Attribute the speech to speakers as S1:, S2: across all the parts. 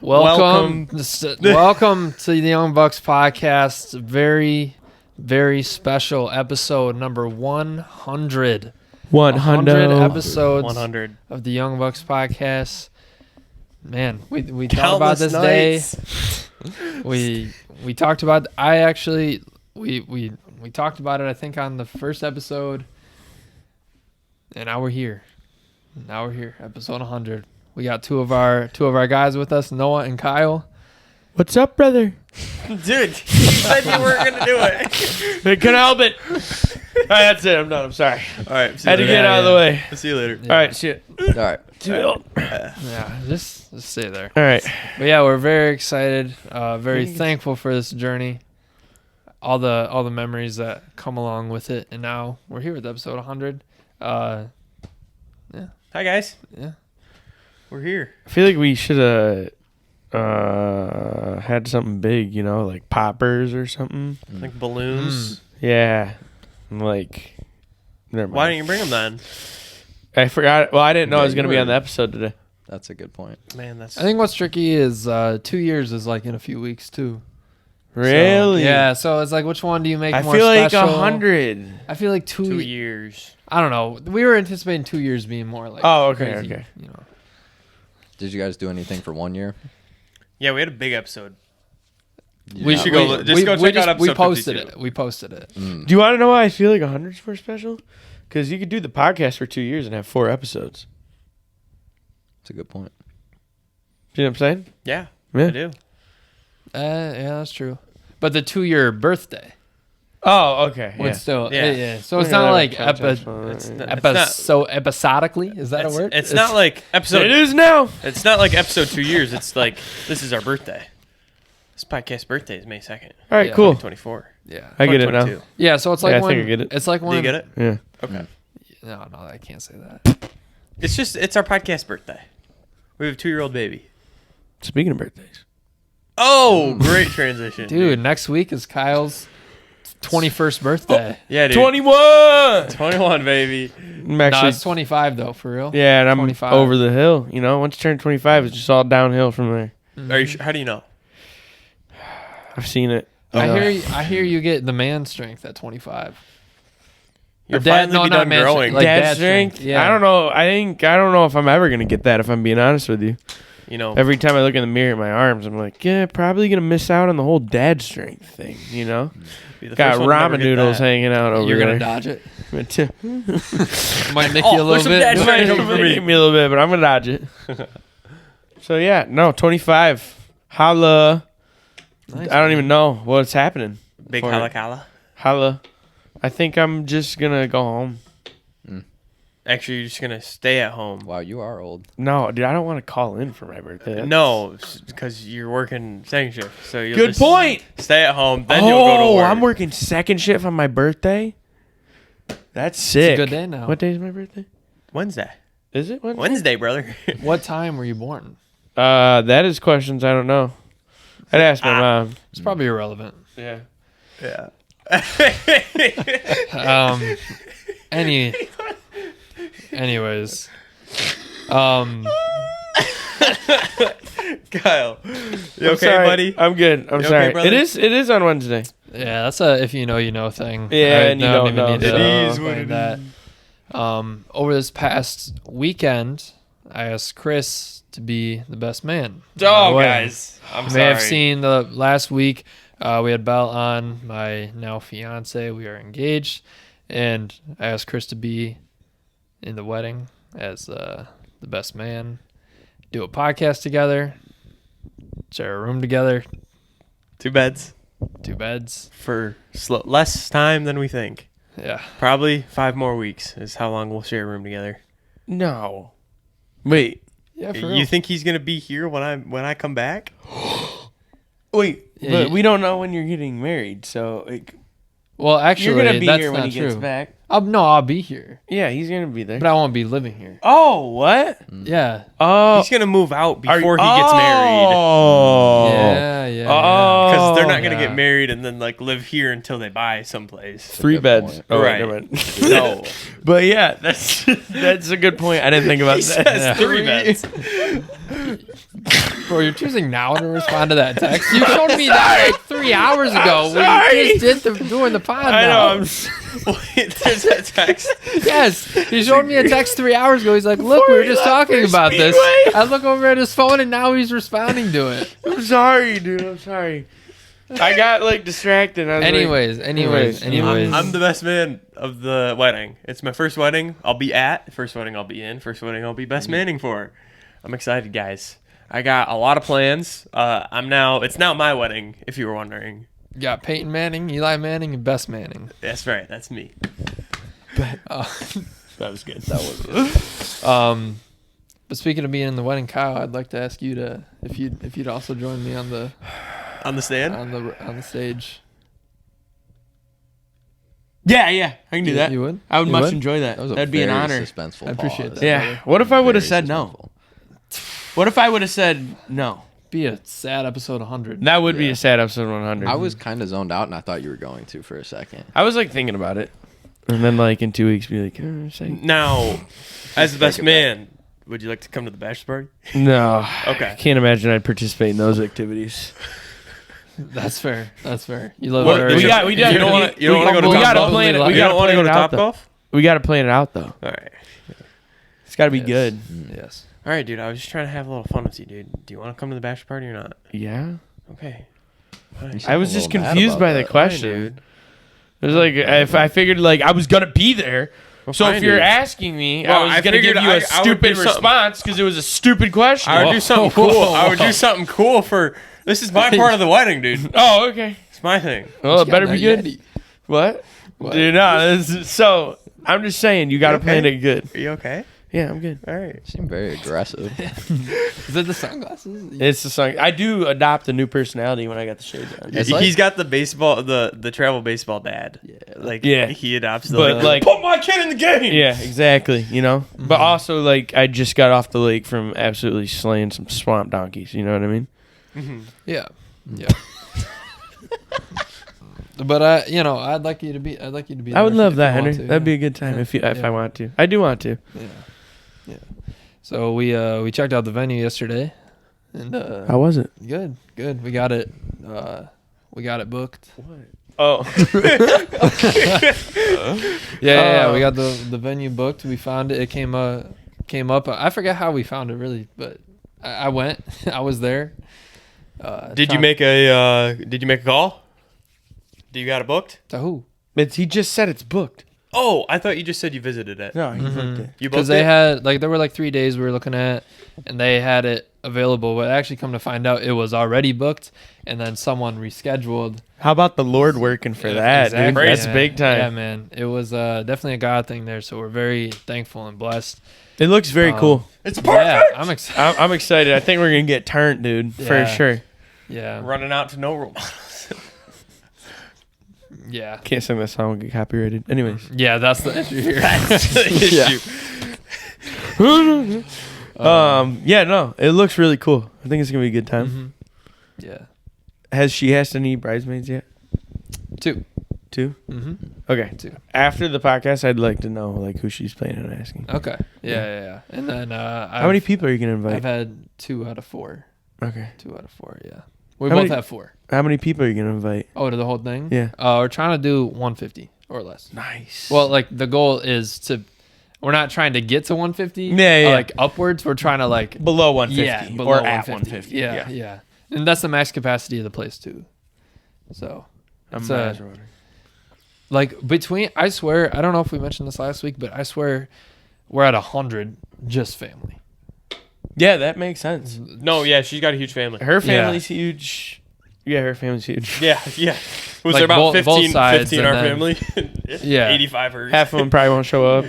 S1: Welcome to the Young Bucks Podcast. Very, very special episode number 100. 100 episodes
S2: 100
S1: of the Young Bucks Podcast. Man, we talked about this day. We talked about. We talked about it. I think on the first episode, and now we're here. Episode 100. We got two of our guys with us, Noah and Kyle.
S3: What's up, brother?
S2: Dude, you said you weren't going to do it.
S3: I couldn't help it. All right, that's it. I'm done. I'm sorry.
S2: All right.
S3: Had to get out of the way.
S2: I'll see you later.
S3: Yeah. All right, shit.
S4: All right.
S1: Yeah, just stay there.
S3: All right.
S1: But yeah, we're very excited, very thankful for this journey, all the memories that come along with it, and now we're here with episode 100.
S2: Hi, guys.
S1: Yeah.
S2: We're here.
S3: I feel like we should have had something big, like poppers or something.
S2: Like balloons.
S3: Yeah. Like, never mind.
S2: Why didn't you bring them then?
S3: I forgot. Well, I didn't know I was going to be on the episode today.
S4: That's a good point.
S2: Man, I
S1: think what's tricky is 2 years is like in a few weeks too.
S3: Really?
S1: So, yeah. So it's like, which one do you make more
S3: special? I feel like
S1: 100. I feel like
S2: 2 years.
S1: I don't know. We were anticipating 2 years being more like.
S3: Oh, okay,
S1: crazy,
S3: okay.
S4: Did you guys do anything for 1 year?
S2: Yeah, we had a big episode.
S4: Yeah.
S2: We should go. Just go check out episode 52.
S1: We posted it.
S3: Do you want to know why I feel like 100 is more special? Because you could do the podcast for 2 years and have 4 episodes.
S4: That's a good point.
S3: You know what I'm saying?
S2: Yeah.
S3: I
S2: do.
S1: Yeah, that's true. But the 2-year birthday.
S3: Oh, okay.
S1: Would
S3: Yeah.
S1: still,
S2: Yeah.
S1: yeah. So it's not like
S2: so
S1: episodically. Is that a word?
S2: It's not like episode.
S3: It is now.
S2: It's not like episode 2 years. It's like this is our birthday. This podcast birthday is May 2nd.
S3: All right, cool.
S2: 24.
S1: Yeah.
S3: I get it now.
S2: 22.
S1: Yeah, so it's like
S3: I
S1: when
S3: think I get it.
S1: It's like when
S2: Do you get it?
S3: Yeah.
S2: Okay.
S1: No, I can't say that.
S2: It's our podcast birthday. We have a 2-year-old baby.
S3: Speaking of birthdays.
S2: Oh, great transition.
S1: Dude, next week is Kyle's 21st birthday.
S2: Yeah, dude.
S3: 21!
S2: 21, baby.
S3: I'm
S1: No,
S3: actually,
S1: it's 25 though, for real.
S3: yeah, and I'm
S1: 25.
S3: over the hill. Once you turn 25, it's just all downhill from there.
S2: Are you sure? How do you know?
S3: I've seen it.
S1: I hear you get the man strength at 25.
S2: You're finally done growing.
S1: Like
S3: dad strength?
S1: Yeah.
S3: I don't know. I don't know if I'm ever going to get that, if I'm being honest with you. Every time I look in the mirror at my arms, I'm like, yeah, probably going to miss out on the whole dad strength thing, Got ramen noodles hanging out over there.
S1: You're going to dodge it? Might nick you a little bit.
S3: It might nick me a little bit, but I'm going to dodge it. So, yeah, no, 25. Holla.
S1: Nice,
S3: I don't even know what's happening.
S2: Big holla.
S3: Holla. I think I'm just going to go home.
S2: Actually, you're just going to stay at home.
S4: Wow, you are old.
S3: No, dude, I don't want to call in for my birthday.
S2: No, because you're working second shift. So you'll
S3: Good
S2: just
S3: point.
S2: Stay at home, then you'll go to work.
S3: I'm working second shift on my birthday? That's sick.
S1: It's a good day now.
S3: What day is my birthday?
S2: Wednesday.
S3: Is it Wednesday?
S2: Wednesday, brother.
S1: What time were you born?
S3: That is questions I don't know. I'd ask my mom.
S1: It's probably irrelevant.
S3: Yeah.
S2: Yeah.
S1: Anyways.
S2: Kyle. You okay,
S3: sorry.
S2: buddy?
S3: I'm good. I'm
S2: You
S3: sorry.
S2: okay, brother?
S3: It is on Wednesday.
S1: Yeah, that's a if you know thing.
S3: Yeah, and you don't know.
S1: Need to
S2: It is
S1: explain
S2: what it
S1: that. Over this past weekend, I asked Chris to be the best man.
S2: Oh, guys. I'm
S1: You
S2: sorry.
S1: may have seen the last week. We had Belle on, my now fiance. We are engaged, and I asked Chris to be in the wedding as the best man. Do a podcast together. Share a room together.
S2: 2 beds.
S1: 2 beds.
S2: For less time than we think.
S1: Yeah.
S2: Probably 5 more weeks is how long we'll share a room together.
S3: No. Wait.
S1: Yeah. For
S2: You
S1: real.
S2: think he's gonna be here when I come back?
S3: Wait.
S1: Yeah,
S3: But we don't know when you're getting married, so
S1: Well, actually,
S3: you're gonna be
S1: that's
S3: here when
S1: not
S3: he
S1: true.
S3: gets back.
S1: I'll be here,
S3: Yeah, he's gonna be there.
S1: but I won't be living here.
S3: Oh, what?
S1: Yeah.
S3: Oh,
S2: He's gonna move out before he gets married.
S3: Oh.
S1: Yeah.
S3: Oh.
S2: Because they're not not gonna get married and then like live here until they buy someplace.
S3: 3 beds.
S2: Point. Oh, right. No.
S3: But yeah, that's a good point. I didn't think about that.
S2: 3 beds.
S1: Bro, you're choosing now to respond to that text. You showed me that like 3 hours ago when you just did doing the pod.
S3: I know.
S2: Wait, there's that text.
S1: Yes, he showed me a text 3 hours ago. He's like, "Look, we were just talking about this." I look over at his phone and now he's responding to it.
S3: I'm sorry, dude. I'm sorry. I got like distracted.
S1: Anyways.
S2: I'm the best man of the wedding. It's my first wedding. I'll be at. First wedding I'll be in. First wedding I'll be best manning for. I'm excited, guys. I got a lot of plans. It's now my wedding, if you were wondering.
S1: You got Peyton Manning, Eli Manning, and Bess Manning.
S2: That's right. That's me.
S3: That was good. That was good.
S1: But speaking of being in the wedding, Kyle, I'd like to ask you if you'd also join me on the
S2: stand
S1: on the stage.
S3: Yeah, I can do that.
S1: You would?
S3: I would enjoy that.
S4: That'd
S3: be an honor.
S4: Suspenseful.
S1: I appreciate that.
S3: Yeah. What if I would have said no? What if I would have said no?
S1: Be a sad episode 100.
S3: That would be a sad episode 100.
S4: I was kind of zoned out, and I thought you were going to for a second.
S3: I was like thinking about it, and then like in 2 weeks, be like,
S2: now, as the best man, would you like to come to the bachelor party?
S3: No.
S2: Okay.
S3: Can't imagine I'd participate in those activities.
S1: That's fair. You live
S2: You don't want to go to Topgolf? You don't want to go to Topgolf?
S3: We got to plan it out though.
S2: All right.
S3: It's got to be good.
S1: Yes.
S2: All right, dude. I was just trying to have a little fun with you, dude. Do you want to come to the bachelor party or not?
S3: Yeah.
S2: Okay.
S3: I was just confused by the question.
S2: Dude.
S3: It was like if I figured like I was gonna be there.
S2: Well,
S3: so if you're asking me, I was gonna give you a stupid response because it was a stupid question.
S2: I would do something cool. I would do something cool for. This is my part of the wedding, dude.
S3: Oh, okay.
S2: It's my thing.
S3: Well, it better be good. What? Dude, no. So I'm just saying you got to plan it good.
S2: Are you okay?
S3: Yeah, I'm good.
S2: All right.
S4: You seem very aggressive.
S1: Is it the sunglasses?
S3: It's the sun. I do adopt a new personality when I got the shades on.
S2: He's got the baseball, the travel baseball dad.
S3: Yeah,
S2: he adopts the.
S3: But like,
S2: put my kid in the game.
S3: Yeah, exactly. You know, but also like I just got off the lake from absolutely slaying some swamp donkeys. You know what I mean?
S1: Mm-hmm. Yeah. But I'd like you to be.
S3: I would love that, Henry. That'd be a good time if I want to. I do want to.
S1: Yeah. So we checked out the venue yesterday, and
S3: how was it?
S1: Good. We got it. We got it booked.
S3: What? Oh.
S1: Yeah. We got the venue booked. We found it. It came up. I forget how we found it really, but I went. I was there.
S2: Did you make a call? Do you got it booked?
S1: To who?
S3: He just said it's booked.
S2: Oh, I thought you just said you visited it.
S3: No, he booked it.
S2: You booked
S1: because they had there were 3 days we were looking at, and they had it available. But actually, come to find out, it was already booked, and then someone rescheduled.
S3: How about the Lord working for that? Exactly. Dude? That's big time.
S1: Yeah, man. It was definitely a God thing there, so we're very thankful and blessed.
S3: It looks very cool.
S2: It's perfect.
S1: Yeah, I'm excited.
S3: I'm excited. I think we're gonna get turned, dude, for sure.
S1: Yeah,
S2: running out to no role models.
S1: Yeah.
S3: Can't sing that song, we'll get copyrighted. Anyways.
S1: Yeah, that's the issue here.
S2: That's the issue.
S3: No, it looks really cool. I think it's gonna be a good time.
S1: Mm-hmm. Yeah.
S3: Has she asked any bridesmaids yet?
S1: 2.
S3: Mm-hmm. Okay.
S1: 2.
S3: After the podcast, I'd like to know who she's planning on asking.
S1: Okay. Yeah. And then
S3: how many people are you gonna invite?
S1: I've had 2 out of 4.
S3: Okay.
S1: 2 out of 4. Yeah. We both have 4.
S3: How many people are you gonna invite?
S1: Oh, to the whole thing?
S3: Yeah.
S1: We're trying to do 150 or less.
S3: Nice.
S1: Well, the goal is to. We're not trying to get to 150.
S3: Yeah.
S1: Upwards. We're trying to
S3: below 150.
S1: Yeah, below
S3: or
S1: 150.
S3: At 150.
S1: Yeah. And that's the max capacity of the place too. So. It's between. I swear. I don't know if we mentioned this last week, but I swear, we're at 100 just family.
S3: Yeah, that makes sense.
S2: No, yeah, she's got a huge family.
S3: Her family's huge. Yeah, her family's huge.
S2: Yeah. Was there about 15 our family?
S1: Yeah.
S2: 85 hers.
S3: Half of them probably won't show up.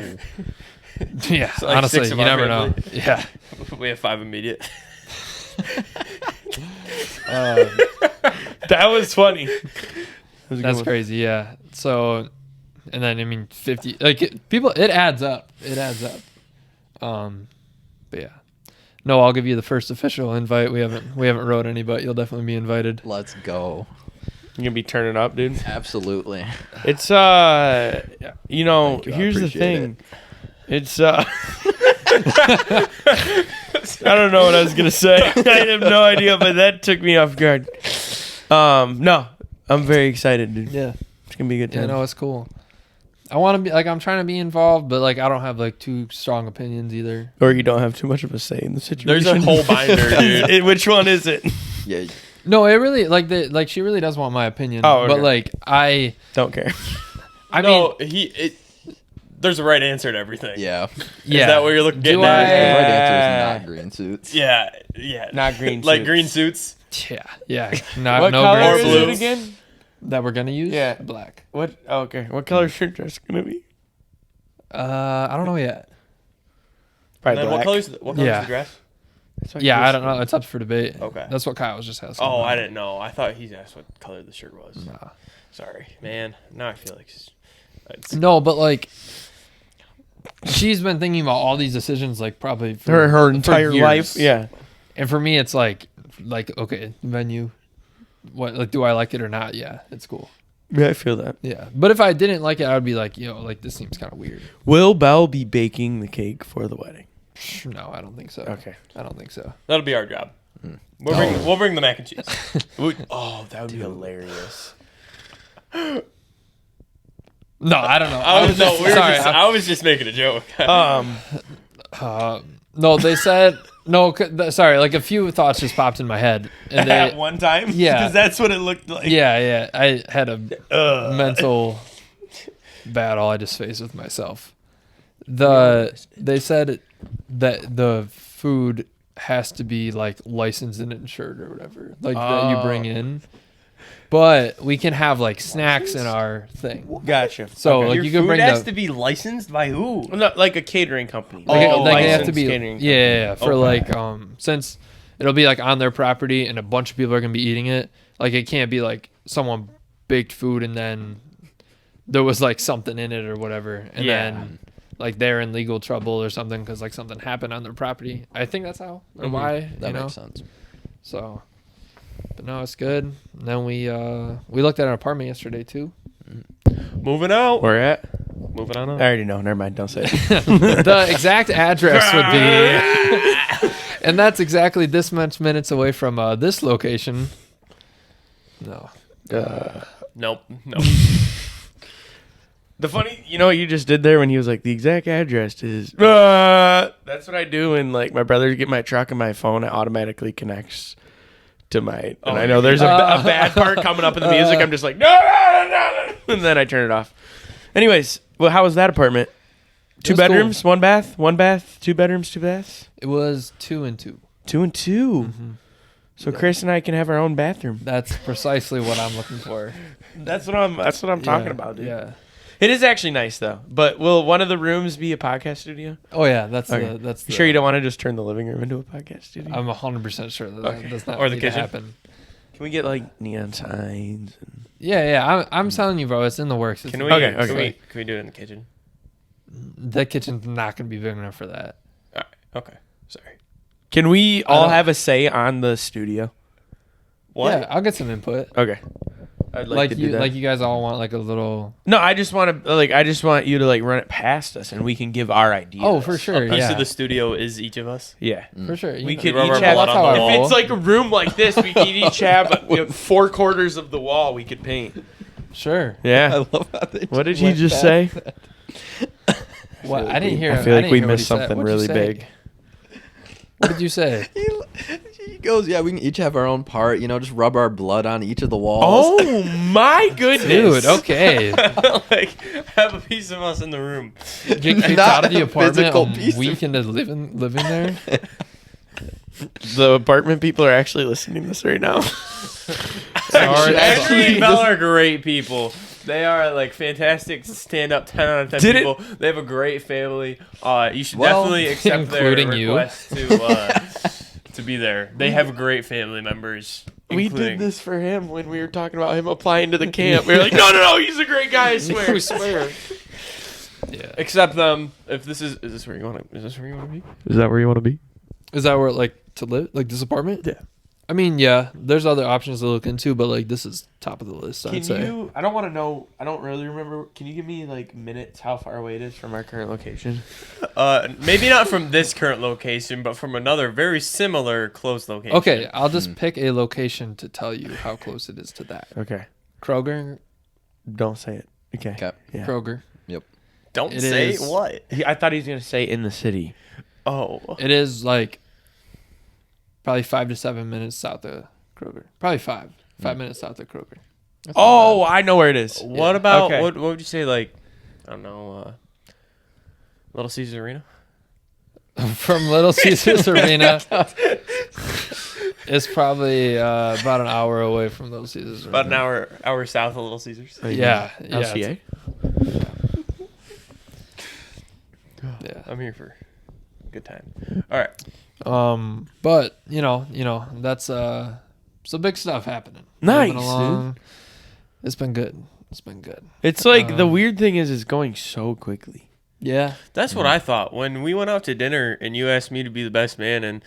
S1: Yeah, so honestly, you never know. Yeah.
S2: We have 5 immediate.
S3: That was funny.
S1: That's crazy, yeah. So, and then, 50, it adds up. But yeah. No, I'll give you the first official invite. We haven't wrote any, but you'll definitely be invited.
S4: Let's go.
S3: You gonna be turning up, dude?
S4: Absolutely.
S3: It's you know, here's the thing. It's I don't know what I was gonna say. I have no idea, but that took me off guard. No, I'm very excited, dude.
S1: Yeah,
S3: it's gonna be a good time.
S1: Yeah, no, it's cool. I want to be like, I'm trying to be involved, but like I don't have like too strong opinions either.
S3: Or you don't have too much of a say in the situation.
S2: There's a whole binder, dude.
S3: Which one is it?
S4: Yeah.
S1: No, it really like she really does want my opinion.
S3: Oh, okay.
S1: But like I
S3: don't care.
S1: I mean,
S2: there's a right answer to everything.
S4: Yeah.
S2: Is that what you're looking at?
S4: The right answer is not green suits.
S2: Yeah.
S3: Not green suits.
S2: Like green suits?
S1: Yeah. Not
S3: what
S1: no
S3: color
S1: green
S3: is
S1: suits.
S3: it again?
S1: That we're gonna use?
S3: Yeah.
S1: Black.
S3: What? Oh, okay. What color shirt dress gonna be?
S1: I don't know yet.
S3: Probably black.
S2: What color's the dress?
S1: Yeah, I don't know. It's up for debate.
S2: Okay.
S1: That's what Kyle was just asking.
S2: Oh, I didn't know. I thought he asked what color the shirt was.
S1: Nah.
S2: Sorry, man. Now I feel like it's
S1: no, but like she's been thinking about all these decisions like probably for
S3: her entire
S1: years.
S3: life. Yeah.
S1: And for me, it's like okay, venue. What like do I like it or not? Yeah, it's cool.
S3: Yeah, I feel that.
S1: Yeah, but if I didn't like it, I would be like, like this seems kind of weird.
S3: Will Bell be baking the cake for the wedding?
S1: No, I don't think so.
S3: Okay,
S1: I don't think so.
S2: That'll be our job. We'll bring the mac and cheese.
S3: Oh, that would be hilarious.
S1: No, I don't know.
S2: I was just making a joke.
S1: No, they said no. Sorry, like a few thoughts just popped in my head. And
S3: At one time,
S1: yeah,
S3: because that's what it looked like.
S1: Yeah. I had a mental battle I just faced with myself. They said that the food has to be like licensed and insured or whatever, like that you bring in. But we can have like snacks in our thing.
S3: Gotcha.
S1: So
S3: okay.
S1: like
S2: Your
S1: you can
S2: food
S1: bring
S2: has to be licensed by who?
S3: Well, not like a catering company.
S1: like
S3: a
S1: they have to
S3: licensed
S1: be
S3: catering company.
S1: yeah for like since it'll be like on their property and a bunch of people are gonna be eating it. Like it can't be like someone baked food and then there was like something in it or whatever, and then like they're in legal trouble or something because like something happened on their property. I think that's how or why
S4: that makes sense.
S1: So, but no, it's good. And then we looked at an apartment yesterday too.
S2: Moving out.
S3: Where at?
S2: Moving on up.
S3: I already know. Never mind. Don't say it.
S1: The exact address would be, and that's exactly this much minutes away from this location. No.
S2: Nope.
S3: The funny, you know what you just did there when he was like, the exact address is. That's what I do when like my brothers get my truck and my phone, it automatically connects to my. And I know there's a bad part coming up in the music. I'm just like, no, and then I turn it off. Anyways, well, how was that apartment? 2 bedrooms, cool. 1 bath, 2 bedrooms, 2 baths.
S1: It was 2 and 2.
S3: 2 and 2. Mm-hmm. So Chris and I can have our own bathroom.
S1: That's precisely what I'm looking for.
S3: That's what I'm talking about, dude.
S1: Yeah.
S3: It is actually nice though. But will one of the rooms be a podcast studio?
S1: Oh yeah, that's
S3: You sure you don't want to just turn the living room into a podcast studio?
S1: I'm 100% sure that does not
S2: or the
S1: need to
S2: kitchen.
S1: happen.
S3: Can we get like neon signs?
S1: Yeah. I'm telling you, bro, it's in the works.
S2: Can we do it in the kitchen?
S1: That kitchen's not going to be big enough for that.
S2: All right. Okay. Sorry.
S3: Can we all have a say on the studio?
S2: What?
S1: Yeah, I'll get some input.
S3: Okay. I'd like to do that.
S1: Like you guys all want like a little.
S3: No, I just want you to like run it past us, and we can give our ideas.
S1: Oh, for sure.
S2: A piece of the studio is each of us.
S3: Yeah,
S1: for sure.
S3: We could each have. If it's like a room like this, we could each have 4/4 of the wall we could paint.
S1: Sure.
S3: Yeah.
S4: I love how they.
S3: What did he just say?
S1: What? I didn't hear.
S3: I feel like we missed something really big.
S1: What did you say?
S4: He goes, yeah, we can each have our own part, just rub our blood on each of the walls.
S3: Oh my goodness.
S1: Dude, okay.
S2: Like, have a piece of us in the room.
S1: Get kicked out of the apartment a week into living there?
S3: The apartment people are actually listening to this right now.
S2: Actually, Bell are great people. They are like fantastic stand-up 10 out of 10 people. They have a great family. You should definitely accept their request to be there. They have great family members.
S3: We did this for him when we were talking about him applying to the camp. We were like, no, he's a great guy. I swear.
S1: We swear. Yeah.
S2: Accept them. If this is this where you want to? Is this where you want to be? Is that where you want to be?
S1: Is that where like to live? Like this apartment?
S2: Yeah.
S1: I mean, yeah, there's other options to look into, but like this is top of the list. I'd say.
S3: I don't want to know. I don't really remember. Can you give me like minutes how far away it is from our current location?
S2: Maybe not from this current location, but from another very similar close location.
S1: Okay, I'll just pick a location to tell you how close it is to that.
S3: Okay.
S1: Kroger.
S3: Don't say it. Okay.
S1: Yeah. Kroger.
S4: Yep.
S2: Don't say what?
S3: I thought he was gonna say in the city.
S2: Oh.
S1: It is like probably 5 to 7 minutes south of Kroger. Probably 5 minutes south of Kroger.
S3: Oh, I know where it is.
S2: What about what would you say? Like, I don't know, Little Caesars Arena.
S1: From Little Caesars Arena, it's probably about an hour away from Little Caesars Arena.
S2: About an hour south of Little Caesars.
S1: Yeah.
S3: LCA.
S2: Yeah, I'm here for a good time. All right.
S1: But you know, that's some big stuff happening.
S3: Nice,
S1: dude. It's been good.
S3: It's like the weird thing is it's going so quickly.
S1: Yeah.
S2: That's what I thought. When we went out to dinner and you asked me to be the best man and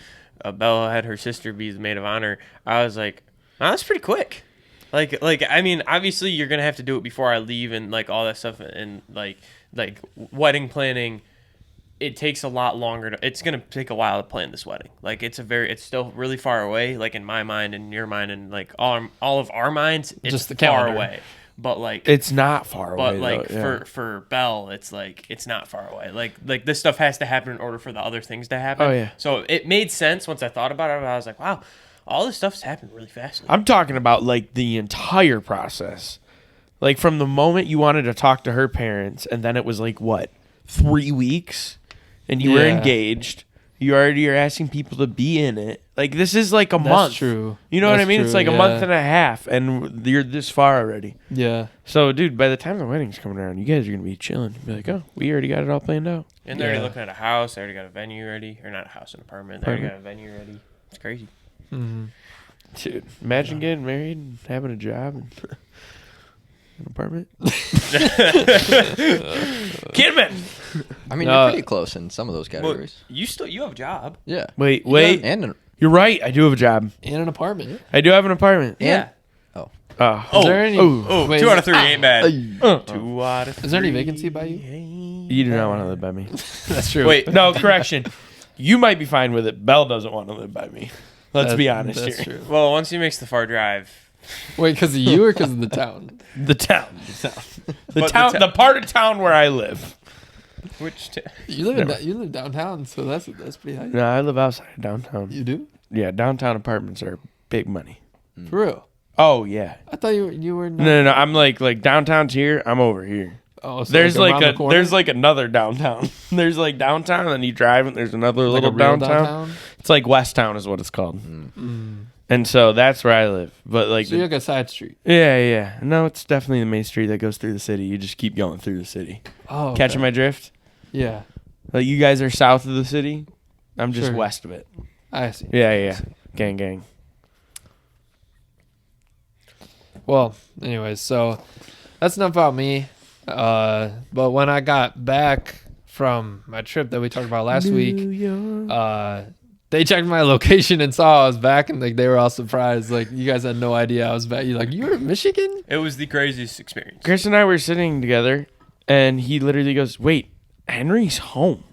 S2: Bella had her sister be the maid of honor, I was like, wow, that's pretty quick. Like I mean, obviously you're going to have to do it before I leave and like all that stuff and like wedding planning. It takes a lot longer. It's going to take a while to plan this wedding. Like it's still really far away, like in my mind and your mind and like all of our minds, it's
S1: just the
S2: far
S1: calendar.
S2: away. But like
S3: it's not far away.
S2: But like for Belle, it's like it's not far away. Like this stuff has to happen in order for the other things to happen.
S3: Oh yeah.
S2: So it made sense once I thought about it. I was like, wow, all this stuff's happened really fast.
S3: I'm talking about like the entire process. Like from the moment you wanted to talk to her parents and then it was like what, 3 weeks? And you were engaged. You already are asking people to be in it. Like this is like a month.
S1: That's true.
S3: You know what I mean?
S1: True,
S3: it's like a month and a half, and you're this far already.
S1: Yeah.
S3: So, dude, by the time the wedding's coming around, you guys are gonna be chilling. Be like, oh, we already got it all planned out.
S2: And they're already looking at a house. They already got a venue ready, or not a house, an apartment. They already got a venue ready. It's crazy.
S1: Mm-hmm.
S3: Dude, imagine getting married and having a job and an apartment. Kidman.
S4: I mean, you're pretty close in some of those categories.
S2: Well, you have a job.
S4: Yeah.
S3: Wait. You're right. I do have a job.
S1: And an apartment.
S3: I do have an apartment.
S2: Yeah.
S1: Is there any? Wait,
S2: 2 out of 3 ain't bad. 2 out of 3.
S1: Is there any vacancy by you?
S3: You do not want to live by me.
S1: That's true.
S3: Wait, no, correction. You might be fine with it. Belle doesn't want to live by me. Let's be honest
S1: that's
S3: here.
S1: True.
S2: Well, once he makes the far drive.
S1: Wait, because of you or because of the town?
S3: The town. The part of town where I live.
S2: Which
S1: you live downtown, so that's pretty high.
S3: No, I live outside of downtown.
S1: You do?
S3: Yeah, downtown apartments are big money.
S1: For real?
S3: Oh yeah.
S1: I thought you were. Not.
S3: No. I'm like downtown's here. I'm over here.
S1: Oh, so
S3: there's like another downtown. There's like downtown, and then you drive, and there's another little downtown. It's like West Town is what it's called. And so that's where I live. But like,
S1: so you're like a side street.
S3: Yeah. No, it's definitely the main street that goes through the city. You just keep going through the city.
S1: Oh, okay.
S3: Catching my drift?
S1: Yeah.
S3: Like you guys are south of the city. I'm just west of it.
S1: I see.
S3: Yeah. Gang.
S1: Well, anyways, so that's enough about me. But when I got back from my trip that we talked about last week, they checked my location and saw I was back, and like they were all surprised. Like, you guys had no idea I was back. You're like, you were in Michigan?
S2: It was the craziest experience.
S3: Chris and I were sitting together, and he literally goes, "Wait, Henry's home."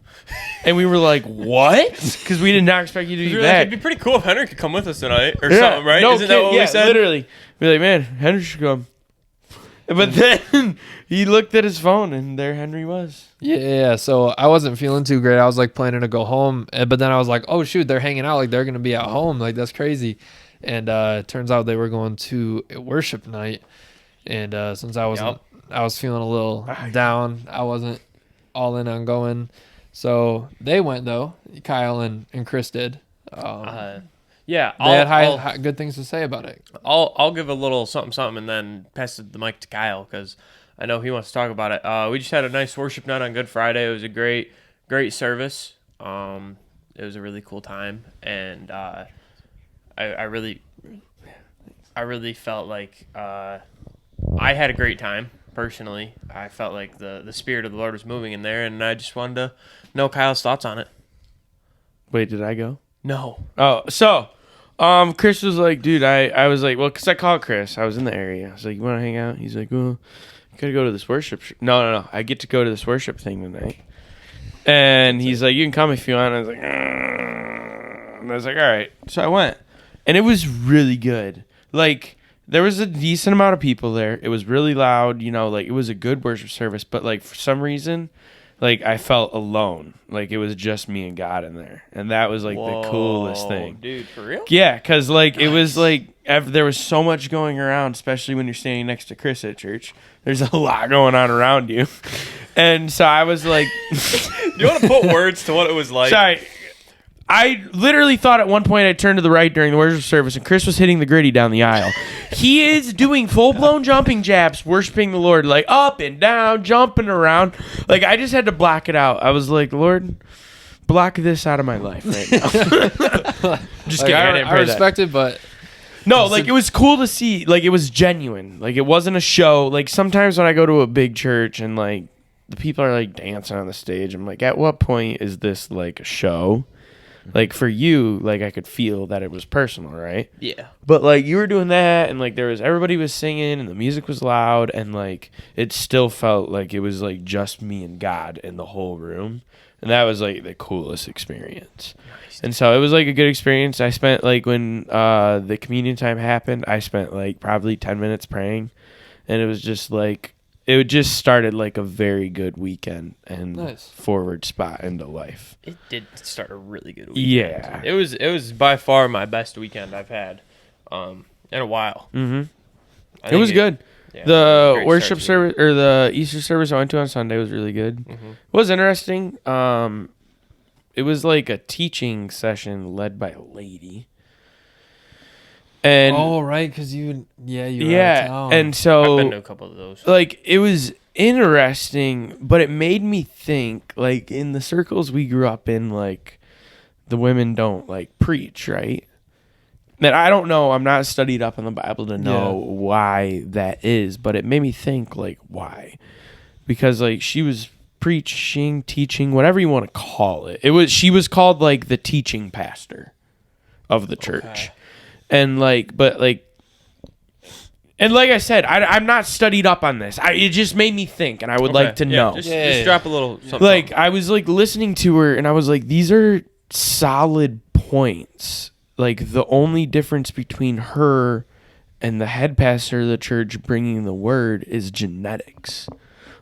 S3: And we were like, what? Because we did not expect you to be back.
S2: It'd be pretty cool if Henry could come with us tonight or something, right?
S3: No,
S2: Isn't that what we said?
S3: Literally. We're like, man, Henry should come. But then he looked at his phone, and there Henry was.
S1: Yeah. So I wasn't feeling too great. I was like planning to go home, but then I was like, oh shoot, they're hanging out. Like they're gonna be at home. Like that's crazy. And it turns out they were going to a worship night. And since I was feeling a little down. I wasn't all in on going. So they went though. Kyle and Chris did.
S2: Yeah,
S1: they had good things to say about it.
S2: I'll give a little something and then pass the mic to Kyle because I know he wants to talk about it. We just had a nice worship night on Good Friday. It was a great service. It was a really cool time, and I really felt like I had a great time. Personally, I felt like the Spirit of the Lord was moving in there, and I just wanted to know Kyle's thoughts on it.
S3: Wait, did I go?
S2: No.
S3: Oh, so Chris was like, dude, I was like, well, because I called Chris. I was in the area. I was like, you want to hang out? He's like, well, you got to go to this worship. No. I get to go to this worship thing tonight. And he's like, you can come if you want. I was like, and I was like, all right. So I went. And it was really good. Like, there was a decent amount of people there. It was really loud. You know, like, it was a good worship service. But, like, for some reason, like, I felt alone. Like, it was just me and God in there. And that was, like, the coolest thing.
S2: Dude, for real?
S3: Yeah, because, like, it was, like, there was so much going around, especially when you're standing next to Chris at church. There's a lot going on around you. And so I was like...
S2: Do you want to put words to what it was like?
S3: Sorry. I literally thought at one point I turned to the right during the worship service and Chris was hitting the gritty down the aisle. He is doing full-blown jumping jabs, worshiping the Lord, like up and down, jumping around. Like, I just had to block it out. I was like, Lord, block this out of my life right now. Just kidding.
S1: I respect it, but...
S3: No, like, it was cool to see. Like, it was genuine. Like, it wasn't a show. Like, sometimes when I go to a big church and, like, the people are, like, dancing on the stage, I'm like, at what point is this, like, a show? Like, for you, like, I could feel that it was personal, right?
S2: Yeah.
S3: But, like, you were doing that, and, like, everybody was singing, and the music was loud, and, like, it still felt like it was, like, just me and God in the whole room. And that was, like, the coolest experience. Nice. And so it was, like, a good experience. I spent, like, when the communion time happened, I spent, like, probably 10 minutes praying. And it was just, like, it just started, like, a very good weekend and forward spot into life.
S2: It did start a really good weekend.
S3: Yeah.
S2: It was by far my best weekend I've had in a while.
S3: Mm-hmm. It was good. Yeah, the worship service or the Easter service I went to on Sunday was really good. Mm-hmm. It was interesting. It was like a teaching session led by a lady. And
S1: right, because you were out of town.
S3: And so
S2: I've been to a couple of those.
S3: Like, it was interesting, but it made me think, like, in the circles we grew up in, like, the women don't, like, preach, right? That I don't know. I'm not studied up on the Bible to know why that is, but it made me think, like, why? Because, like, she was preaching, teaching, whatever you want to call it. She was called, like, the teaching pastor of the church. Okay. And, like, but, like, and like I said, I'm not studied up on this. It just made me think, and I would like to know.
S2: Just drop a little something.
S3: Like, I was, like, listening to her, and I was like, these are solid points. Like, the only difference between her and the head pastor of the church bringing the word is genetics.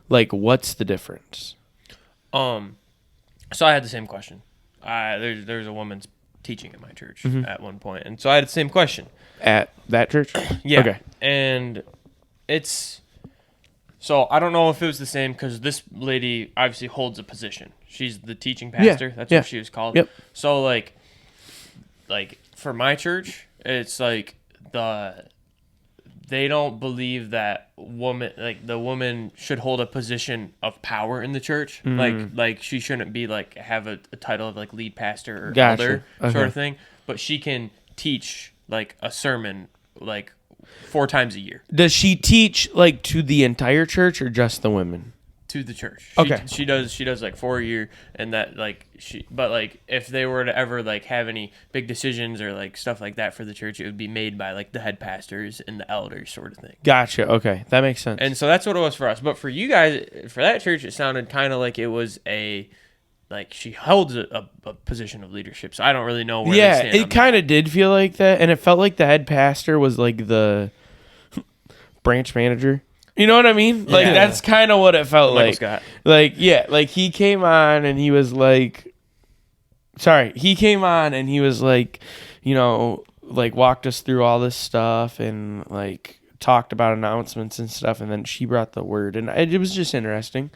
S3: Like, what's the difference?
S2: So I had the same question. There's a woman's teaching at my church at one point, and so I had the same question.
S3: At that church?
S2: Yeah.
S3: Okay.
S2: And so I don't know if it was the same because this lady obviously holds a position. She's the teaching pastor. Yeah. That's what she was called.
S3: Yep.
S2: So like for my church, it's like they don't believe that the woman should hold a position of power in the church. Like she shouldn't be like have a title of like lead pastor or elder sort of thing. But she can teach like a sermon like 4 times a year.
S3: Does she teach like to the entire church or just the women?
S2: To the church.
S3: Okay.
S2: She does like 4 a year, and that like but like if they were to ever like have any big decisions or like stuff like that for the church, it would be made by like the head pastors and the elders sort of thing.
S3: Gotcha. Okay, that makes sense.
S2: And so that's what it was for us. But for you guys, for that church, it sounded kind of like it was like she holds a position of leadership. So I don't really know where they stand.
S3: Yeah, it kind of did feel like that, and it felt like the head pastor was like the branch manager. You know what I mean? Like, that's kind of what it felt like.
S2: Scott.
S3: Like, yeah, like he came on and he was like, you know, like walked us through all this stuff and like talked about announcements and stuff. And then she brought the word, and it was just interesting.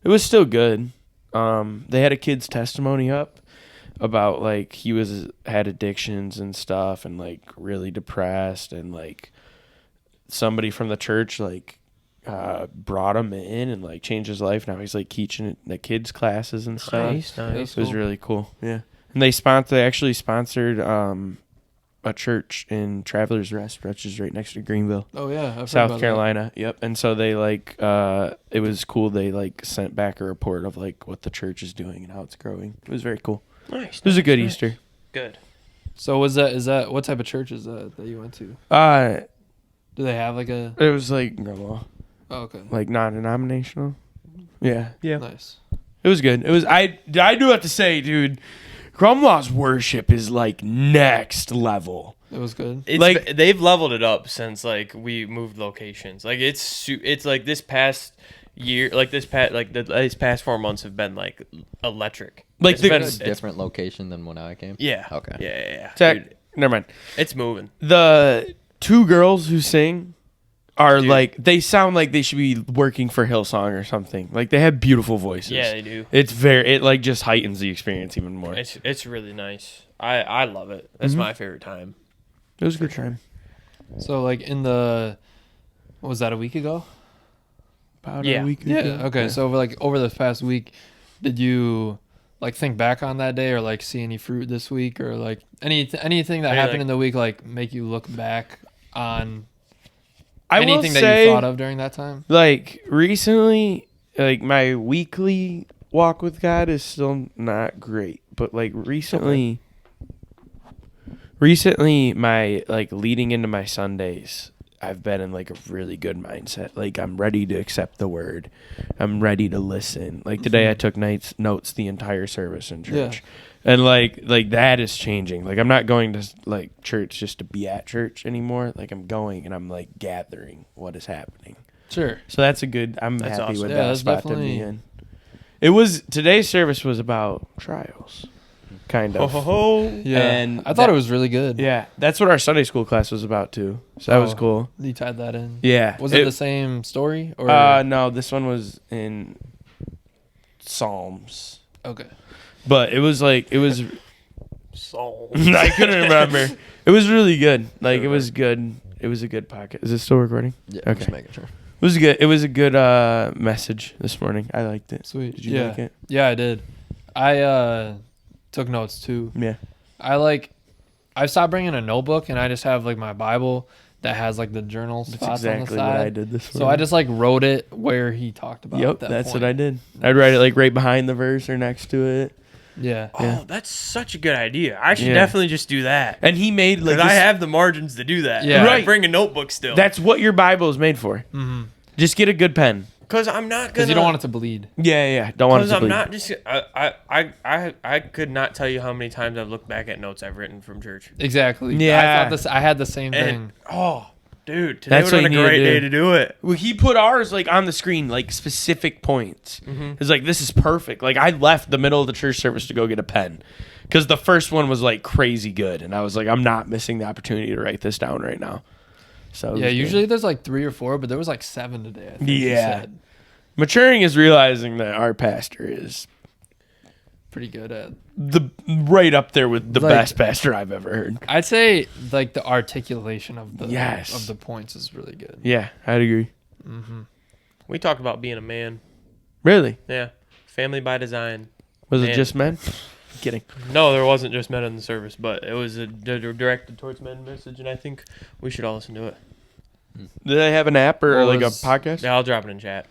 S3: It was still good. They had a kid's testimony up about like he had addictions and stuff and like really depressed, and like somebody from the church like brought him in and like changed his life. Now he's like teaching the kids classes and stuff.
S2: Nice.
S3: It was really cool. Yeah. And they actually sponsored a church in Travelers Rest, which is right next to Greenville.
S1: Oh yeah, I've
S3: South Carolina. Yep. And so they like it was cool. They like sent back a report of like what the church is doing and how it's growing. It was very cool.
S2: Nice.
S3: It was a good Easter.
S2: Good.
S1: So is that what type of church is that you went to? Do they have like a?
S3: It was like oh,
S1: okay.
S3: Like non-denominational. Yeah.
S1: Nice.
S3: It was good. It was. I do have to say, dude, Cromwell's worship is like next level.
S1: It was good.
S2: It's they've leveled it up since like we moved locations. Like it's like this past year, these past 4 months have been like electric.
S4: Like it's a different location than when I came.
S2: Yeah.
S4: Okay.
S2: Yeah.
S3: Dude, never mind.
S2: It's moving.
S3: The 2 girls who sing are like they sound like they should be working for Hillsong or something. Like they have beautiful voices.
S2: Yeah, they do.
S3: It like just heightens the experience even more.
S2: It's really nice. I love it. That's my favorite time.
S3: It was a good time.
S1: So like what was that, a week ago?
S3: About a week ago.
S1: Yeah. Okay. Yeah. So over the past week, did you like think back on that day or like see any fruit this week or like anything that happened in the week like make you look back on anything that you thought of during that time? Like
S3: recently, like my weekly walk with God is still not great, but like recently my like leading into my Sundays, I've been in like a really good mindset. Like I'm ready to accept the word. I'm ready to listen. Like today I took notes the entire service in church. Yeah. And like that is changing. Like I'm not going to like church just to be at church anymore. Like I'm going and I'm like gathering what is happening.
S1: Sure.
S3: So that's happy
S1: awesome.
S3: with that spot to be in. Today's service was about trials. Kind of.
S1: Yeah. And I thought it was really good.
S3: Yeah. That's what our Sunday school class was about too. So that was cool.
S1: You tied that in.
S3: Yeah.
S1: Was it the same story or
S3: no, this one was in Psalms.
S1: Okay.
S3: But it was
S2: Psalms.
S3: I couldn't remember. It was really good. Like it was good. It was a good podcast. Is it still recording?
S4: Yeah.
S3: Okay.
S4: Just making sure.
S3: It was good. It was a good message this morning. I liked it.
S1: Sweet.
S3: Did you like it?
S1: Yeah, I did. I took notes too.
S3: Yeah.
S1: I stopped bringing a notebook and I just have like my Bible that has like the journal spots on the side.
S3: What I did this morning.
S1: So I just like wrote it where he talked about.
S3: Yep, that's what I did. I'd write it like right behind the verse or next to it.
S1: Yeah.
S2: Oh, that's such a good idea. I should definitely just do that.
S3: And he made like
S2: I have the margins to do that.
S1: Yeah.
S2: Right. I bring a notebook still.
S3: That's what your Bible is made for.
S1: Mm-hmm.
S3: Just get a good pen.
S2: Because I'm not gonna.
S1: Because you don't want it to bleed.
S3: Yeah. Don't want it to bleed.
S2: Because I'm not just. I could not tell you how many times I've looked back at notes I've written from church.
S1: Exactly.
S3: Yeah.
S1: I had the same thing.
S2: Oh, dude, today would have been a great day to do it.
S3: Well, he put ours like on the screen, like specific points.
S2: Mm-hmm.
S3: It's like, this is perfect. Like I left the middle of the church service to go get a pen because the first one was like crazy good, and I was like, I'm not missing the opportunity to write this down right now. So
S1: yeah, usually there's like 3 or 4, but there was like 7 today. I think
S3: yeah. Maturing is realizing that our pastor is
S1: pretty good at
S3: right up there with the best pastor I've ever heard.
S1: I'd say like the articulation of the
S3: of
S1: the points is really good.
S3: Yeah, I'd agree.
S1: Mm-hmm.
S2: We talked about being a man.
S3: Really?
S2: Yeah. Family by design.
S3: Was it just men? Kidding.
S2: No, there wasn't just men in the service, but it was a directed towards men message, and I think we should all listen to it.
S3: Do they have an app or like a podcast?
S2: Yeah, I'll drop it in chat.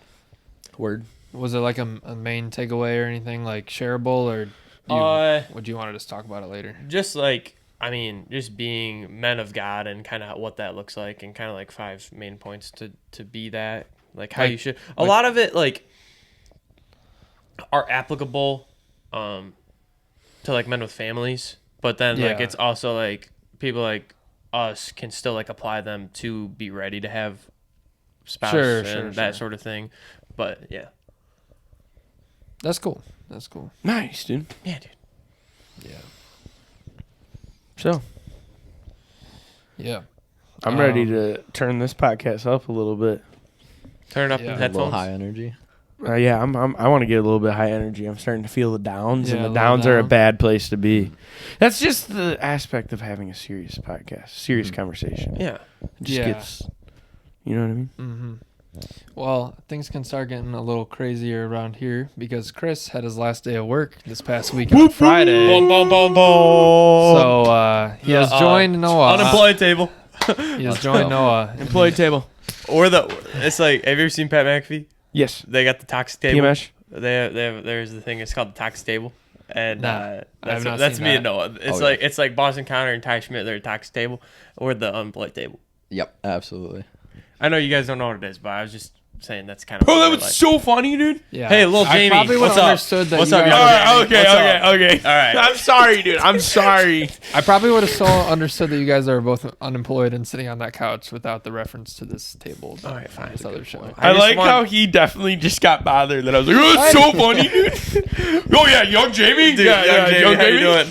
S3: Word.
S1: Was it like a main takeaway or anything like shareable, or would you want to just talk about it later?
S2: Just like, I mean, just being men of God and kind of what that looks like, and kind of like 5 main points to be that, like how you should. A lot of it like are applicable to like men with families, but then like it's also like people like us can still like apply them to be ready to have spouse and that sort of thing. But yeah,
S1: that's cool.
S3: Nice, dude.
S2: Yeah, dude.
S1: Yeah.
S3: So
S1: yeah,
S3: I'm ready to turn this podcast up a little bit.
S2: Turn it up in headphones.
S4: A little high energy.
S3: Yeah, I want to get a little bit high energy. I'm starting to feel the downs, and the downs are a bad place to be. That's just the aspect of having a serious podcast, serious conversation.
S2: Yeah.
S3: It just gets, you know what I mean?
S1: Mm-hmm. Well, things can start getting a little crazier around here because Chris had his last day of work this past week on Friday.
S2: Boom, boom, boom, boom.
S1: So he has joined Noah.
S2: Unemployed table.
S1: He has joined Noah.
S3: Employee table.
S2: Or it's like, have you ever seen Pat McAfee?
S3: Yes.
S2: They got the toxic table.
S3: PMS.
S2: There's the thing. It's called the toxic table. And
S1: I've not
S2: that's
S1: seen
S2: me
S1: that.
S2: and Noah. It's like Boston Connor and Ty Schmidt. They're at Toxic Table. We're the Unemployed table.
S4: Yep, absolutely.
S2: I know you guys don't know what it is, but I was just saying that's kind of.
S3: Oh, that was so funny, dude.
S1: Yeah.
S2: Hey, little Jamie,
S1: I probably would
S2: what's
S1: have
S2: up?
S1: understood that.
S2: What's
S1: you
S2: up,
S1: guys-
S2: young
S3: All
S2: Jamie?
S3: right, okay.
S2: All right.
S3: I'm sorry, dude. I'm sorry.
S1: I probably would have so understood that you guys are both unemployed and sitting on that couch without the reference to this table.
S2: All right, fine.
S1: This other show.
S3: I like how he definitely just got bothered that I was like, oh, it's so funny, dude. Oh, yeah, young Jamie.
S2: Dude, young Jamie, how you doing?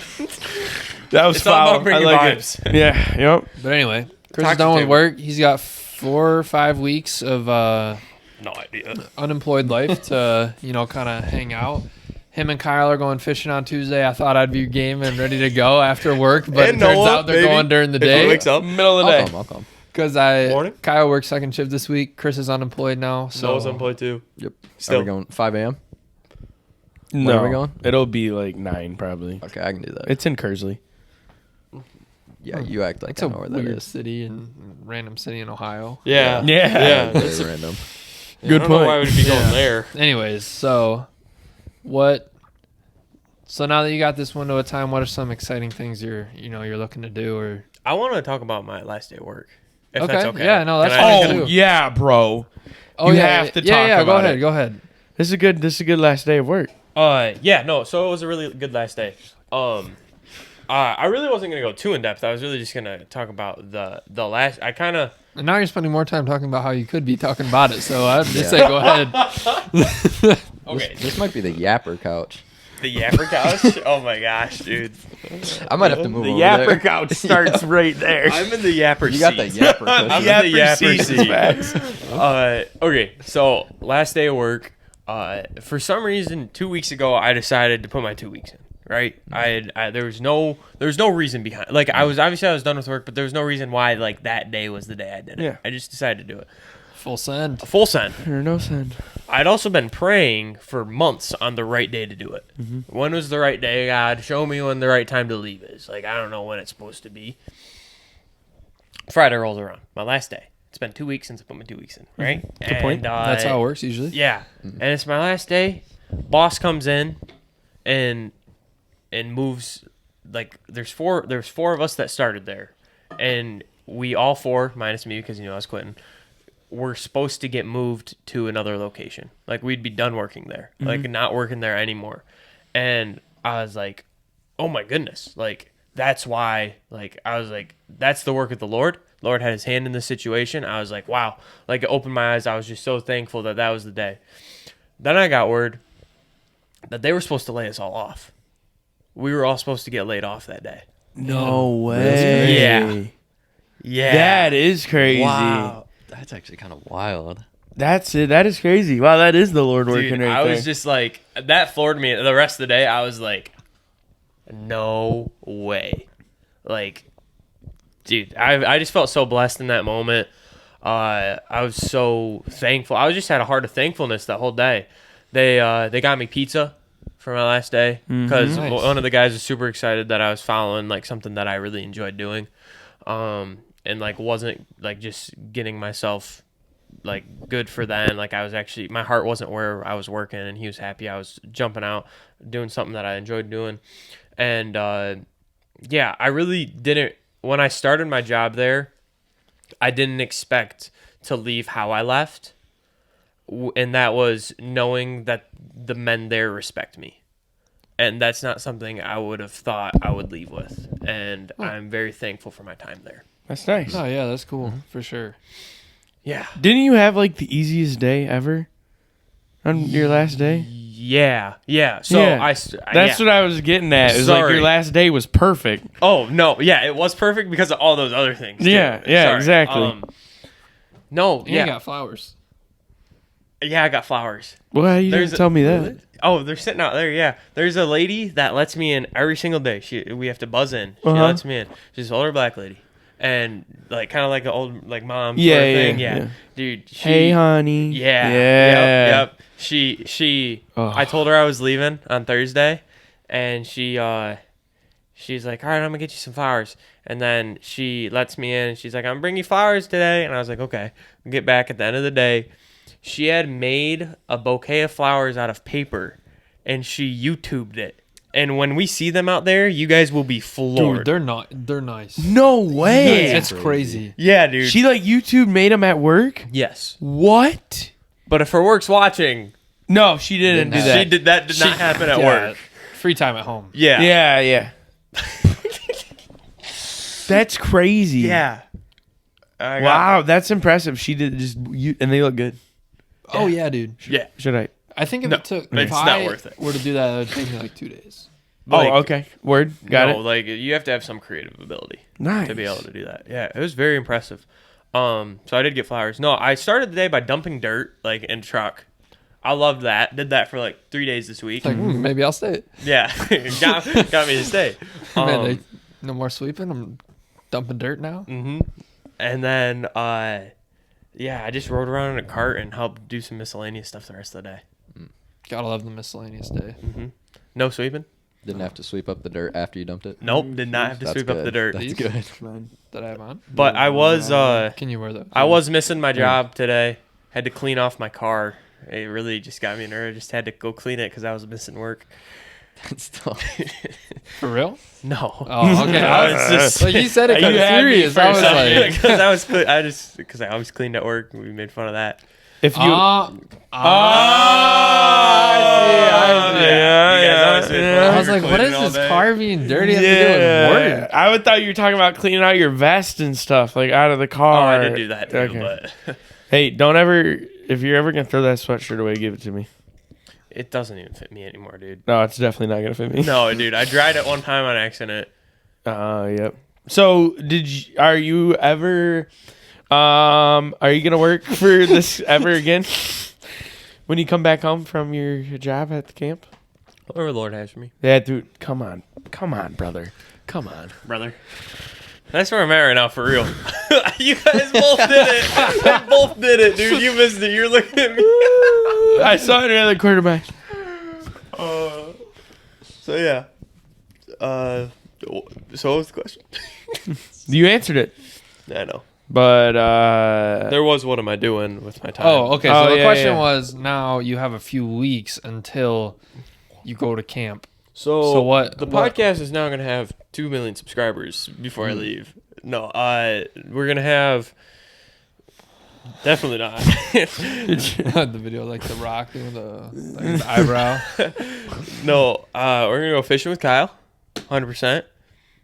S3: That was
S2: It's all
S3: foul.
S2: about bringing
S3: I like
S2: vibes.
S3: it. Yeah, yep.
S1: But anyway, Chris
S2: Talk
S1: is done
S2: to
S1: with
S2: Jamie.
S1: work. He's got 4 or 5 weeks of
S2: No idea.
S1: unemployed life to, kind of hang out. Him and Kyle are going fishing on Tuesday. I thought I'd be game and ready to go after work, but
S2: And
S1: it turns
S2: Noah,
S1: out they're
S2: baby,
S1: going during the
S2: if he
S1: day.
S2: wakes up.
S3: Middle of the day.
S4: I'll come.
S1: Because
S2: Morning?
S1: Kyle works second shift this week. Chris is unemployed now. So
S2: Noah's unemployed too.
S4: Yep.
S2: Still.
S4: Are we going 5 a.m.?
S3: No,
S4: are we going?
S3: It'll be like 9 probably.
S4: Okay, I can do that.
S3: It's in Kersley.
S4: Yeah, you act like
S1: it's
S4: I
S1: a
S4: know where that
S1: weird
S4: is.
S1: city and random city in Ohio.
S2: Yeah.
S3: Yeah.
S2: That's
S4: Very random.
S3: Good
S2: I don't know
S3: point.
S2: why would be going
S1: Yeah.
S2: there.
S1: Anyways, so what? So now that you got this window of time, what are some exciting things you're looking to do? Or
S2: I want to talk about my last day of work. If that's okay.
S1: Yeah, no, that's
S2: Can I-
S1: fine.
S3: Oh,
S1: too.
S3: yeah, bro.
S1: oh
S3: You
S1: yeah,
S3: have to
S1: yeah,
S3: talk
S1: yeah.
S3: about
S1: Go
S3: it.
S1: ahead.
S3: This is a good last day of work.
S2: Yeah, no. So it was a really good last day. I really wasn't gonna go too in depth. I was really just gonna talk about the last. I kind of.
S1: And now you're spending more time talking about how you could be talking about it. So I'd just say go ahead.
S2: Okay.
S4: This might be the yapper couch.
S2: The yapper couch. Oh my gosh, dude.
S4: I might have to move
S3: The
S4: over
S3: yapper
S4: there.
S3: couch starts right there.
S2: I'm in the yapper seat.
S4: You got the yapper cushion.
S2: I'm in the yapper seat. Okay, so last day of work. For some reason, 2 weeks ago, I decided to put my 2 weeks in. Right? There was no reason behind. Like I was done with work, but there was no reason why like that day was the day I did it.
S3: Yeah.
S2: I just decided to do it.
S1: Full send.
S2: Full send.
S3: Or no send.
S2: I'd also been praying for months on the right day to do it.
S3: Mm-hmm.
S2: When was the right day, God? Show me when the right time to leave is. Like, I don't know when it's supposed to be. Friday rolls around. My last day. It's been 2 weeks since I put my 2 weeks in, right?
S3: Good point.
S1: That's how it works usually.
S2: Yeah. And it's my last day. Boss comes in and moves, like, there's four of us that started there. And we all 4, minus me because, I was quitting, were supposed to get moved to another location. Like, we'd be done working there. Like, not working there anymore. And I was like, oh my goodness. Like, that's why, like, I was like, that's the work of the Lord. Lord had his hand in this situation. I was like, wow. Like, it opened my eyes. I was just so thankful that was the day. Then I got word that they were supposed to lay us all off. We were all supposed to get laid off that day.
S3: No way.
S2: Yeah. Yeah.
S3: That is crazy.
S4: Wow. That's actually kind of wild.
S3: That's it. That is crazy. Wow, that is the Lord working
S2: Dude,
S3: right
S2: I
S3: there.
S2: was just like, that floored me. The rest of the day, I was like, no way. Like, dude, I just felt so blessed in that moment. I was so thankful. I just had a heart of thankfulness that whole day. They got me pizza for my last day because
S1: Nice.
S2: one of the guys was super excited that I was following like something that I really enjoyed doing, and like wasn't like just getting myself like good for then. Like I was actually, my heart wasn't where I was working, and he was happy I was jumping out doing something that I enjoyed doing. And yeah, I really didn't, when I started my job there, I didn't expect to leave how I left, and that was knowing that the men there respect me. And that's not something I would have thought I would leave with. And I'm very thankful for my time there.
S3: That's nice.
S1: Oh yeah, that's cool for sure.
S2: Yeah.
S3: Didn't you have like the easiest day ever on your last day?
S2: Yeah. So
S3: Yeah.
S2: that's
S3: what I was getting at. It was like
S2: Sorry.
S3: your last day was perfect.
S2: Oh, no. Yeah, it was perfect because of all those other things. too.
S3: Yeah,
S2: Sorry.
S3: exactly.
S2: No,
S1: And
S2: yeah.
S1: you got flowers.
S2: Yeah, I got flowers.
S3: Well, you
S2: There's
S3: didn't tell me that.
S2: Oh, they're sitting out there. Yeah, there's a lady that lets me in every single day. We have to buzz in. She
S3: Uh-huh.
S2: lets me in. She's an older black lady, and like kind of like an old like mom
S3: Yeah,
S2: sort of
S3: yeah,
S2: thing.
S3: yeah.
S2: Yeah, dude.
S3: Hey, honey.
S2: Yeah. Yep. She.
S3: Oh.
S2: I told her I was leaving on Thursday, and she's like, all right, I'm gonna get you some flowers. And then she lets me in, and she's like, I'm gonna bring you flowers today. And I was like, okay. We get back at the end of the day. She had made a bouquet of flowers out of paper, and she YouTubed it And when we see them out there, you guys will be floored.
S1: Dude, they're nice.
S3: No way.
S1: Yeah, it's crazy.
S2: Yeah, dude.
S3: She YouTube made them at work?
S2: Yes.
S3: What?
S2: But if her work's watching...
S3: No, she didn't do that.
S2: That did not happen at work.
S1: Free time at home.
S2: Yeah.
S3: Yeah. That's crazy.
S2: Yeah.
S3: Wow, that's impressive. She did and they look good.
S1: Oh, yeah, dude.
S2: Yeah.
S3: Should I?
S1: I think if
S2: it's not worth it.
S1: Were to do that, it would take me like 2 days.
S3: Okay. Word. Got it.
S2: Like you have to have some creative ability
S3: Nice.
S2: to be able to do that. Yeah, it was very impressive. So I did get flowers. No, I started the day by dumping dirt like in truck. I loved that. Did that for like 3 days this week.
S1: It's like, maybe I'll stay.
S2: Yeah, got me to stay.
S1: Man, no more sweeping. I'm dumping dirt now.
S2: Mm-hmm. And then, I just rode around in a cart and helped do some miscellaneous stuff the rest of the day.
S1: Gotta love the miscellaneous day.
S2: Mm-hmm. No sweeping.
S4: Didn't have to sweep up the dirt after you dumped it.
S2: Nope, did not have to sweep up the dirt.
S4: That's good.
S1: That I have on.
S2: But I was.
S1: Can you wear those?
S2: I was missing my job today. Had to clean off my car. It really just got me nervous. Just had to go clean it because I was missing work.
S1: For real?
S2: No.
S1: Oh, okay.
S2: I was just
S1: like you said it kind of serious. I was like,
S2: because I always cleaned at work. We made fun of that.
S3: If you.
S1: I was like, what is this car being dirty? Have to do with work?
S3: I would thought you were talking about cleaning out your vest and stuff, like out of the car.
S2: Oh, I did do that too. Okay. But
S3: hey, don't ever. If you're ever gonna throw that sweatshirt away, give it to me.
S2: It doesn't even fit me anymore, dude.
S3: No, it's definitely not gonna fit me.
S2: No, dude. I dried it one time on accident.
S3: Yep. So, are you ever are you gonna work for this ever again? When you come back home from your job at the camp?
S2: Whatever the Lord has for me.
S3: Yeah, dude. Come on, brother. Come on,
S2: brother. That's where I'm at right now, for real. You guys both did it. They both did it, dude. You missed it. You're looking at me.
S3: I saw it around the quarterback.
S2: So yeah. So what was the question?
S3: You answered it.
S2: I know.
S3: But
S2: there was what am I doing with my time?
S1: Oh, okay. So the question was, now you have a few weeks until you go to camp.
S2: So what? The podcast is now going to have 2 million subscribers before I leave. No, we're going to have. Definitely not.
S1: The video like The Rock doing the eyebrow.
S2: No, we're going to go fishing with Kyle. 100%.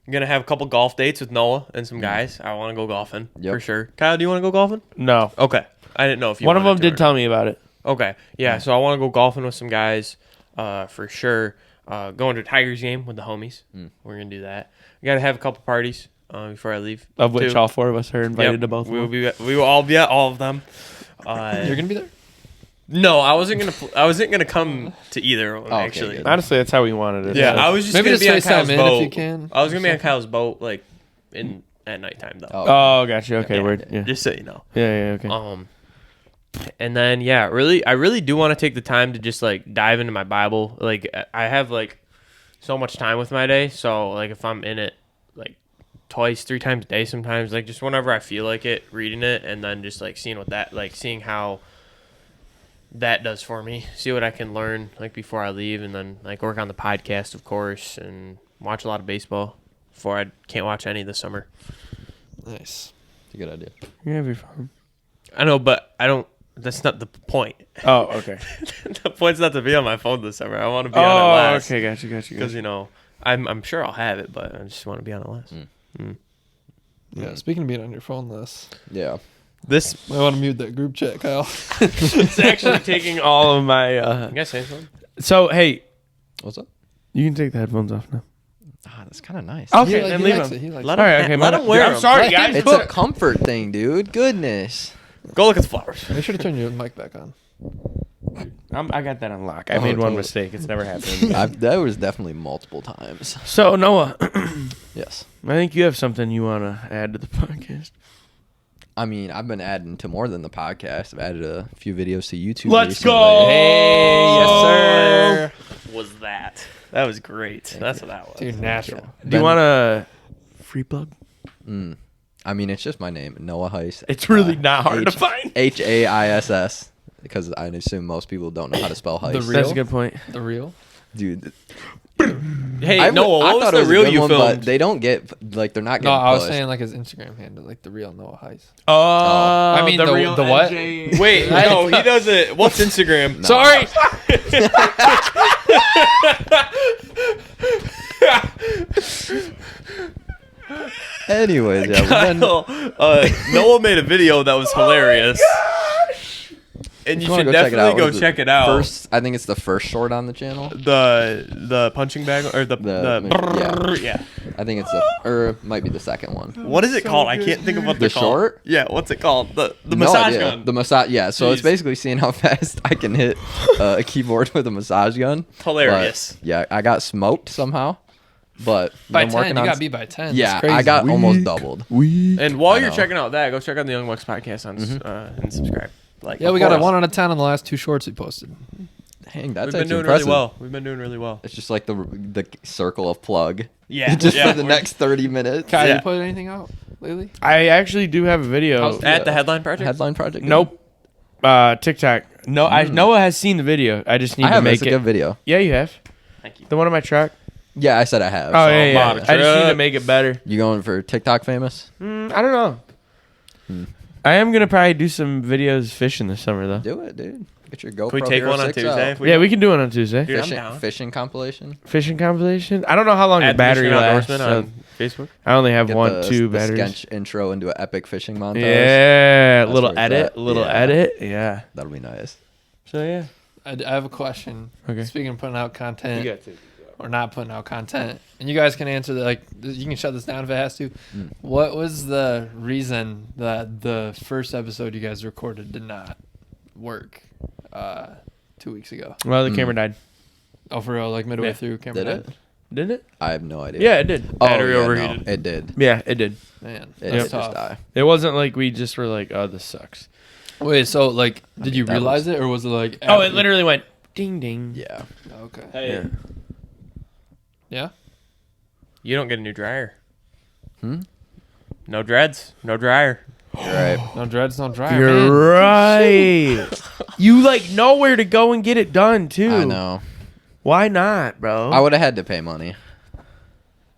S2: I'm going to have a couple golf dates with Noah and some guys. I want to go golfing for sure. Kyle, do you want to go golfing?
S3: No.
S2: Okay. I didn't know if you
S3: One of them did tell me about it.
S2: Okay. Yeah, so I want to go golfing with some guys for sure. Going to a Tigers game with the homies. We're going to do that. We got to have a couple parties before I leave.
S3: Of which all 4 of us are invited to both of them.
S2: We will all be at all of them.
S1: You're going to be there?
S2: No, I wasn't gonna come to either one, actually.
S3: Good. Honestly, that's how we wanted it.
S2: Yeah, I was just gonna be on Kyle's boat.
S1: If you can.
S2: I was gonna be on Kyle's boat like at nighttime though.
S3: Oh, gotcha. Okay, word. Yeah.
S2: Just so you know.
S3: Yeah. Okay.
S2: And then I really do want to take the time to just like dive into my Bible. Like I have like so much time with my day, so like if I'm in it like twice, 3 times a day, sometimes like just whenever I feel like it, reading it, and then just like seeing how that does for me, see what I can learn like before I leave, and then like work on the podcast, of course, and watch a lot of baseball before I can't watch any this summer.
S1: Nice.
S4: It's a good idea.
S3: You have your phone.
S2: I know, but I don't. That's not the point.
S3: Oh, okay.
S2: The point's not to be on my phone this summer. I want to be on it last.
S3: Okay, gotcha.
S2: Because I'm sure I'll have it, but I just want to be on it last.
S1: Yeah. Speaking of being on your phone list.
S4: Yeah.
S1: I want to mute that group chat, Kyle.
S3: It's actually taking all of my.
S2: You guys say something?
S3: So hey,
S4: What's up?
S3: you can take the headphones off now.
S4: That's kind of nice.
S3: Okay, then leave them.
S2: Let him wear them.
S3: I'm sorry, guys.
S4: It's a comfort thing, dude. Goodness.
S2: Go look at the flowers.
S1: Make sure to turn your mic back on.
S3: I got that on lock. I made one mistake. It's never happened.
S4: That was definitely multiple times.
S3: So Noah,
S4: Yes.
S3: I think you have something you want to add to the podcast.
S4: I mean, I've been adding to more than the podcast. I've added a few videos to YouTube.
S3: Let's
S4: recently.
S3: go.
S2: Hey, yes, sir. Was that? That was great. That's what that was.
S1: Dude, natural.
S4: Yeah.
S3: Do you want a free plug?
S4: I mean, it's just my name, Noah Heiss.
S3: It's really not hard to find.
S4: H-A-I-S-S. Because I assume most people don't know how to spell Heiss.
S1: The real?
S3: That's a good point.
S1: The real?
S4: Dude,
S2: Hey, Noah, what was the reel you filmed?
S4: But they don't get they're not getting.
S1: No, I was
S4: pushed.
S1: saying like his Instagram handle, like the real Noah Heist.
S3: I
S1: mean the real what?
S2: Wait, no, he doesn't. What's Instagram?
S1: No. Sorry.
S4: Anyways,
S2: Noah made a video that was hilarious. And you should definitely go check it out.
S4: I think it's the first short on the channel.
S2: The punching bag or
S4: yeah. I think it's might be the second one.
S2: What is it called? I can't think of what they're called. The short? Yeah, what's it called? The massage gun.
S4: The massage. Yeah, so it's basically seeing how fast I can hit a keyboard with a massage gun.
S2: Hilarious.
S4: But, yeah, I got smoked somehow. But
S1: by 10, you got beat by 10.
S4: Yeah, I got almost doubled.
S2: And while you're checking out that, go check out the YoungBucks Podcast and subscribe.
S1: We got a 1 out of 10 on the last 2 shorts we posted.
S4: Dang, that's
S2: We've been doing
S4: impressive.
S2: really well. We've been doing really well.
S4: It's just like the circle of plug.
S2: Yeah.
S4: For the next 30 minutes.
S1: Kyle, you put anything out lately?
S3: I actually do have a video.
S2: At the Headline Project?
S4: Headline Project?
S3: Nope. TikTok. No, Noah has seen the video. I just need to make it.
S4: It's a good video.
S3: Yeah, you have.
S2: Thank you.
S3: The one on my truck.
S4: Yeah, I said I have.
S3: Oh, yeah. I just need to make it better.
S4: You going for TikTok famous?
S3: I don't know. I am going to probably do some videos fishing this summer, though.
S4: Do it, dude. Get your GoPro.
S2: Can we take one on Tuesday?
S3: Yeah, we can do it on Tuesday.
S2: Dude,
S4: fishing compilation.
S3: Fishing compilation? I don't know how long the battery lasts.
S2: On Facebook.
S3: I only have two batteries.
S4: Sketch intro into an epic fishing montage.
S3: Yeah, little edit. Yeah.
S4: That'll be nice.
S3: So, yeah.
S1: I have a question.
S3: Okay.
S1: Speaking of putting out content.
S3: You got to.
S1: Or not putting out content, and you guys can answer you can shut this down if it has to. What was the reason that the first episode you guys recorded did not work 2 weeks ago?
S3: Well, the camera died.
S1: Oh, for real? Like midway through, camera died?
S3: Didn't it?
S4: I have no idea.
S3: Yeah, it did.
S2: Battery overheated.
S4: No, it did.
S3: Yeah, it did.
S1: Man,
S4: it did just die.
S3: It wasn't like we just were like, oh, this sucks.
S1: Wait, so did you realize it, or was it like?
S3: Oh, it literally went ding ding.
S4: Yeah.
S1: Okay.
S2: Hey.
S1: Yeah.
S2: You don't get a new dryer. No dreads, no dryer.
S4: You're right.
S1: No dreads, no dryer.
S3: You're right. You know where to go and get it done too.
S4: I know.
S3: Why not, bro?
S4: I would have had to pay money.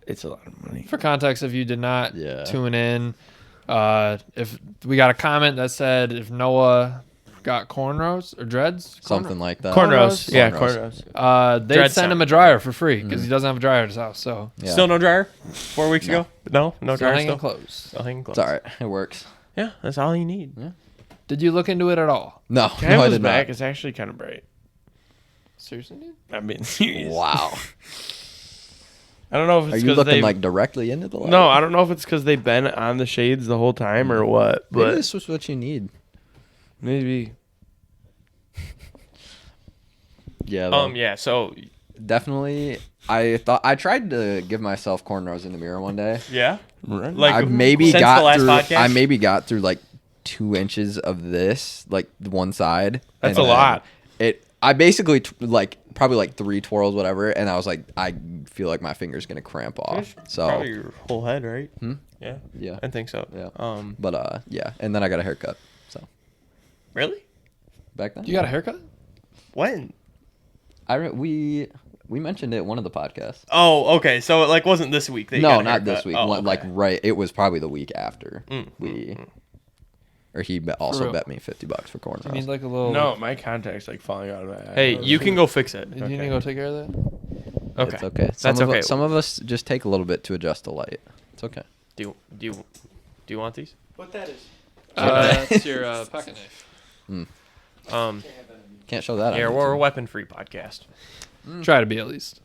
S3: It's a lot of money.
S1: For context, if you did not tune in, if we got a comment that said if Noah got cornrows or dreads,
S4: something like that.
S3: Cornrows. Yeah, cornrows.
S1: They'd send him a dryer for free because he doesn't have a dryer at his house. So
S2: still no dryer. 4 weeks ago. No dryer.
S1: Hanging clothes.
S2: Still hanging clothes.
S4: It's all right. It works.
S2: Yeah, that's all you need.
S4: Yeah.
S1: Did you look into it at all?
S4: No,
S3: I
S4: did
S3: back.
S4: not.
S3: It's actually kind of bright.
S1: Seriously, dude?
S3: I'm being serious.
S4: Wow.
S3: I don't know if it's
S4: because looking directly into the light.
S3: No, I don't know if it's because they've been on the shades the whole time or what. But
S4: maybe this was what you need.
S3: Maybe.
S4: Yeah.
S2: Yeah. So
S4: definitely, I tried to give myself cornrows in the mirror one day.
S2: Yeah.
S4: Like I maybe got through like 2 inches of this, like one side.
S3: That's a lot.
S4: I basically probably like 3 twirls, whatever, and I was like, I feel like my finger's gonna cramp off. So
S2: probably your whole head, right?
S4: Yeah.
S2: I think so.
S4: Yeah. But yeah, and then I got a haircut. So.
S2: Really?
S1: Back then. You got a haircut?
S2: When?
S4: We mentioned it in one of the podcasts.
S2: Oh, okay. So it wasn't this week.
S4: No, not this week. Oh, okay. It was probably the week after or he also bet me $50 for cornrows.
S1: You need like a little.
S3: No, my contact's falling out of my eye.
S2: Hey, you can go fix it.
S1: You need to go take care of that.
S2: Okay,
S4: it's okay.
S2: That's okay.
S4: Some of us just take a little bit to adjust the light. It's okay.
S2: Do you want these?
S3: What that is?
S1: That's your pocket knife.
S4: Can't show that.
S2: Yeah, we're a weapon-free podcast.
S1: Try to be at least.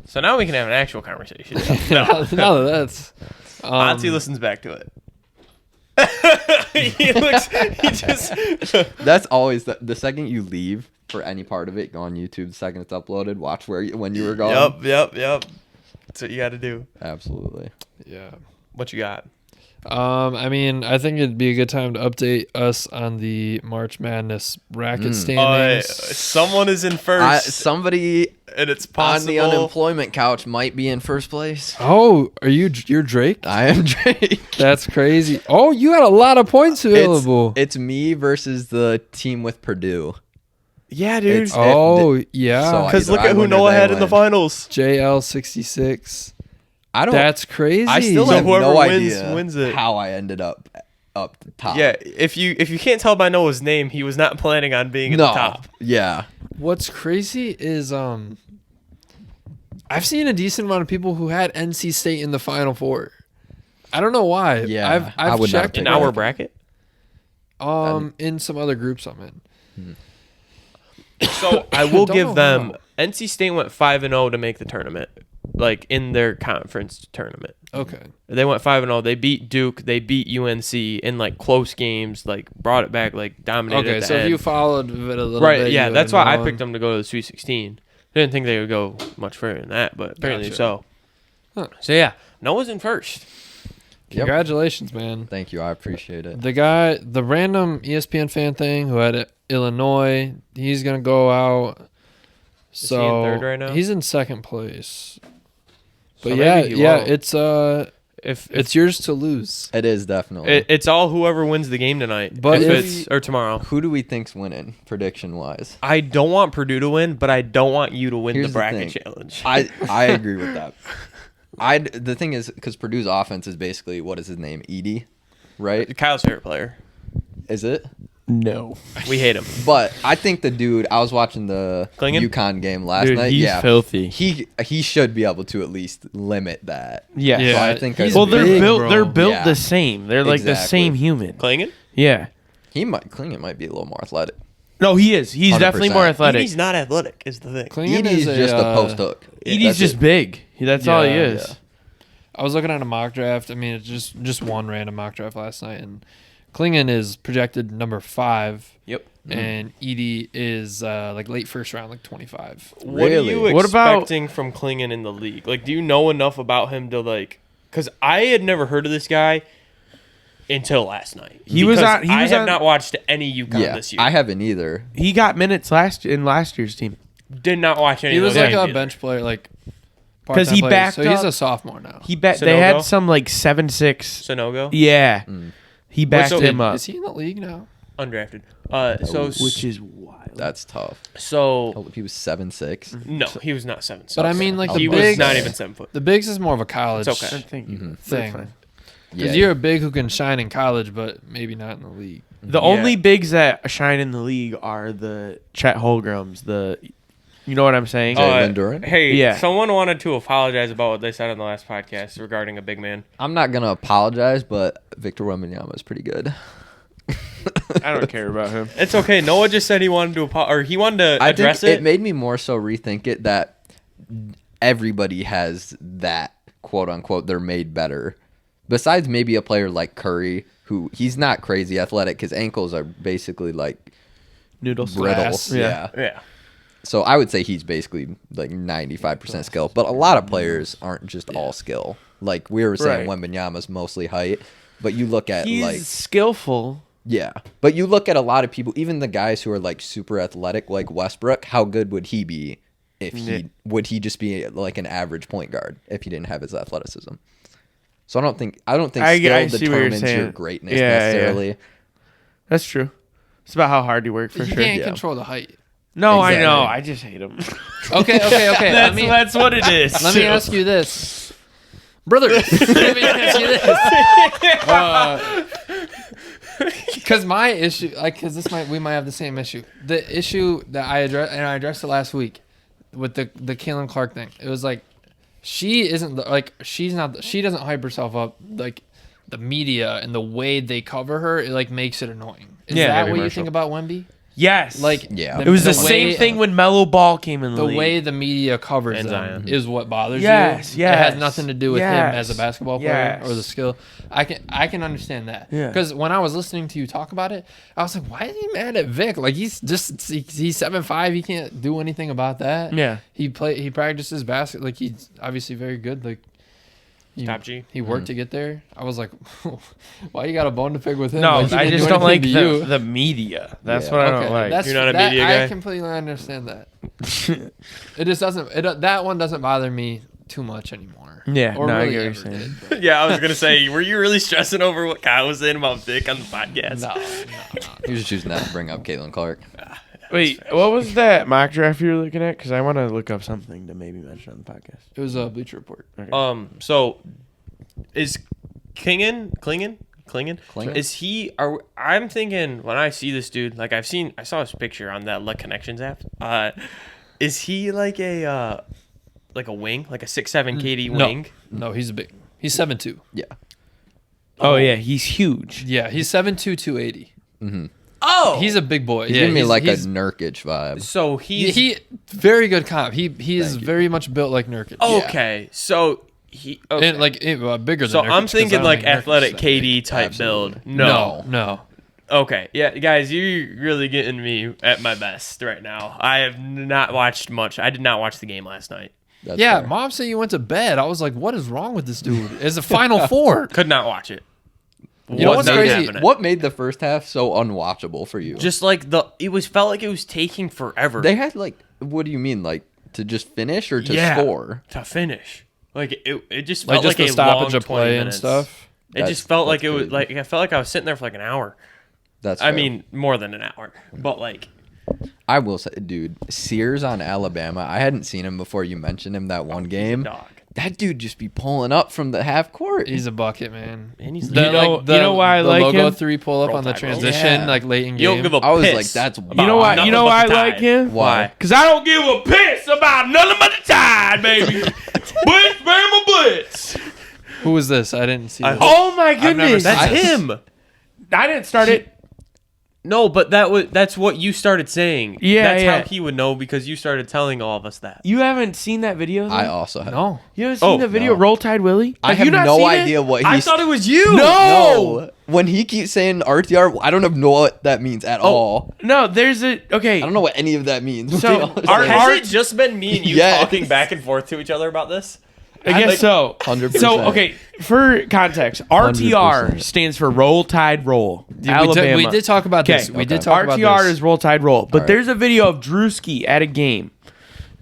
S2: So now we can have an actual conversation.
S1: No, that's.
S2: Monty listens back to it.
S4: That's always the second you leave for any part of it, go on YouTube. The second it's uploaded, watch when you were gone.
S2: Yep. That's what you got to do.
S4: Absolutely.
S1: Yeah.
S2: What you got?
S1: I mean, I think it'd be a good time to update us on the March Madness bracket standings.
S2: Someone is in first.
S4: Somebody
S2: and it's possible
S4: on the unemployment couch might be in first place.
S1: Oh, you're Drake?
S4: I am Drake.
S1: That's crazy. Oh, you had a lot of points available.
S4: It's me versus the team with Purdue.
S3: Yeah, dude.
S1: Yeah.
S2: Because look at who Noah had in the finals.
S1: JL66.
S4: I don't.
S1: That's crazy.
S4: I still have
S2: whoever
S4: no
S2: wins
S4: idea
S2: it.
S4: how I ended up the top.
S2: Yeah, if you can't tell by Noah's name, he was not planning on being at the top.
S4: Yeah.
S1: What's crazy is I've seen a decent amount of people who had NC State in the Final Four. I don't know why.
S4: Yeah,
S1: I've
S4: would not
S1: checked
S2: In our bracket.
S1: in some other groups I'm in.
S2: So I will
S1: Don't
S2: give
S1: know
S2: them.
S1: how.
S2: NC State went 5-0 to make the tournament, like in their conference tournament.
S1: Okay.
S2: They went 5-0. They beat Duke. They beat UNC in like close games. Like brought it back. Like dominated.
S1: Okay,
S2: at the
S1: so if
S2: end.
S1: you followed it a little
S2: Right,
S1: bit,
S2: yeah,
S1: you
S2: that's
S1: would've
S2: why I
S1: known.
S2: picked them to go to the Sweet 16. Didn't think they would go much further than that, but apparently
S1: Gotcha.
S2: so.
S1: Huh.
S2: So yeah, Noah's in first.
S1: Congratulations, man.
S4: Thank you. I appreciate it.
S1: The random ESPN fan thing who had Illinois, he's gonna go out.
S2: Is
S1: So
S2: he in third right now?
S1: He's in second place. But
S2: So
S1: yeah,
S2: maybe he won't.
S1: it's it's yours to lose.
S4: It is definitely.
S2: It's all whoever wins the game tonight,
S1: But
S2: or tomorrow.
S4: Who do we think's winning prediction wise?
S2: I don't want Purdue to win, but I don't want you to win
S4: Here's
S2: the
S4: the
S2: bracket
S4: thing.
S2: challenge.
S4: I agree with that. The thing is, because Purdue's offense is basically, what is his name? Edie, right?
S2: Kyle's favorite player.
S4: Is it?
S3: No.
S2: We hate him.
S4: But I think the dude. I was watching the
S2: Klingen?
S4: UConn game last
S3: Dude,
S4: night.
S3: he's
S4: yeah,
S3: filthy.
S4: He should be able to at least limit that.
S3: Yeah.
S1: Yeah,
S4: So I think
S1: he's
S3: Well, they're
S1: big,
S3: built.
S1: bro.
S3: They're built
S4: Yeah.
S3: the same. They're like the
S4: Exactly.
S3: same human.
S2: Klingen?
S3: Yeah.
S4: Klingen might be a little more athletic.
S3: No, he is. He's definitely
S4: 100%.
S3: more athletic.
S2: He's not athletic, is the thing.
S1: Klingen
S4: Edie's
S1: is
S4: just a post hook.
S3: Edie's
S4: That's
S3: just
S4: it.
S3: big. That's all he
S1: Yeah,
S3: is.
S4: yeah.
S1: I was looking at a mock draft. I mean, it's just one random mock draft last night, and Klingen is projected number 5.
S2: Yep.
S1: And Edie is like late first round, like 25.
S2: What are
S4: Really?
S2: you
S3: What about-
S2: expecting from Klingen in the league? Like, do you know enough about him to like? Because I had never heard of this guy until last night.
S3: He was
S2: Because
S3: on- he
S2: I
S3: was
S2: have
S3: on-
S2: not watched any UConn
S4: Yeah,
S2: this year.
S4: I haven't either.
S3: He got minutes last year's team.
S2: Did not watch any.
S1: He
S2: of
S1: was
S2: those
S1: like
S2: games
S1: a
S2: either.
S1: bench player, like
S3: 'Cause
S1: part-time
S3: he
S1: player.
S3: backed
S1: So he's
S3: up-
S1: a sophomore now.
S3: They
S2: Sonogo?
S3: had some like 7'6".
S2: Sonogo,
S3: Yeah. He backed
S2: so-
S3: him up.
S1: Is he in the league now?
S2: undrafted.
S3: Which is wild.
S4: That's tough.
S2: So
S4: He was 7'6".
S2: no, he was not 7.
S1: But I mean, like
S2: he
S1: the
S2: was
S1: bigs,
S2: not even 7 foot.
S1: The bigs is more of a college
S2: It's okay.
S3: Thank you. That's
S1: thing.
S3: fine.
S1: Because you're a big who can shine in college, but maybe not in the league.
S3: The only bigs that shine in the league are the Chet Holmgrens. You know what I'm saying?
S4: Jalen Duren?
S2: Hey,
S3: Yeah.
S2: someone wanted to apologize about what they said on the last podcast regarding a big man.
S4: I'm not gonna apologize, but Victor Wembanyama is pretty good.
S3: I don't care about him.
S2: It's okay. Noah just said he wanted to he wanted to
S4: I
S2: address
S4: think
S2: it.
S4: it made me more so rethink it that everybody has that quote unquote they're made better. Besides maybe a player like Curry, who he's not crazy athletic. His ankles are basically like
S3: Noodles.
S4: brittle.
S1: Glass.
S4: Yeah.
S2: Yeah.
S4: So I would say he's basically like 95% skill. But a lot of players aren't just all skill. Like we were saying,
S3: Right.
S4: Wembanyama's mostly height. But you look at
S3: He's
S4: like
S3: skillful.
S4: yeah. But you look at a lot of people, even the guys who are like super athletic, like Westbrook. How good would he be if would he just be like an average point guard if he didn't have his athleticism? So I don't think
S3: I
S4: skill
S3: see what you're
S4: determins your
S3: saying.
S4: greatness
S3: Yeah,
S4: necessarily.
S3: yeah. That's true. It's about how hard you work for
S1: You
S3: sure.
S1: can't
S4: Yeah.
S1: control the height.
S3: No, I
S4: Exactly.
S3: know. I just hate him.
S1: Okay.
S3: That's what it is.
S1: Let me ask you this, brother. Let me ask you this. Because my issue, like, because we might have the same issue. The issue that I addressed it last week with the Caitlin Clark thing. It was like she doesn't hype herself up. Like the media and the way they cover her, it like makes it annoying. Is
S3: Yeah,
S1: that
S3: very
S1: what you
S3: much
S1: think about Wemby?
S3: Yes.
S1: Like,
S4: Yeah.
S3: it was the
S1: way-
S3: same thing when Melo Ball came in the
S1: The
S3: league.
S1: way the media covers
S2: And
S1: them
S2: Zion.
S1: is what bothers
S3: Yes,
S1: you. It has
S3: yes,
S1: nothing to do with him
S3: yes,
S1: as a basketball player
S3: yes.
S1: or the skill. I can understand that.
S3: Yeah.
S1: Because when I was listening to you talk about it, I was like, why is he mad at Vic? Like he's 7'5", he can't do anything about that.
S3: Yeah.
S1: He practices basketball. Like he's obviously very good. Like
S2: Top G.
S1: He worked to get there. I was like, why you got a bone to pick with him?
S3: No,
S1: Like, he
S3: I
S1: didn't
S3: just
S1: do
S3: don't like
S1: anything to you.
S3: the media. That's
S4: Yeah.
S3: what I
S1: Okay,
S3: don't like.
S1: that's,
S2: You're not a
S1: that,
S2: media guy?
S1: I completely understand that. It just doesn't. That one doesn't bother me too much anymore.
S3: Yeah,
S1: or
S3: no, I
S1: really
S3: get what
S1: ever
S3: you're saying.
S1: did, but-
S2: Yeah, I was gonna say, were you really stressing over what Kyle was saying about Vic on the podcast?
S1: No.
S4: He was choosing not to bring up Caitlin Clark.
S3: Wait, what was that mock draft you were looking at? Because I want to look up something to maybe mention on the podcast.
S1: It was a Bleacher Report.
S3: Okay.
S2: So is Klingen? Is he? I'm thinking when I see this dude, like I saw his picture on that Luck Connections app. Is he like a wing, like a 6'7" KD wing?
S1: No, he's 7'2".
S4: Yeah.
S3: Oh yeah, he's huge.
S1: Yeah, he's 7'2", 280.
S4: Mm-hmm.
S2: Oh,
S1: he's a big boy.
S4: He's
S1: yeah,
S4: giving me like a Nurkic vibe.
S2: So
S1: he very good comp. He is very much built like Nurkic.
S2: Okay, so he
S1: and bigger than.
S2: So
S1: Nurkic,
S2: I'm thinking like
S1: Nurkic's
S2: athletic
S1: that big.
S2: KD type
S4: Absolutely.
S2: build. No.
S1: Okay,
S2: yeah, guys, you're really getting me at my best right now. I have not watched much. I did not watch the game last night.
S4: That's
S1: yeah,
S4: fair.
S1: Mom said you went to bed. I was like, what is wrong with this dude? It's a Final Four.
S2: Could not watch it.
S4: You know what's
S2: not
S4: crazy?
S2: happening.
S4: What made the first half so unwatchable for you?
S2: Just like felt like it was taking forever.
S4: They had what do you mean, like to just finish or to score?
S2: To finish. Like it just felt
S1: Like
S2: like
S1: the
S2: a
S1: stoppage
S2: long
S1: of play
S2: 20
S1: and
S2: minutes.
S1: stuff.
S2: It just felt like it was
S4: crazy.
S2: like I felt like I was sitting there for like an hour.
S4: That's
S2: I
S4: fair.
S2: mean more than an hour, but like
S4: I will say, dude, Sears on Alabama. I hadn't seen him before you mentioned him that one game.
S2: dog.
S4: That dude just be pulling up from the half court.
S1: He's a bucket, man.
S2: And he's
S3: You know why I
S1: the
S3: like
S1: logo
S3: him?
S1: 3 pull up
S2: Roll
S1: on the
S2: Tide, roll.
S1: transition,
S4: Yeah.
S1: like late in
S2: You don't
S1: game.
S2: give a
S4: I was
S2: piss
S4: like, that's
S2: about
S3: You know why?
S2: nothing
S3: You know
S2: but
S3: why
S2: the
S3: I like
S2: Tide.
S3: him?
S4: Why?
S3: Because I don't give a piss about nothing but the Tide, baby. Blitz, Bama, blitz.
S1: Who was this? I didn't see. This.
S3: Oh my
S1: never
S3: goodness!
S1: seen
S2: That's
S1: this.
S2: him.
S3: I didn't start it.
S2: No, but that's what you started saying.
S3: Yeah,
S2: that's
S3: yeah.
S2: how he would know because you started telling all of us that.
S3: You haven't seen that video? Though?
S4: I also have.
S1: No.
S3: You haven't seen the video?
S4: no.
S3: Roll Tide Willie?
S4: I have
S3: you not
S4: no
S3: seen
S4: idea
S3: it?
S4: what he's.
S2: I thought it was you.
S3: No.
S4: When he keeps saying RTR, I don't know what that means at all.
S3: No, there's a okay.
S4: I don't know what any of that means.
S3: So,
S4: to be honest.
S3: our-
S2: Has it just been me and you
S4: Yes.
S2: talking back and forth to each other about this?
S3: I guess so.
S4: 100%.
S3: So okay, for context, RTR
S4: 100%.
S3: stands for Roll Tide Roll.
S1: Yeah,
S3: Alabama.
S1: we did talk about this.
S3: Okay.
S1: We did talk about
S3: RTR
S1: this.
S3: is Roll Tide Roll. But
S4: All right.
S3: there's a video of Drewski at a game.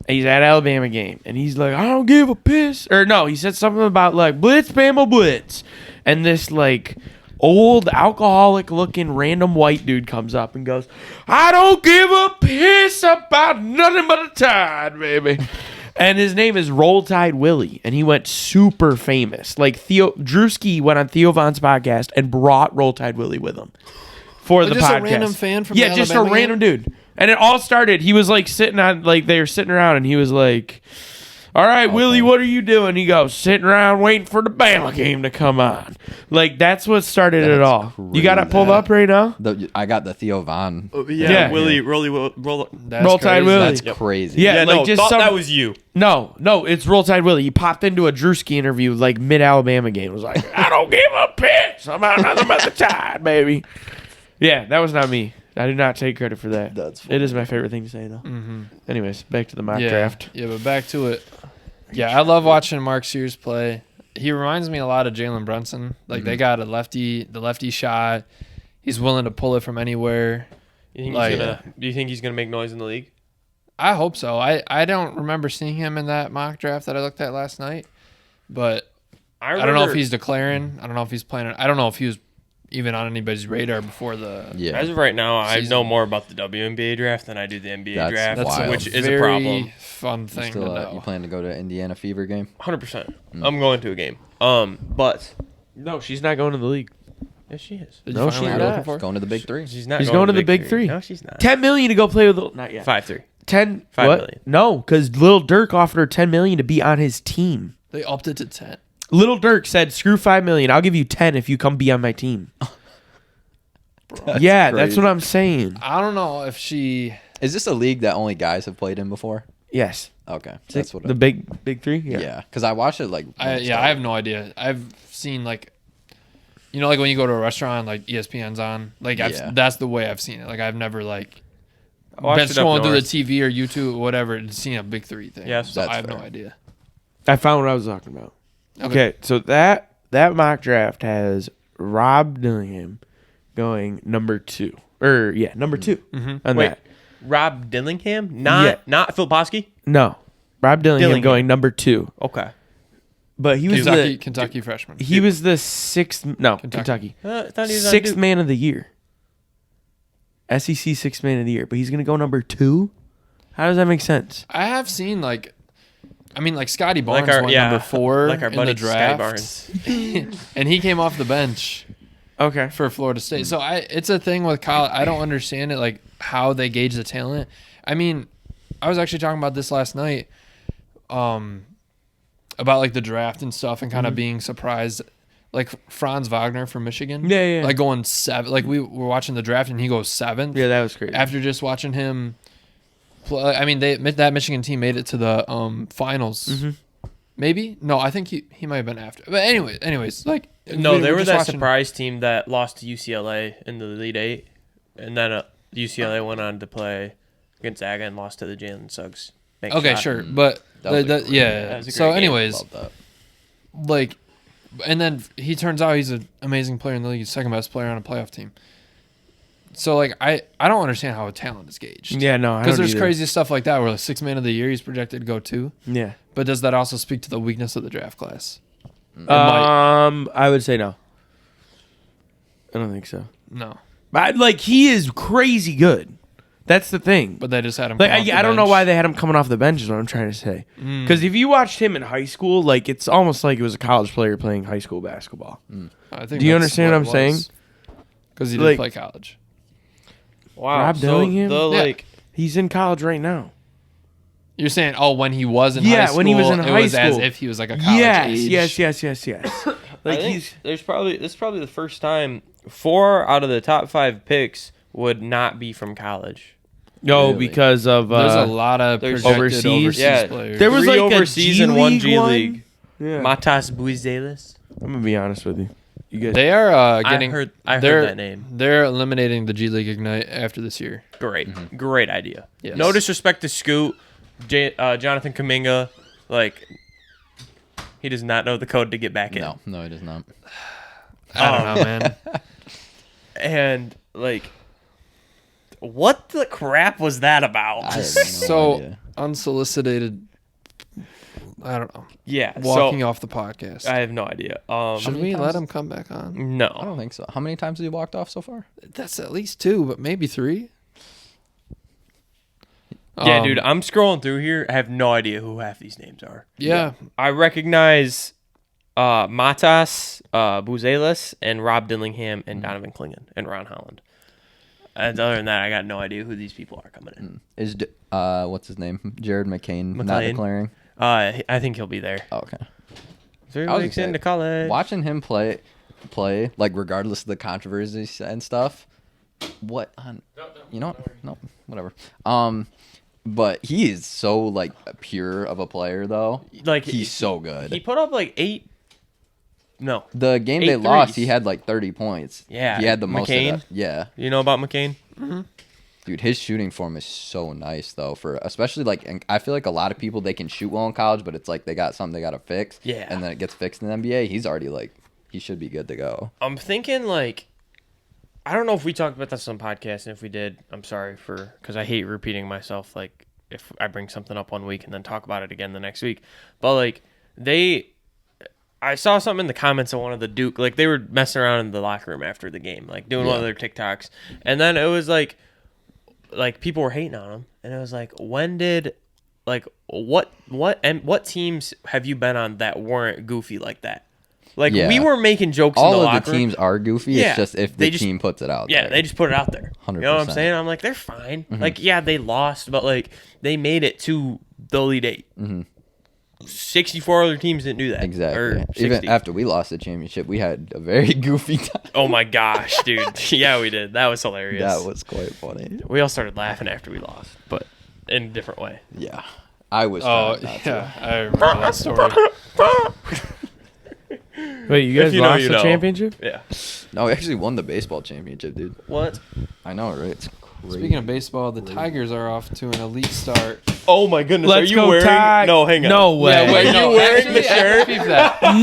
S3: He's at Alabama game, and he's like, I don't give a piss. Or no, he said something about like Blitz, Bama, Blitz. And this like old alcoholic looking random white dude comes up and goes, I don't give a piss about nothing but a Tide, baby. And his name is Roll Tide Willie, and he went super famous. Like Drewski went on Theo Von's podcast and brought Roll Tide Willie with him for the
S1: just
S3: podcast.
S1: a random fan from
S3: just a
S1: Alabama
S3: random dude. And it all started. He was like sitting on, like they were sitting around, and he was like, "All right, Willie, what are you doing?" He goes, "Sitting around waiting for the Bama game to come on." Like that's what started it
S4: That's
S3: all. You got it
S4: crazy.
S3: pulled up right now.
S4: I got the Theo Von.
S3: Yeah.
S2: Willie, roll.
S1: That's
S3: Roll Tide
S1: crazy.
S3: Willie.
S4: That's crazy.
S3: Yeah.
S2: Yeah,
S3: like
S2: no,
S3: just
S2: thought
S3: some-
S2: that was you.
S3: No, it's Roll Tide Willie. He popped into a Drewski interview like mid Alabama game. Was like, I don't give a piss about nothing but the Tide, baby. Yeah, that was not me. I do not take credit for that.
S4: That's
S3: It is my favorite thing to say though.
S1: Mm-hmm.
S3: Anyways, back to the mock
S1: Yeah.
S3: draft.
S1: Yeah, but back to it. Yeah, I love watching Mark Sears play. He reminds me a lot of Jalen Brunson. Like they got the lefty shot. He's willing to pull it from anywhere.
S2: You think
S1: Like-
S2: do you think he's gonna make noise in the league?
S1: I hope so. I don't remember seeing him in that mock draft that I looked at last night, but I don't know if he's declaring. I don't know if he's playing. I don't know if he was even on anybody's radar before the.
S4: Yeah.
S2: As of right now, I
S1: Season.
S2: know more about the WNBA draft than I do the NBA
S4: That's
S2: draft,
S1: That's
S4: wild.
S2: which is
S1: very
S2: a problem.
S1: fun thing
S4: Still,
S1: to
S4: you
S1: know.
S4: plan to go to Indiana Fever game?
S2: 100%. I'm going to a game. But
S3: No, she's not going to the league.
S2: yes, she is.
S1: Did
S3: No,
S1: you find
S3: she's
S1: what you're
S3: not.
S1: looking for?
S4: Going to the Big Three.
S2: She's not.
S3: He's going to the Big Three.
S2: No, she's not.
S3: $10 million to go play with not yet.
S2: 5-3.
S3: 10
S2: $5
S3: what?
S2: million.
S3: No, because Lil Durk offered her $10 million to be on his team.
S1: They upped it to 10.
S3: Lil Durk said, "Screw $5 million. I'll give you 10 if you come be on my team." That's
S4: crazy.
S3: what I'm saying.
S1: I don't know if she.
S4: Is this a league that only guys have played in before?
S3: Yes,
S4: Okay, that's what.
S3: the big three.
S4: Yeah, because I watched it like. when it
S1: I
S4: started.
S1: have no idea. I've seen like, like when you go to a restaurant, like ESPN's on. Like
S4: Yeah.
S1: that's the way I've seen it. Like I've never like
S2: I watched
S1: been
S2: it up
S1: scrolling through the
S2: north.
S1: TV or YouTube or whatever and seen a Big Three thing.
S2: Yes.
S1: so
S4: That's
S1: I have no
S4: fair.
S1: idea.
S3: I found what I was talking about. Okay, so that mock draft has Rob Dillingham going number 2. Number 2 on
S2: Wait,
S3: that.
S2: Rob Dillingham? Not Phil Posky?
S3: No, Rob Dillingham going number 2.
S2: Okay.
S3: But he was
S1: Kentucky freshman.
S3: he was the 6th. No, Kentucky.
S1: Kentucky.
S2: I thought he was on
S3: Sixth
S2: Duke.
S3: man of the year. SEC Sixth Man of the Year, but he's going to go number 2? How does that make sense?
S1: I have seen Scotty Barnes went number 4
S2: like our
S1: in
S2: buddy
S1: the draft,
S2: Barnes.
S1: and he came off the bench.
S3: Okay.
S1: For Florida State. So it's a thing with college. I don't understand it, like how they gauge the talent. I mean, I was actually talking about this last night, about like the draft and stuff, and kind of being surprised. Like Franz Wagner from Michigan.
S3: Yeah.
S1: Like going 7. Like we were watching the draft and he goes 7th.
S3: Yeah, that was crazy.
S1: After just watching him play. I mean, that Michigan team made it to the finals. Mm-hmm. Maybe? No, I think he might have been after. But anyways, like
S2: no, they were that surprise team that lost to UCLA in the Elite 8, and then UCLA went on to play Gonzaga and lost to the Jalen Suggs.
S1: Okay, sure, but so anyways, like, and then he turns out he's an amazing player in the league, he's second best player on a playoff team. So like I don't understand how a talent is gauged.
S3: Yeah, no,
S1: because there's crazy stuff like that where the Sixth Man of the Year he's projected to go 2.
S3: Yeah,
S1: but does that also speak to the weakness of the draft class?
S3: I would say no. I don't think so.
S1: No,
S3: but like he is crazy good. That's the thing.
S1: But they just had him.
S3: Like I don't know why they had him coming off the bench. Is what I'm trying to say. Because if you watched him in high school, like it's almost like it was a college player playing high school basketball.
S1: I think.
S3: Do you understand what I'm saying?
S1: Because he didn't play college.
S2: Wow,
S3: Rob Dillingham.
S2: Like
S3: he's in college right now.
S1: You're saying, when he was in high school,
S3: when he was in high
S1: was
S3: school,
S1: as if he was like a college age.
S3: Yes. Like
S2: this is probably the first time 4 out of the top 5 picks would not be from college.
S3: No, really? Because of
S1: there's a lot of overseas players.
S3: There was
S2: 3
S3: like
S2: overseas
S3: a
S2: and 1 G League.
S3: Yeah.
S2: Matas Buizelis.
S3: I'm gonna be honest with you. You guys,
S1: they are getting.
S2: I heard that name.
S1: They're eliminating the G League Ignite after this year.
S2: Great, great idea.
S1: Yes.
S2: No disrespect to Scoot, Jonathan Kuminga, like he does not know the code to get back in.
S4: No, he does not.
S1: I don't know, man.
S2: And like, what the crap was that about?
S4: I have no idea.
S1: Unsolicited. I don't know.
S2: Yeah,
S1: walking off the podcast.
S2: I have no idea.
S1: Should we let him come back on?
S2: No,
S4: I don't think so. How many times have you walked off so far?
S1: That's at least 2, but maybe 3.
S2: Yeah, dude, I'm scrolling through here. I have no idea who half these names are.
S1: Yeah.
S2: I recognize Matas Buizelis and Rob Dillingham and Donovan Clingan and Ron Holland. And other than that, I got no idea who these people are coming in.
S4: Is what's his name? Jared McCain not declaring?
S2: I think he'll be there.
S4: Oh, okay.
S2: 3 weeks into college.
S4: Watching him play, like regardless of the controversies and stuff. What? You know what? No, whatever. But he is so like pure of a player though.
S2: Like
S4: he's so good.
S2: He put up like 8. No.
S4: The game they lost, he had like 30 points.
S2: Yeah.
S4: He had the most
S2: McCain?
S4: of that. Yeah.
S2: You know about McCain?
S1: Mm-hmm.
S4: Dude, his shooting form is so nice though. For especially like, and I feel like a lot of people they can shoot well in college, but it's like they got something they got to fix.
S2: Yeah.
S4: And then it gets fixed in the NBA. He's already like, he should be good to go.
S2: I'm thinking like, I don't know if we talked about this on podcast, and if we did, I'm sorry because I hate repeating myself. Like if I bring something up one week and then talk about it again the next week, but like I saw something in the comments of one of the Duke, like they were messing around in the locker room after the game, like doing one of their TikToks, and then it was like people were hating on him, and it was like, when did, like what teams have you been on that weren't goofy like that? Like we were making jokes in the locker room. All of the
S4: teams are goofy. Yeah. It's just if the team puts it out there.
S2: Yeah, they just put it out there.
S4: 100%.
S2: You know what I'm saying? I'm like, they're fine. Mm-hmm. Like, yeah, they lost, but like they made it to the Elite 8. Mm-hmm. 64 other teams didn't do that.
S4: Exactly. Even after we lost the championship, we had a very goofy time.
S2: Oh my gosh, dude. Yeah, we did. That was hilarious.
S4: That was quite funny.
S2: We all started laughing after we lost, but in a different way.
S4: Yeah. I was
S1: I remember that story.
S3: Wait, you guys lost the championship?
S2: Yeah.
S4: No, we actually won the baseball championship, dude.
S2: What?
S4: I know, right? It's crazy.
S1: Speaking of baseball, the Tigers are off to an elite start.
S2: Oh my goodness!
S3: Let's
S2: are you wearing?
S3: No,
S2: hang on.
S3: No way.
S2: Yeah, wait, are you wearing the shirt?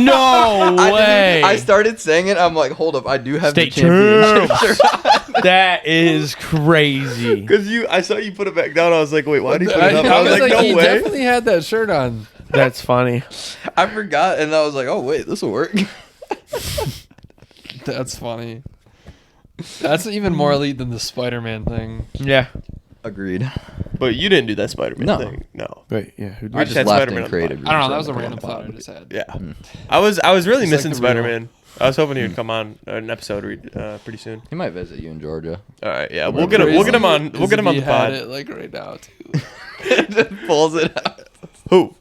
S3: No way.
S4: I started saying it. I'm like, hold up, I do have
S3: State
S4: the championship shirt.
S3: That is crazy.
S2: Because I saw you put it back down. I was like, wait, why did you put it up?
S1: I was like,
S2: no
S1: he
S2: way.
S1: definitely had that shirt on.
S3: That's funny.
S4: I forgot, and I was like, oh wait, this will work.
S1: That's funny. That's even more elite than the Spider-Man thing.
S3: Yeah.
S4: Agreed.
S2: But you didn't do that Spider-Man thing. No.
S3: Wait, yeah. Who
S4: I
S3: did?
S4: just left and created.
S1: I don't know. That was a random thought I just had.
S2: Yeah. I was really
S1: It's
S2: missing
S1: like the real-
S2: Spider-Man. I was hoping he would come on an episode pretty soon.
S4: He might visit you in Georgia.
S2: All right, yeah, we'll get him on. We'll get him on the pod.
S1: It like right now too.
S4: Just pulls it out.
S2: Who?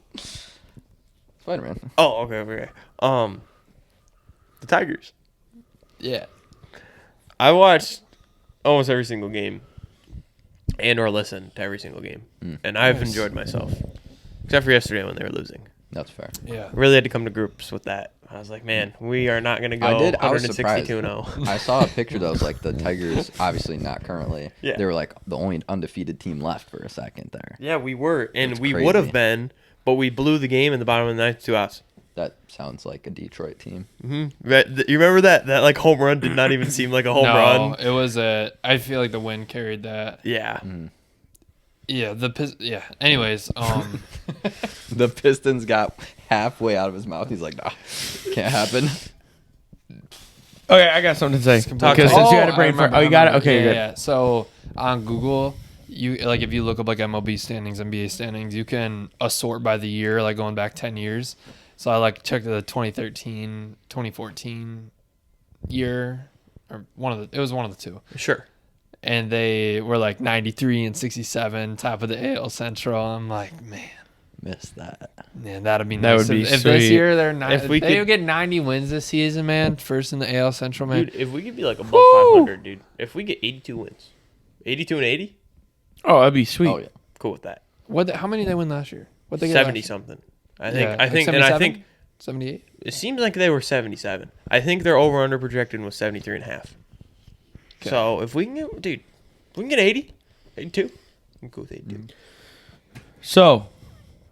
S4: Spider-Man.
S2: Oh, okay. The Tigers.
S1: Yeah.
S2: I watched almost every single game, or listened to every single game, and I've enjoyed myself, except for yesterday when they were losing.
S4: That's fair.
S1: Yeah.
S2: Really had to come to grips with that. I was like, man, we are not going to go
S4: I was surprised.
S2: 162-0.
S4: I saw a picture that was like the Tigers, obviously not currently.
S2: Yeah.
S4: They were like the only undefeated team left for a second there.
S2: Yeah, we were, and
S4: That's
S2: we
S4: crazy.
S2: would have been, but we blew the game in the bottom of the ninth, 2 outs.
S4: That sounds like a Detroit team.
S2: Mm-hmm. You remember that like home run did not even seem like a home run?
S1: It was I feel like the wind carried that.
S2: Yeah.
S1: Yeah. Anyways,
S4: The Pistons got halfway out of his mouth. He's like, nah, can't happen.
S3: Okay, I got something to say.
S2: Talk
S3: Because
S2: to me.
S3: since you had a brain fart. Oh, you got it? Okay, good.
S1: Yeah. So on Google, if you look up like MLB standings, NBA standings, you can assort by the year, like going back 10 years. So I checked the 2013, 2014 year, or it was one of the two.
S2: Sure.
S1: And they were like 93 and 67, top of the AL Central. I'm like, man,
S4: Missed that.
S1: yeah, that'd be
S3: That
S1: nice.
S3: would be
S1: if this
S3: sweet.
S1: year they're
S2: If we
S1: they
S2: could-
S1: would get 90 wins this season, man. First in the AL Central, man.
S2: Dude, if we could be like above 500, dude. If we get 82 wins. 82 and 80?
S3: Oh, that'd be sweet.
S4: Oh yeah.
S2: Cool with that.
S1: How many did they win last year? What they get
S2: 70
S1: last year?
S2: something. I
S1: Yeah,
S2: think,
S1: like
S2: and I
S1: 77?
S2: think
S1: 78.
S2: it seems like they were 77. I think their over under projected was 73 and a half.
S1: Okay.
S2: So if we can get, dude, if we can get 80, 82, I'm cool with 82.
S3: So,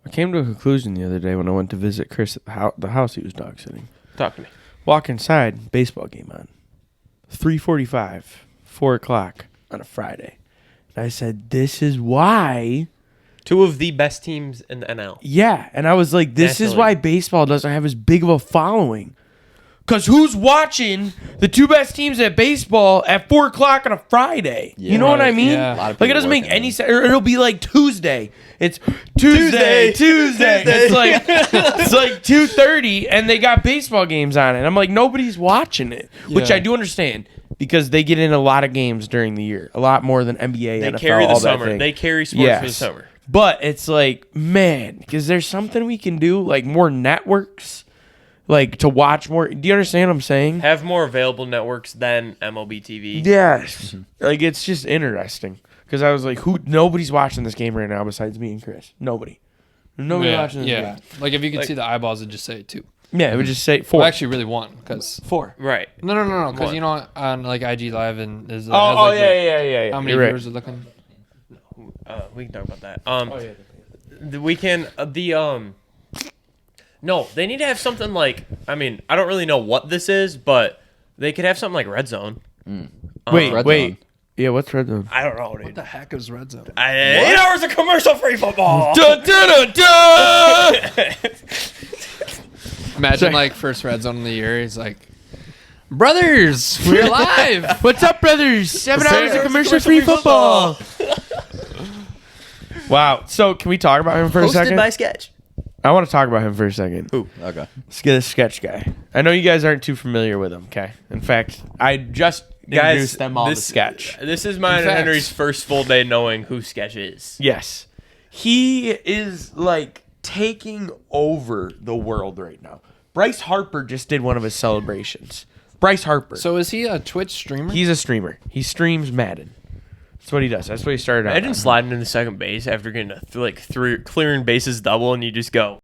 S3: I came to a conclusion the other day when I went to visit Chris at the house he was dog sitting.
S2: Talk to me.
S3: Walk inside, baseball game on. 3:45, 4 o'clock on a Friday. And I said, this is why.
S2: Two of the best teams in the NL.
S3: Yeah. And I was like, this is
S2: Nationally.
S3: why baseball doesn't have as big of a following. Because who's watching the two best teams at baseball at 4 o'clock on a Friday?
S4: Yeah.
S3: You know what I
S1: Right,
S3: mean?
S1: yeah.
S4: A lot of
S3: Like, it
S4: people
S3: doesn't make
S4: working
S3: any
S4: on
S3: sense. Or it'll be like Tuesday. It's Tuesday. It's like it's like 2:30, and they got baseball games on it. I'm like, nobody's watching it, which
S1: Yeah.
S3: I do understand because they get in a lot of games during the year, a lot more than NBA,
S2: They
S3: NFL,
S2: carry the
S3: all that
S2: summer.
S3: thing.
S2: They carry sports for the
S3: Yes.
S2: summer.
S3: But it's like, man, because there's something we can do, like more networks, like to watch more. Do you understand what I'm saying?
S2: Have more available networks than MLB TV.
S3: Yes. Like, it's just interesting. Because I was like, nobody's watching this game right now besides me and Chris. Nobody. Nobody watching this game.
S1: Like if you could
S2: Like-
S1: see the eyeballs, it'd just say 2.
S3: Yeah, it would just say 4.
S1: Well, actually, really 1 because
S3: 4.
S2: Right.
S1: no, because
S2: One.
S1: you know on like IG Live and there's
S3: Oh,
S1: has,
S3: yeah.
S1: how many
S3: You're right.
S1: viewers are looking?
S2: We can talk about that. We can No, they need to have something like. I mean, I don't really know what this is, but they could have something like Red Zone.
S3: Wait.
S4: Red Zone.
S3: Yeah, what's Red Zone?
S2: I don't know, dude.
S1: What the heck is Red Zone?
S2: 8 hours of commercial-free football.
S3: Dun, dun, dun, dun!
S1: Imagine like first Red Zone of the year. He's like, brothers, we're live.
S3: What's up, brothers? 7 hours of commercial-free football. Wow. So, can we talk about him for a
S2: Hosted
S3: second?
S2: by Sketch.
S3: I want to talk about him for a second.
S2: Who?
S4: Okay.
S3: Let's get a sketch guy. I know you guys aren't too familiar with him, okay? In fact, I just introduced them all to sketch.
S2: This is mine and
S1: fact.
S2: Henry's first full day knowing who Sketch is.
S3: Yes. He is like taking over the world right now. Bryce Harper just did one of his celebrations. Bryce Harper.
S1: So is he a Twitch streamer?
S3: He's a streamer. He streams Madden. That's what he does. That's what he started out.
S2: Imagine
S3: on.
S2: sliding into second base after getting clearing bases double, and you just go,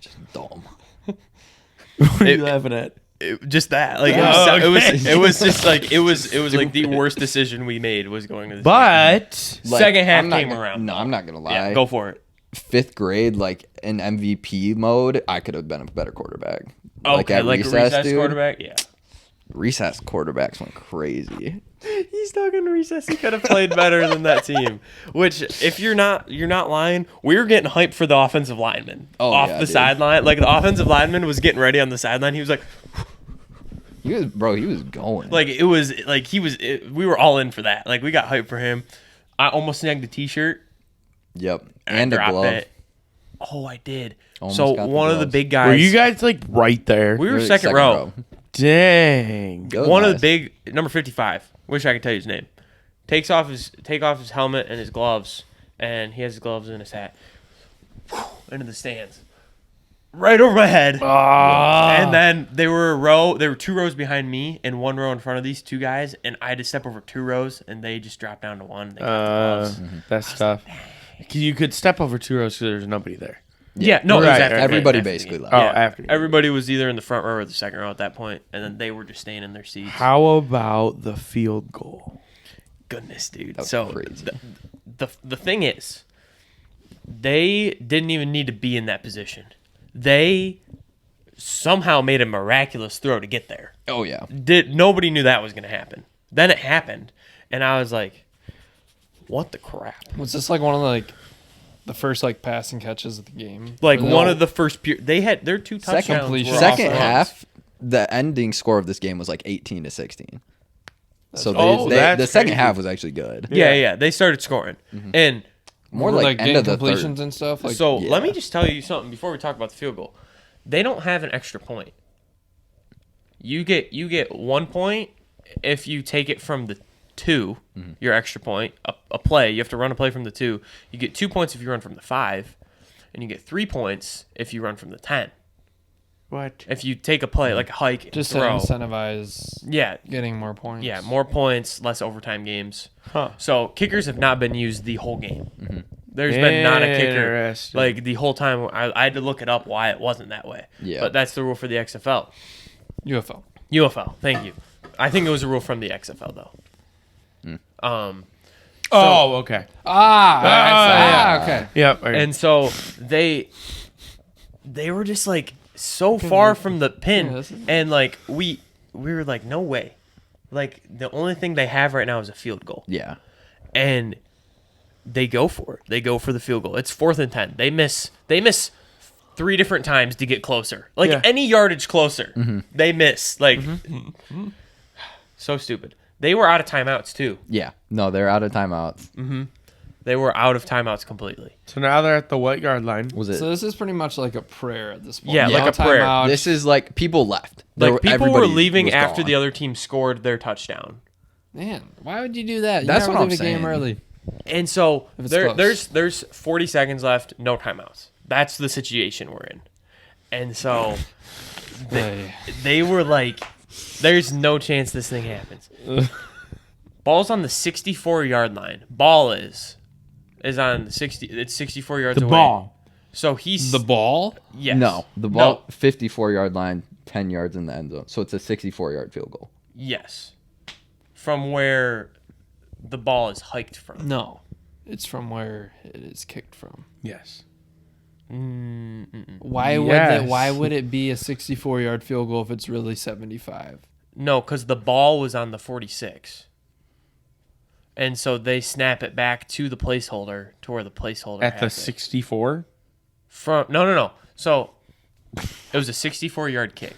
S4: Just dumb.
S3: What are you laughing at?
S2: Just that, like it was just like it was like the worst decision we made was going to the
S3: But
S2: second half came around.
S4: No, I'm not gonna lie.
S2: Yeah, go for it.
S4: 5th grade, like in MVP mode, I could have been a better quarterback.
S2: Okay, like a recess quarterback. Yeah,
S4: recess quarterbacks went crazy.
S2: He's talking recess. He could have played better than that team. Which, if you're not lying. We were getting hyped for the offensive lineman off the sideline. Like the offensive lineman was getting ready on the sideline. He was like,
S4: he was going.
S2: Like it was like we were all in for that. Like we got hyped for him. I almost snagged a T-shirt.
S4: Yep, and a glove.
S2: It. Oh, I did. So one of the big guys.
S3: Were you guys like right there?
S2: We were second row.
S3: Dang.
S2: One of the big number 55. Wish I could tell you his name. Take off his helmet and his gloves, and he has his gloves in his hat. Into the stands. Right over my head. And then they were 2 rows behind me and 1 row in front of these 2 guys, and I had to step over 2 rows, and they just dropped down to 1. They got the gloves.
S3: That's tough. You could step over 2 rows because there's nobody there.
S2: Yeah, no,
S4: right.
S2: Exactly.
S4: Everybody basically left.
S3: After.
S2: Everybody was either in the front row or the second row at that point, and then they were just staying in their seats.
S3: How about the field goal?
S2: Goodness, dude.
S4: That's
S2: so
S4: crazy.
S2: The thing is, they didn't even need to be in that position. They somehow made a miraculous throw to get there.
S4: Oh yeah.
S2: Nobody knew that was going to happen. Then it happened, and I was like, "What the crap?"
S1: Was this like one of the first passing catches of the game?
S2: Like one of the first they had their 2 touchdowns.
S4: Second half, the ending score of this game was like 18-16. So the second half was actually good.
S2: Yeah. They started scoring, and
S4: more like end of the
S1: completions and stuff.
S2: Let me just tell you something before we talk about the field goal. They don't have an extra point. You get 1 point if you take it from the 2, your extra point, a play. You have to run a play from the 2. You get 2 points if you run from the 5, and you get 3 points if you run from the 10.
S3: What?
S2: If you take a play like a hike,
S1: just
S2: throw.
S1: to incentivize, getting more points.
S2: Yeah, more points, less overtime games.
S3: Huh.
S2: So kickers have not been used the whole game. There's been not a kicker like the whole time. I had to look it up why it wasn't that way.
S4: Yeah,
S2: but that's the rule for the XFL.
S1: UFL.
S2: Thank you. I think it was a rule from the XFL though.
S3: Okay.
S1: Okay.
S3: Yep.
S2: And so they were just like so far from the pin, and like we were like, no way. Like the only thing they have right now is a field goal.
S4: Yeah.
S2: And they go for it. They go for the field goal. It's 4th and 10. They miss 3 different times to get closer. Like any yardage closer, they miss. Like so stupid. They were out of timeouts too.
S4: Yeah. No, they're out of timeouts.
S2: They were out of timeouts completely.
S3: So now they're at the what yard line?
S4: Was it?
S1: So this is pretty much like a prayer at this point.
S2: Yeah, like a prayer.
S1: Timeout.
S4: This is like people left.
S2: Like people were leaving after the other team scored their touchdown.
S1: Man, why would you do that?
S4: That's what I'm
S1: leave a
S4: saying.
S1: game early.
S2: And so
S1: there's
S2: there's 40 seconds left, no timeouts. That's the situation we're in. And so they were like, there's no chance this thing happens. Ball's on the 64-yard line. Ball is on the 60. It's 64 yards away.
S3: The ball.
S2: So he's
S1: the ball.
S2: Yes.
S4: No, the ball 54-yard line, 10 yards in the end zone. So it's a 64-yard field goal.
S2: Yes. From where the ball is hiked from.
S1: No, it's from where it is kicked from.
S3: Yes.
S1: Why would it be a 64-yard field goal if it's really 75?
S2: No, because the ball was on the 46. And so they snap it back to the placeholder to where the placeholder
S3: at
S2: has
S3: the
S2: it.
S3: 64.
S2: No. So it was a 64-yard kick.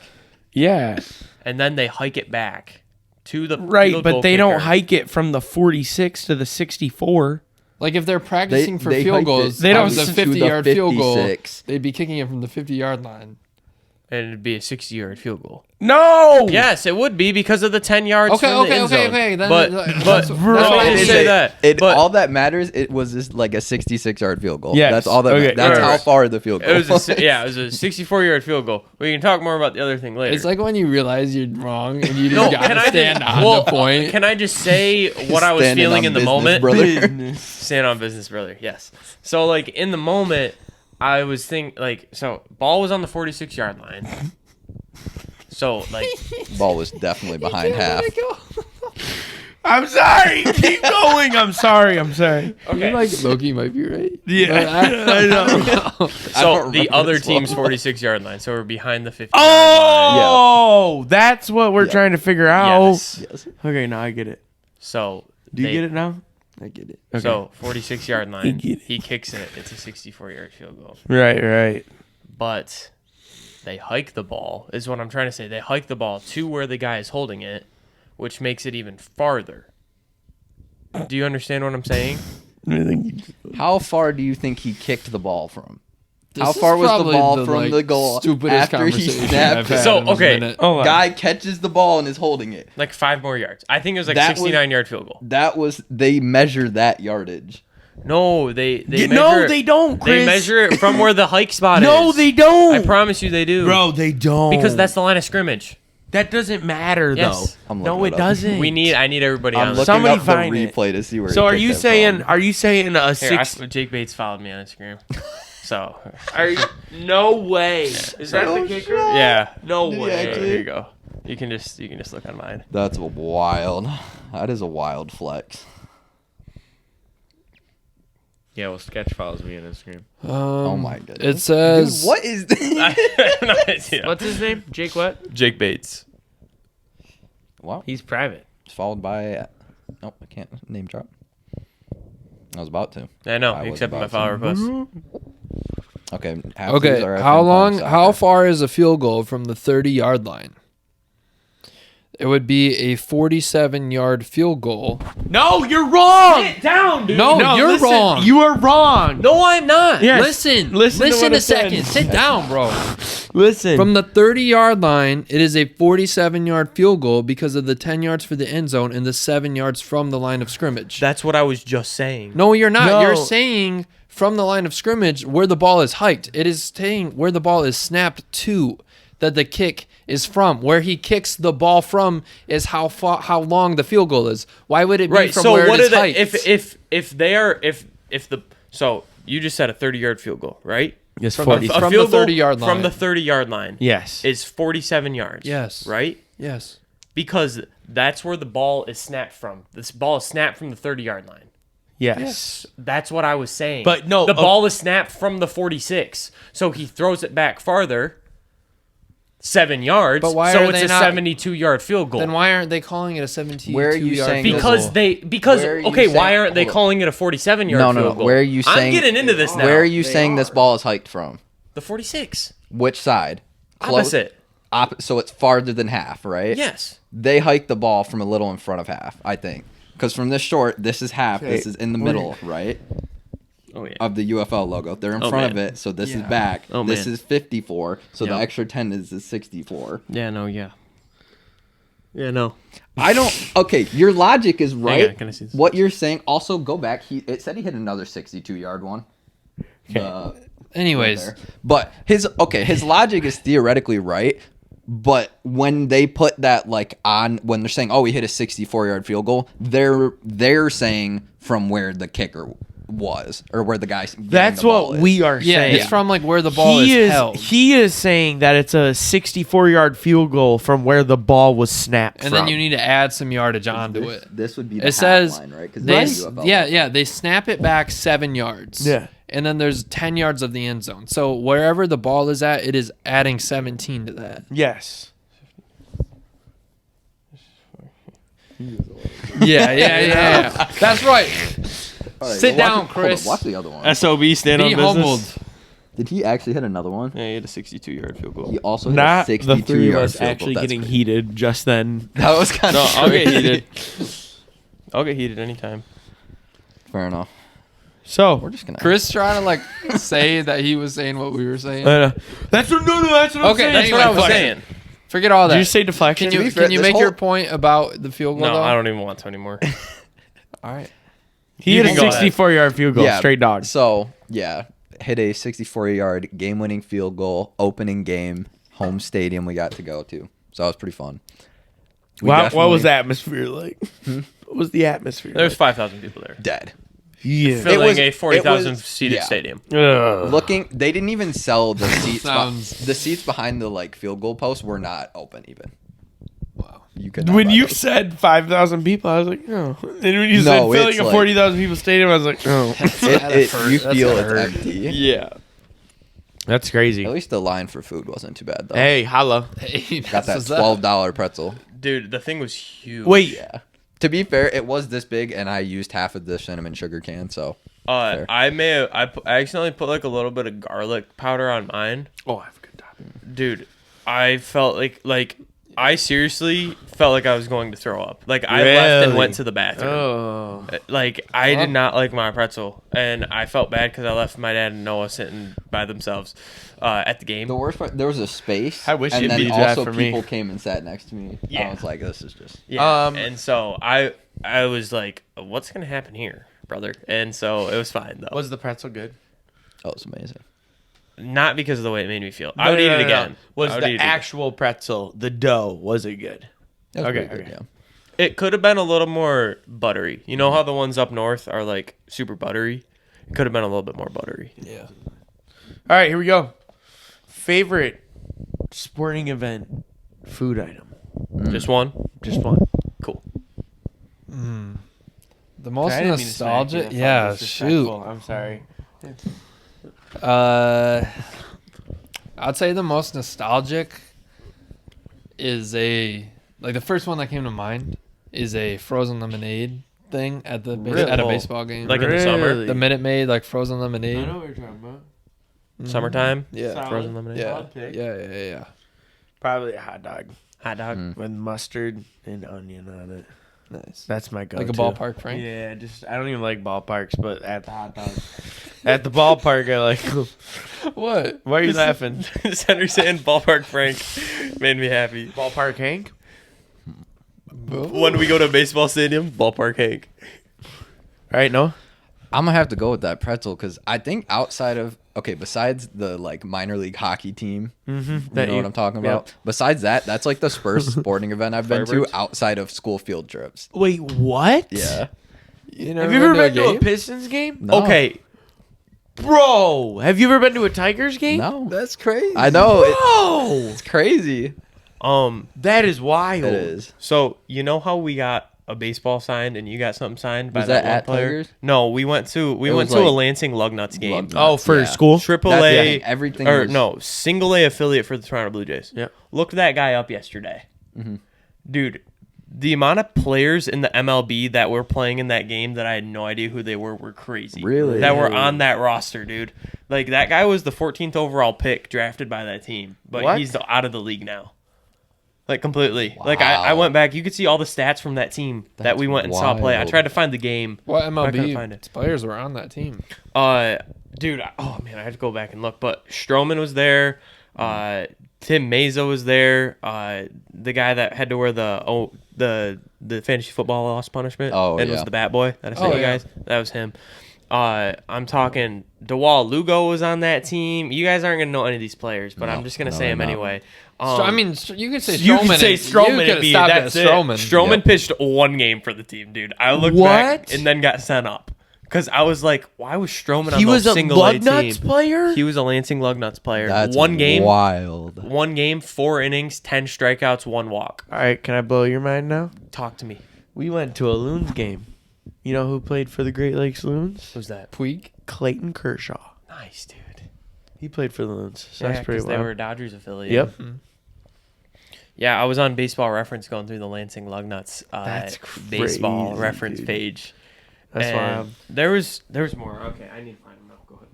S3: Yeah.
S2: And then they hike it back to the
S3: right,
S2: field
S3: but
S2: goal
S3: they
S2: kicker.
S3: don't hike it from the 46 to the the
S1: Like if they're practicing for
S4: they
S1: field goals,
S3: they don't
S1: the
S3: to
S1: 50-yard field goal.
S4: 56.
S1: They'd be kicking it from the 50-yard line.
S2: And it'd be a 60-yard field goal.
S3: No.
S2: Yes, it would be because of the 10 yards from the end zone.
S1: Okay. Then
S2: But
S1: that's
S2: why I say that. But
S4: all that matters, it was just like a 66-yard field goal.
S3: Yes.
S4: That's all that.
S3: Okay.
S4: That's
S2: Right.
S4: how far the field goal.
S2: it was a 64-yard field goal. We can talk more about the other thing later.
S1: It's like when you realize you're wrong and you just gotta stand on
S2: well,
S1: the point.
S2: Can I just say what I was
S4: Standing
S2: feeling
S4: on
S2: in the
S4: business,
S2: moment?
S4: brother.
S2: Stand on business, brother. Yes. So like in the moment, I was thinking, like, so ball was on the 46-yard line. So, like,
S4: Ball was definitely behind half.
S3: I'm sorry. Keep going. I'm sorry.
S2: okay.
S1: You're like, Loki might be right.
S3: Yeah, I know.
S2: So the other team's 46-yard line. So we're behind the 50-yard line.
S3: Oh, that's what we're trying to figure out.
S2: Yes.
S3: Okay, now I get it.
S2: So
S3: Do you get it now? I get it. Okay.
S2: So 46-yard line,
S3: get it.
S2: he kicks it. It's a 64-yard field goal.
S3: Right.
S2: But they hike the ball, is what I'm trying to say. They hike the ball to where the guy is holding it, which makes it even farther. Do you understand what I'm saying?
S4: How far do you think he kicked the ball from?
S1: This
S4: How
S1: is
S4: far was the
S1: probably
S4: ball
S1: the,
S4: from
S1: like,
S4: the goal
S1: stupidest
S4: after he
S1: conversation
S4: snapped
S1: I've had
S2: So,
S1: in this
S2: okay.
S1: minute.
S3: Oh,
S4: Guy catches the ball and is holding it.
S2: Like 5 more yards. I think it was like
S4: That was-
S2: 69-yard field goal.
S4: They measure that yardage.
S2: No, they measure
S3: No,
S2: it-
S3: they don't, Chris.
S2: They measure it from where the hike spot is.
S3: No, they don't.
S2: I promise you they do.
S3: Bro, they don't.
S2: Because that's the line of scrimmage.
S3: that doesn't matter
S2: Yes.
S3: though.
S4: I'm
S3: No,
S4: looking
S3: it
S4: it up.
S3: doesn't.
S2: I need everybody
S4: I'm
S2: on.
S4: looking
S3: Somebody
S4: up the
S3: find it.
S4: replay to see where.
S3: So
S4: he
S3: are
S4: kicked
S3: you
S4: that
S3: saying?
S4: from.
S3: Are you saying a
S2: Here,
S3: six?
S2: Jake Bates followed me on Instagram. So,
S3: Are you, no way. Is that the kicker?
S2: yeah.
S3: No
S4: Did he
S3: way.
S4: actually?
S2: Here you go. You can just look on mine.
S4: That's wild. That is a wild flex.
S3: Yeah, well, Sketch follows me on Instagram.
S4: Oh my goodness.
S1: It says
S4: Dude, what is this?
S2: No idea.
S3: What's his name? Jake what?
S2: Jake Bates.
S4: Wow.
S3: He's private.
S4: It's followed by. Oh, I can't name drop. I was about to.
S2: I know.
S4: I
S2: He
S4: was
S2: accepted my
S4: about
S2: follow request.
S4: Okay. half these
S1: okay.
S4: are
S1: How
S4: FM
S1: long?
S4: Soccer.
S1: How far is a field goal from the 30-yard line? It would be a 47-yard field goal.
S3: No, you're wrong. Sit down, dude.
S1: No, you're
S3: listen,
S1: wrong.
S3: You are wrong.
S1: No, I'm not.
S3: Yes.
S1: Listen
S3: Listen to what
S1: a
S3: it said.
S1: second. Sit down, bro.
S3: Listen.
S1: From the 30-yard line, it is a 47-yard field goal because of the 10 yards for the end zone and the 7 yards from the line of scrimmage.
S2: That's what I was just saying.
S1: No, you're not.
S3: No.
S1: You're saying from the line of scrimmage where the ball is hiked. It is saying where the ball is snapped to, that the kick is from. Where he kicks the ball from is how long the field goal is. Why would it be
S2: Right.
S1: from
S2: So
S1: where
S2: what
S1: it
S2: are
S1: is
S2: they?
S1: hiked?
S2: If the so you just said a 30-yard field goal, right?
S3: Yes,
S1: From
S3: 40.
S1: the-
S2: A
S1: from
S2: field
S1: the
S2: goal
S1: 30-yard line.
S2: From the 30-yard line.
S3: Yes.
S2: Is 47 yards.
S1: Yes.
S2: Right.
S1: Yes.
S2: Because that's where the ball is snapped from. This ball is snapped from the 30-yard line.
S3: Yes.
S2: That's what I was saying.
S3: But no,
S2: the ball is snapped from the 46, so he throws it back farther, 7 yards.
S1: But why
S2: so
S1: are
S2: it's
S1: they
S2: a
S1: not-
S2: 72-yard field goal.
S1: Then why aren't they calling it a 17-yard
S4: Where are you saying
S1: field
S2: because
S1: goal?
S4: Where are you
S2: okay, why
S4: saying-
S2: aren't they
S4: hold on.
S2: calling it a 47-yard
S4: No,
S2: field
S4: no, no.
S2: goal?
S4: Where are you saying?
S2: I'm getting into this now.
S4: Where are you saying this ball is hiked from?
S2: The 46.
S4: Which side?
S2: Opposite.
S4: So it's farther than half, right?
S2: Yes.
S4: They hike the ball from a little in front of half, I think. Because from this short, this is half. This is in the middle, right?
S2: Oh yeah.
S4: Of the UFL logo. They're in
S2: Oh,
S4: front
S2: man.
S4: of it, so this is
S1: Yeah.
S4: back.
S2: Oh,
S4: this
S2: man.
S4: is 54, so the
S2: Yeah.
S4: extra 10 is 64.
S2: Yeah. No. Yeah. Yeah. No.
S4: I don't. Okay, your logic is right.
S2: on, can I see this?
S4: What you're saying. Also, go back. It said he hit another 62-yard one.
S1: Anyways,
S4: There. But his logic is theoretically right. But when they put that like on, when they're saying, "Oh, he hit a 64-yard field goal," they're saying from where the kicker was or where the guy.
S3: That's what we are
S1: yeah,
S3: saying.
S1: it's from like where the ball is held.
S3: He is saying that it's a 64-yard field goal from where the ball was snapped
S1: And
S3: from.
S1: then you need to add some yardage onto it.
S4: This would be the
S1: It says
S4: line, right? 'Cause
S1: they,
S4: that's UFL.
S1: yeah, they snap it back 7 yards.
S3: Yeah.
S1: And then there's 10 yards of the end zone. So wherever the ball is at, it is adding 17 to that.
S3: Yes.
S1: Yeah. That's right.
S4: All right,
S1: Sit
S4: well,
S1: down,
S4: hold on,
S1: Chris.
S4: watch the other one.
S2: SOB stand
S1: Be humbled.
S4: Did he actually hit another one?
S2: Yeah, he had a 62-yard field goal.
S4: He also hit
S3: Not
S4: a
S3: the three of
S4: 62-yard
S3: us
S4: field
S3: actually
S4: goal. That's
S3: getting
S4: crazy.
S3: heated just then.
S4: That was kind
S2: No,
S4: of.
S2: I'll get heated. I'll get heated anytime.
S4: Fair enough.
S3: So
S4: We're just gonna.
S1: Chris trying to like say that he was saying what we were saying.
S3: that's what that's what I'm
S1: Okay,
S3: saying.
S2: That's what I was
S1: fuck it.
S2: saying.
S1: Forget all that.
S3: Did you say deflection?
S1: Can
S4: be
S1: you
S4: fair,
S1: can you
S4: this
S1: make your
S4: whole-
S1: point about the field goal?
S2: No,
S1: though?
S2: I don't even want to anymore.
S1: All right.
S3: He
S2: You
S3: hit a
S2: can go ahead.
S3: 64-yard field goal,
S4: Yeah.
S3: straight dog.
S4: So yeah, hit a 64-yard game-winning field goal, opening game, home stadium we got to go to. So that was pretty fun. We
S3: What was
S4: definitely-
S3: the atmosphere like? What was the atmosphere?
S2: There's
S3: like?
S2: 5,000 people there.
S4: Dead.
S2: filling a 40,000 seated stadium.
S4: They didn't even sell the seats. The seats behind the like field goal posts were not open even.
S1: Wow.
S3: When you said 5,000 people, I was like, no. And when you said filling a 40,000 people stadium, I was like, no.
S4: You feel it's empty.
S3: Yeah. That's crazy.
S4: At least the line for food wasn't too bad though.
S3: Hey, holla.
S1: Hey,
S4: got that $12 pretzel.
S2: Dude, the thing was huge.
S3: Wait.
S4: Yeah. To be fair, it was this big, and I used half of the cinnamon sugar can. So,
S2: I accidentally put like a little bit of garlic powder on mine.
S3: Oh, I have a good time.
S2: Dude, I felt like I seriously felt like I was going to throw up. Like I left and went to the bathroom.
S3: Oh.
S2: Like I did not like my pretzel, and I felt bad because I left my dad and Noah sitting by themselves at the game.
S4: The worst part, there was a space.
S3: I wish
S4: and
S3: you'd
S4: then
S3: be
S4: also
S3: that for me.
S4: people came and sat next to me.
S2: Yeah.
S4: I was like, this is just.
S2: Yeah. And so I was like, what's gonna happen here, brother? And so it was fine though.
S3: Was the pretzel good?
S4: Oh, it's amazing.
S2: Not because of the way it made me feel. I would eat it again.
S3: Was the actual pretzel, the dough, was it good?
S4: That was
S3: Okay,
S4: pretty good,
S3: okay.
S4: yeah.
S2: It could have been a little more buttery. You know how the ones up north are like super buttery? It could have been a little bit more buttery.
S1: Yeah.
S3: All right, here we go. Favorite sporting event food item?
S2: Just one?
S3: Just one.
S2: Cool.
S1: The most
S3: I didn't mean to smack you.
S1: nostalgic.
S3: I thought
S1: Yeah,
S3: it was
S1: shoot.
S3: disrespectful. I'm sorry.
S1: I'd say the most nostalgic is the first one that came to mind is a frozen lemonade thing at the at a baseball game.
S2: Like in the summer?
S3: Really?
S1: The Minute Maid, like frozen lemonade.
S3: I know what you're talking about.
S2: Summertime?
S1: Yeah.
S3: Solid.
S2: Frozen lemonade?
S1: Yeah.
S3: Solid pick.
S1: Yeah.
S3: Probably a hot dog
S2: Hot dog?
S3: with mustard and onion on it.
S1: Nice.
S3: That's my go-to.
S1: Like a ballpark, Frank?
S3: Yeah, I don't even like ballparks, but at the hot dog. At the ballpark, I like them.
S1: What?
S3: Why are you laughing?
S2: Center saying ballpark Frank made me happy.
S3: Ballpark Hank?
S2: When we go to a baseball stadium, ballpark Hank.
S3: All right, Noah?
S4: I'm gonna have to go with that pretzel because I think besides the like minor league hockey team, you know what I'm talking about. Besides that, that's like the Spurs sporting event I've been to outside of school field trips.
S3: Wait, what?
S4: Yeah.
S3: Have you ever been to a Pistons game?
S4: No.
S2: Okay.
S3: Bro, have you ever been to a Tigers game?
S4: No.
S1: That's crazy.
S4: I know.
S3: Bro!
S4: It's crazy.
S3: That is wild.
S4: It is.
S2: So you know how we got a baseball signed and you got something signed by
S4: Was
S2: that
S4: that
S2: one
S4: at
S2: player?
S4: Tigers?
S2: No, we went to a
S4: was
S2: Lansing Lugnuts game.
S3: Oh, for school?
S2: Triple
S4: That's
S2: A,
S4: the thing, everything
S2: or
S4: was-
S2: no, single A affiliate for the Toronto Blue Jays.
S3: Yep.
S2: Looked that guy up yesterday. Dude, the amount of players in the MLB that were playing in that game that I had no idea who they were crazy.
S4: Really?
S2: That were on that roster, dude. Like, that guy was the 14th overall pick drafted by that team, but
S3: What?
S2: he's out of the league now. Like, completely.
S4: Wow.
S2: Like, I went back. You could see all the stats from that team that
S4: That's
S2: we went and saw play. I
S4: wild.
S2: tried to find the game.
S1: What
S2: I couldn't find it.
S1: MLB players were on that team?
S2: Dude, oh man, I had to go back and look. But Stroman was there. Tim Meza was there. The guy that had to wear the fantasy football loss punishment.
S4: Oh,
S2: and
S4: yeah.
S2: was the bat boy that I sent
S1: Oh,
S2: you
S1: yeah.
S2: guys. That was him. I'm talking DeWall Lugo was on that team. You guys aren't gonna know any of these players, but I'm just gonna say them
S4: no.
S2: anyway.
S1: I mean, you could say Stroman.
S2: You could say Stroman
S1: You
S2: and be
S1: stopped
S2: that's
S1: at
S2: it.
S1: Stroman.
S2: Stroman pitched one game for the team, dude. I looked back and then got sent up because I was like, why was Stroman on
S3: He
S2: the
S3: was a
S2: single A team?
S3: Lugnuts player?
S2: He was a Lansing Lugnuts player.
S4: That's
S2: One game,
S4: wild.
S2: 4 innings, 10 strikeouts, 1 walk.
S3: All right, can I blow your mind now?
S2: Talk to me.
S3: We went to a Loons game. You know who played for the Great Lakes Loons?
S2: Who's that?
S1: Puig.
S3: Clayton Kershaw.
S2: Nice, dude.
S3: He played for the Loons. So
S2: Yeah,
S3: that's pretty
S2: 'cause they
S3: wild.
S2: were a Dodgers affiliate.
S3: Yep.
S2: Yeah, I was on Baseball Reference going through the Lansing Lugnuts
S3: That's
S2: baseball
S3: crazy,
S2: reference
S3: dude.
S2: page.
S3: That's
S2: And
S3: wild.
S2: There was more. Okay, I need to find them now. Go ahead.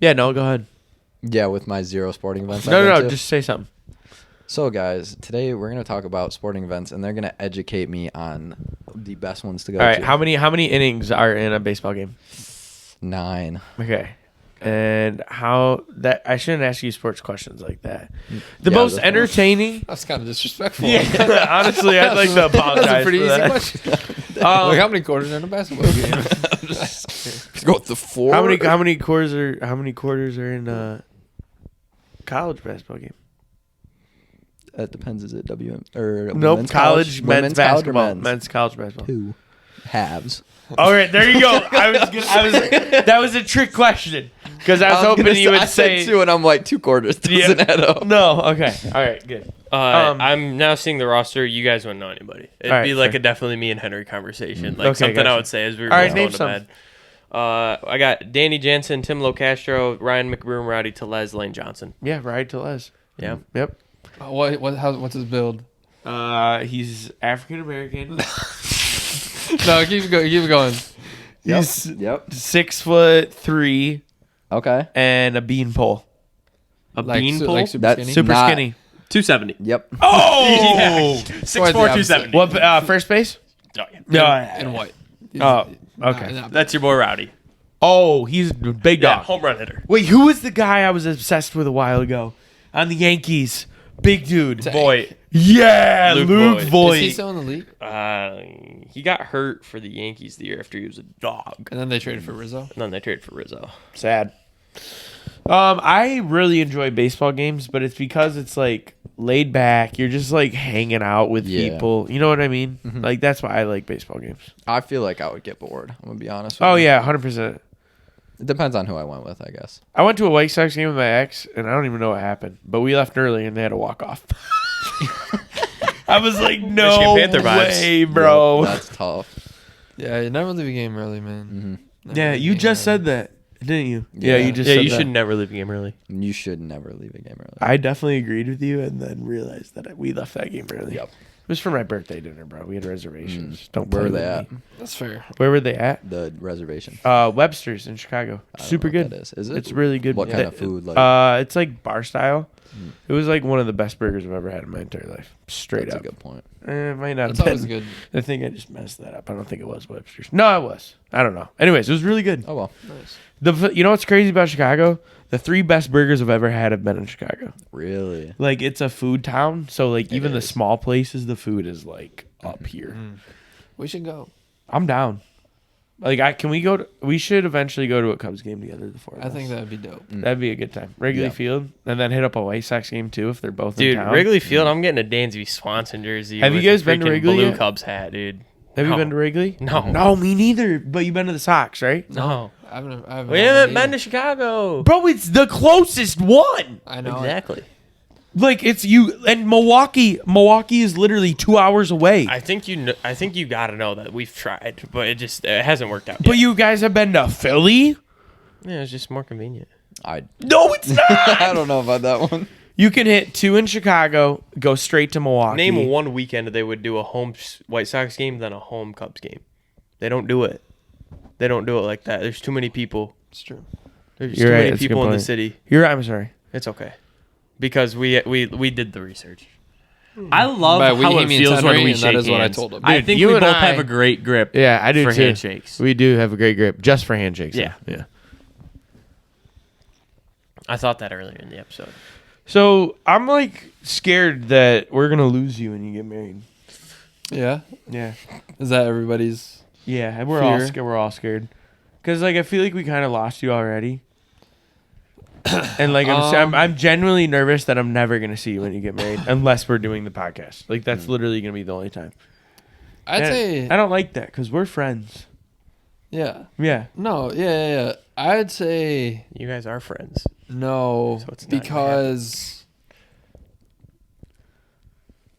S3: Yeah, no, go ahead.
S4: Yeah, with my 0 sporting events.
S3: No, just say something.
S4: So, guys, today we're going to talk about sporting events, and they're going to educate me on the best ones to go
S3: All right,
S4: to.
S3: how many innings are in a baseball game?
S4: 9.
S3: Okay. And I shouldn't ask you sports questions like that. The
S4: Yeah,
S3: most
S4: that's fine.
S3: entertaining.
S1: That's kind of disrespectful.
S3: Yeah, honestly, I'd like to apologize.
S1: That's a pretty
S3: for
S1: easy
S3: that.
S1: question. Like, how many quarters in a basketball game?
S4: Let's go with the 4.
S3: How many quarters are in a college basketball game?
S4: That depends. Is it WM or
S3: Nope,
S4: women's
S3: college men's
S4: Women's college or
S3: basketball.
S4: men's?
S3: Men's college basketball.
S4: 2. halves.
S3: All right, there you go. That was a trick question because I was hoping you would say
S4: 2, and I'm like 2 quarters. Doesn't add up.
S3: No, okay, all right, good.
S2: I'm now seeing the roster. You guys wouldn't know anybody. It'd be like a definitely me and Henry conversation, like something I would say as we were going to bed. I got Danny Jansen, Tim Locastro, Ryan McBroom, Rowdy Tellez, Lane Johnson.
S3: Yeah, Rowdy Tellez.
S2: Yeah.
S3: Yep.
S1: What's his build?
S3: He's African American.
S1: No, keep going.
S3: He's
S4: yep.
S3: 6'3".
S4: Okay.
S3: And a beanpole.
S1: Beanpole? Like
S4: super
S3: skinny? Super skinny.
S2: 270.
S4: Yep.
S3: Oh!
S2: Yeah. 6'4", 270.
S3: What, first base?
S2: Oh, yeah.
S1: In white.
S3: Oh, okay.
S2: That's your boy Rowdy.
S3: Oh, he's a big dog.
S2: Yeah, home run hitter.
S3: Wait, who was the guy I was obsessed with a while ago on the Yankees? Big dude.
S2: Voit.
S3: Yeah, Luke Voit.
S1: Is he still in the league?
S2: He got hurt for the Yankees the year after he was a dog.
S1: And then they traded for Rizzo?
S3: Sad. I really enjoy baseball games, but it's because it's like laid back. You're just like hanging out with people. You know what I mean? Mm-hmm. Like that's why I like baseball games.
S4: I feel like I would get bored. I'm gonna be honest with you.
S3: Oh yeah, 100%.
S4: It depends on who I went with, I guess.
S3: I went to a White Sox game with my ex, and I don't even know what happened. But we left early, and they had to walk off. I was like, no way, bro.
S4: Yep, that's tough.
S1: Yeah, you never leave a game early, man.
S3: Mm-hmm. Yeah, you just said that, didn't you?
S4: Yeah,
S3: you just said
S2: you
S3: that.
S2: should never leave a game early.
S4: You should never leave a game early.
S3: I definitely agreed with you, and then realized that we left that game early.
S4: Yep.
S3: It was for my birthday dinner, bro. We had reservations.
S4: Where were they at?
S1: That's fair.
S3: Where were they at?
S4: The reservation.
S3: Webster's in Chicago. Super good.
S4: What that is it?
S3: It's really good.
S4: What kind of food? Like?
S3: It's like bar style. It was like one of the best burgers I've ever had in my entire life. Straight
S4: That's
S3: up.
S4: a good point.
S3: It might not
S1: That's
S3: have
S1: always
S3: been.
S1: good.
S3: I think I just messed that up. I don't think it was Webster's. No, it was. I don't know. Anyways, it was really good.
S4: Oh well.
S1: Nice.
S3: You know what's crazy about Chicago? The 3 best burgers I've ever had have been in Chicago.
S4: Really?
S3: Like it's a food town, so like even the small places, the food is like up here.
S1: We should go.
S3: I'm down. Like can we go? We should eventually go to a Cubs game together. The 4 of us.
S1: I think that'd be dope.
S3: That'd be a good time. Wrigley Field, and then hit up a White Sox game too if they're both in town.
S2: Wrigley Field. I'm getting a Dansby Swanson jersey.
S3: Have you guys been to Wrigley?
S2: Blue
S3: yet?
S2: Cubs hat, dude.
S3: Have you been to Wrigley?
S2: No.
S3: No, me neither. But you've been to the Sox, right?
S2: No.
S1: I haven't
S2: We haven't been to Chicago.
S3: Bro, it's the closest one.
S1: I know.
S2: Exactly.
S3: Like it's you and Milwaukee. Milwaukee is literally 2 hours away.
S2: I think you got to know that we've tried, but it hasn't worked out.
S3: But
S2: yet.
S3: you guys have been to Philly?
S2: Yeah, it's just more convenient.
S3: No, it's not.
S4: I don't know about that one.
S3: You can hit 2 in Chicago, go straight to Milwaukee.
S2: Name one weekend they would do a home White Sox game, then a home Cubs game. They don't do it. They don't do it like that. There's too many people.
S1: It's true.
S2: There's too many people in the city.
S3: You're right. I'm sorry.
S2: It's okay. Because we did the research. I love how it
S1: means
S2: feels when we
S1: and
S2: shake
S1: that is what I
S2: hands.
S1: told him.
S2: I think
S3: you
S2: we
S3: and
S2: both
S3: I-
S2: have a great grip.
S3: Yeah, I do
S2: for
S3: too.
S2: handshakes.
S3: We do have a great grip just for handshakes.
S2: Yeah.
S3: Yeah.
S2: I thought that earlier in the episode.
S3: So I'm like scared that we're gonna lose you when you get married.
S1: Yeah.
S3: Yeah.
S1: Is that everybody's?
S3: Yeah, we're all
S1: Fear?
S3: scared. We're all scared. Cause like I feel like we kind of lost you already. And like I'm genuinely nervous that I'm never gonna see you when you get married unless we're doing the podcast. Like that's literally gonna be the only time.
S1: I'd say.
S3: I don't like that because we're friends.
S1: Yeah.
S3: Yeah.
S1: No. Yeah. I'd say
S2: You guys are friends.
S1: no
S2: So it's not
S1: because.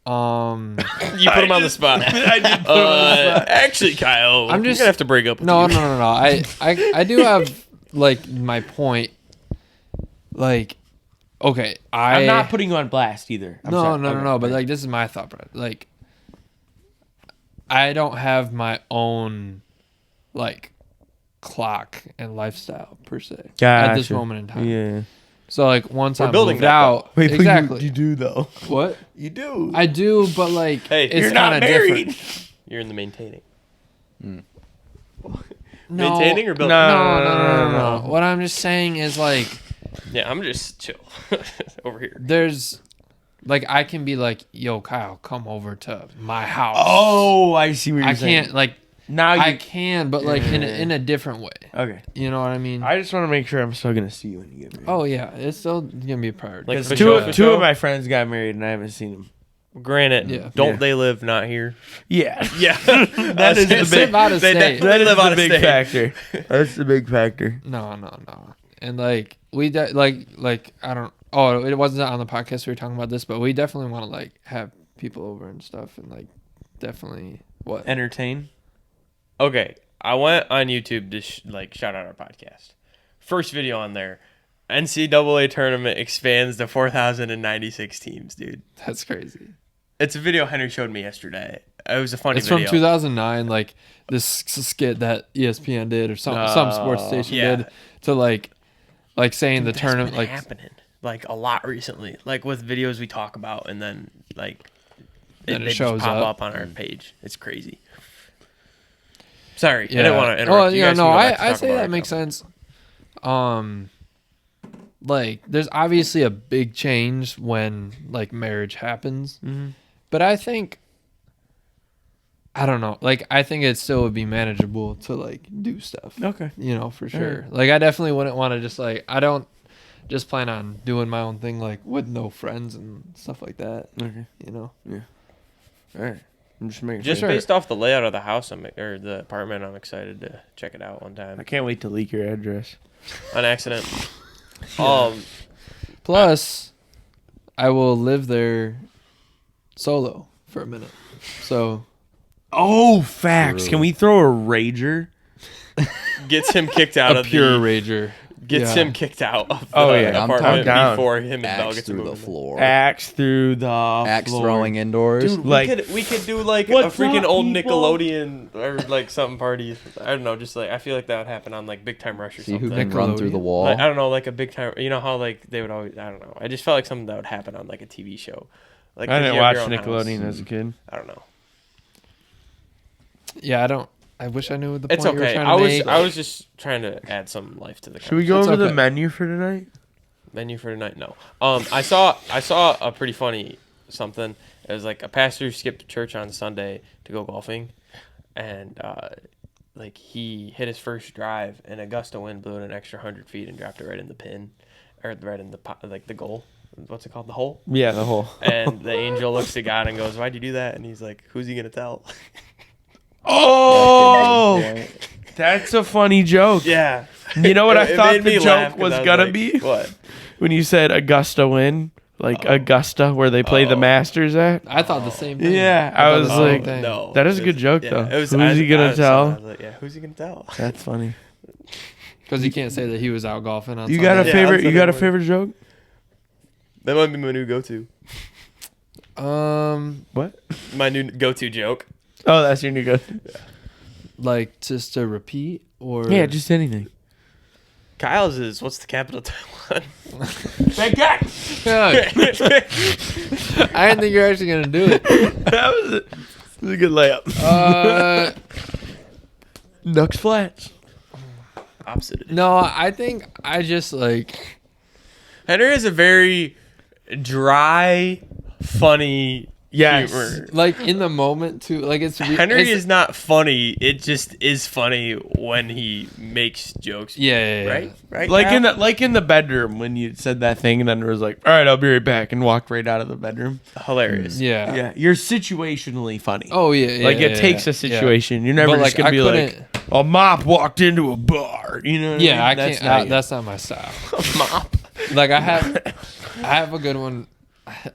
S2: You put him on the spot.
S3: I did put him on the spot.
S2: Actually, Kyle,
S1: I'm just
S2: gonna have to break up with
S1: No.
S2: you.
S1: I do have like my point. Like, okay,
S3: I'm not putting you on blast either.
S1: No. But like, this is my thought. Like, I don't have my own like clock and lifestyle per se at this moment in time.
S3: Yeah.
S1: So like once I'm
S2: building
S1: moved
S2: that
S1: out,
S3: Wait, but
S1: exactly.
S3: you do though.
S1: What?
S3: You do.
S1: I do, but like,
S2: Hey,
S1: it's
S3: You're not
S1: kinda
S3: married.
S1: different.
S2: You're in the maintaining.
S1: No,
S2: Maintaining or building?
S1: No. What I'm just saying is like,
S2: Yeah, I'm just chill over here.
S1: there's like I can be like, yo, Kyle, come over to my house.
S3: Oh, I see what you're
S1: I
S3: saying.
S1: can't like
S3: Now
S1: I
S3: you
S1: can, but like in a different way.
S3: Okay.
S1: You know what I mean?
S3: I just want to make sure I'm still gonna see you when you get married.
S1: Oh yeah, it's still gonna be a priority.
S2: Like,
S3: Because
S2: for
S3: two
S2: sure.
S3: of my friends got married and I haven't seen them.
S2: Granted, don't they live not here?
S3: Yeah.
S2: Yeah.
S3: That is the big
S1: out of
S2: they
S1: state.
S2: definitely live out of
S3: big
S2: state.
S3: factor. That's the big factor.
S1: No. And like like I don't. Oh, it wasn't on the podcast we were talking about this, but we definitely want to like have people over and stuff, and like definitely what
S2: Entertain. Okay, I went on YouTube to shout out our podcast. First video on there. NCAA tournament expands to 4,096 teams, dude.
S1: That's crazy.
S2: It's a video Henry showed me yesterday. It was a funny
S1: It's
S2: video.
S1: from 2009, like this skit that ESPN did or some sports station did to like saying the tournament like
S2: happening like a lot recently, like with videos we talk about, and then like they
S1: shows
S2: just pop up on our page. It's crazy. Sorry, I didn't want to interrupt.
S1: Well,
S2: you
S1: yeah,
S2: guys
S1: no,
S2: can go back to
S1: I
S2: talk
S1: say
S2: about
S1: that
S2: our
S1: makes
S2: topic.
S1: sense. Like there's obviously a big change when like marriage happens, but I think I don't know. Like I think it still would be manageable to like do stuff.
S3: Okay.
S1: For sure. Like I definitely wouldn't want to just like I don't just plan on doing my own thing like with no friends and stuff like that.
S3: Okay.
S1: Yeah.
S3: All right. I'm just making
S2: Just
S3: sure.
S2: based off the layout of the house or the apartment, I'm excited to check it out one
S3: I
S2: time
S3: can't wait to leak your address.
S2: on accident.
S1: Plus, I will live there solo for a minute. So
S3: Oh, facts.
S4: True.
S3: Can we throw a rager?
S2: Gets him kicked out
S1: a
S2: of
S1: pure
S2: the
S1: rager.
S2: gets him kicked out of the
S3: Oh, yeah,
S4: I'm
S2: apartment
S3: down.
S2: before him and Bell
S4: Axe
S2: gets to
S4: through
S2: move
S4: the
S2: in.
S4: floor.
S3: Axe through the
S4: Axe
S3: floor.
S4: throwing indoors.
S2: Dude,
S3: Like-
S2: we could do like a
S3: What's
S2: freaking
S3: up,
S2: old
S3: people?
S2: Nickelodeon or like something parties. I don't know, just like I feel like that would happen on like Big Time Rush or
S4: See
S2: something.
S4: who can run through the wall.
S2: Like, I don't know, like a Big Time. You know how like they would always. I don't know. I just felt like something that would happen on like a TV show. Like
S3: I
S2: 'cause
S3: didn't
S2: you have
S3: watch
S2: your own
S3: Nickelodeon
S2: house.
S3: as a kid.
S2: I don't know.
S1: Yeah, I wish I knew the point
S2: It's
S1: you were
S2: okay.
S1: trying to make.
S2: I was just trying to add some life to the.
S3: Should we go
S1: It's
S3: over the
S1: okay.
S3: menu for tonight?
S2: Menu for tonight? No. I saw a pretty funny something. It was like a pastor skipped church on Sunday to go golfing, and like he hit his first drive, and a gust of wind blew it an extra 100 feet and dropped it right in the pin, or right in the like the goal. What's it called? The hole.
S3: Yeah, the whole.
S2: And the angel looks at God and goes, "Why'd you do that?" And he's like, "Who's he gonna tell?"
S3: Oh, that's a funny joke.
S2: Yeah.
S3: You know what I
S2: It
S3: thought
S2: made
S3: the
S2: me laugh
S3: joke
S2: 'cause
S3: was
S2: I
S3: gonna
S2: like,
S3: be?
S2: What?
S3: When you said Augusta win, like Augusta, where they play the Masters at.
S1: I thought the same thing.
S3: Yeah,
S1: I
S3: I
S1: thought
S3: was
S1: the same
S3: like,
S1: thing.
S2: No.
S3: that is a good joke, though.
S2: It was,
S3: Who's he gonna tell?
S2: I was like, yeah, who's he gonna tell?
S3: That's funny.
S1: Because you can't say that he was out golfing on
S3: You got a
S1: Sunday.
S2: Yeah,
S3: favorite?
S2: that's
S3: You got a
S2: what I
S3: favorite joke?
S2: That might be my new go-to.
S3: What?
S2: My new go-to joke.
S3: Oh, that's your new go.
S1: Like just to repeat or
S3: Yeah, just anything.
S2: Kyle's is, what's the capital of Taiwan?
S3: Bangkok.
S1: I didn't think you were actually gonna do it.
S3: That was a good layup. Nux Flats.
S2: Opposite.
S1: No, I think I just like
S2: Henry is a very dry, funny
S3: Yes.
S2: humor.
S1: like in the moment too. Like it's
S2: Henry
S1: it's,
S2: is not funny. It just is funny when he makes jokes.
S1: yeah.
S2: Right? Right?
S3: Like
S2: Kyle?
S3: in the bedroom when you said that thing and then it was like, all right, I'll be right back, and walked right out of the bedroom.
S2: Hilarious.
S1: Yeah.
S3: Yeah, you're situationally funny.
S1: Oh yeah.
S3: Like it
S1: yeah,
S3: takes
S1: yeah,
S3: a situation. You're never
S1: But,
S3: just
S1: like,
S3: gonna
S1: I
S3: be like,
S1: couldn't-
S3: a mop walked into a bar. You know? What
S1: Yeah,
S3: I
S1: I
S3: mean?
S1: can't.
S3: you.
S1: That's not my style.
S2: Mop.
S1: Like I have a good one.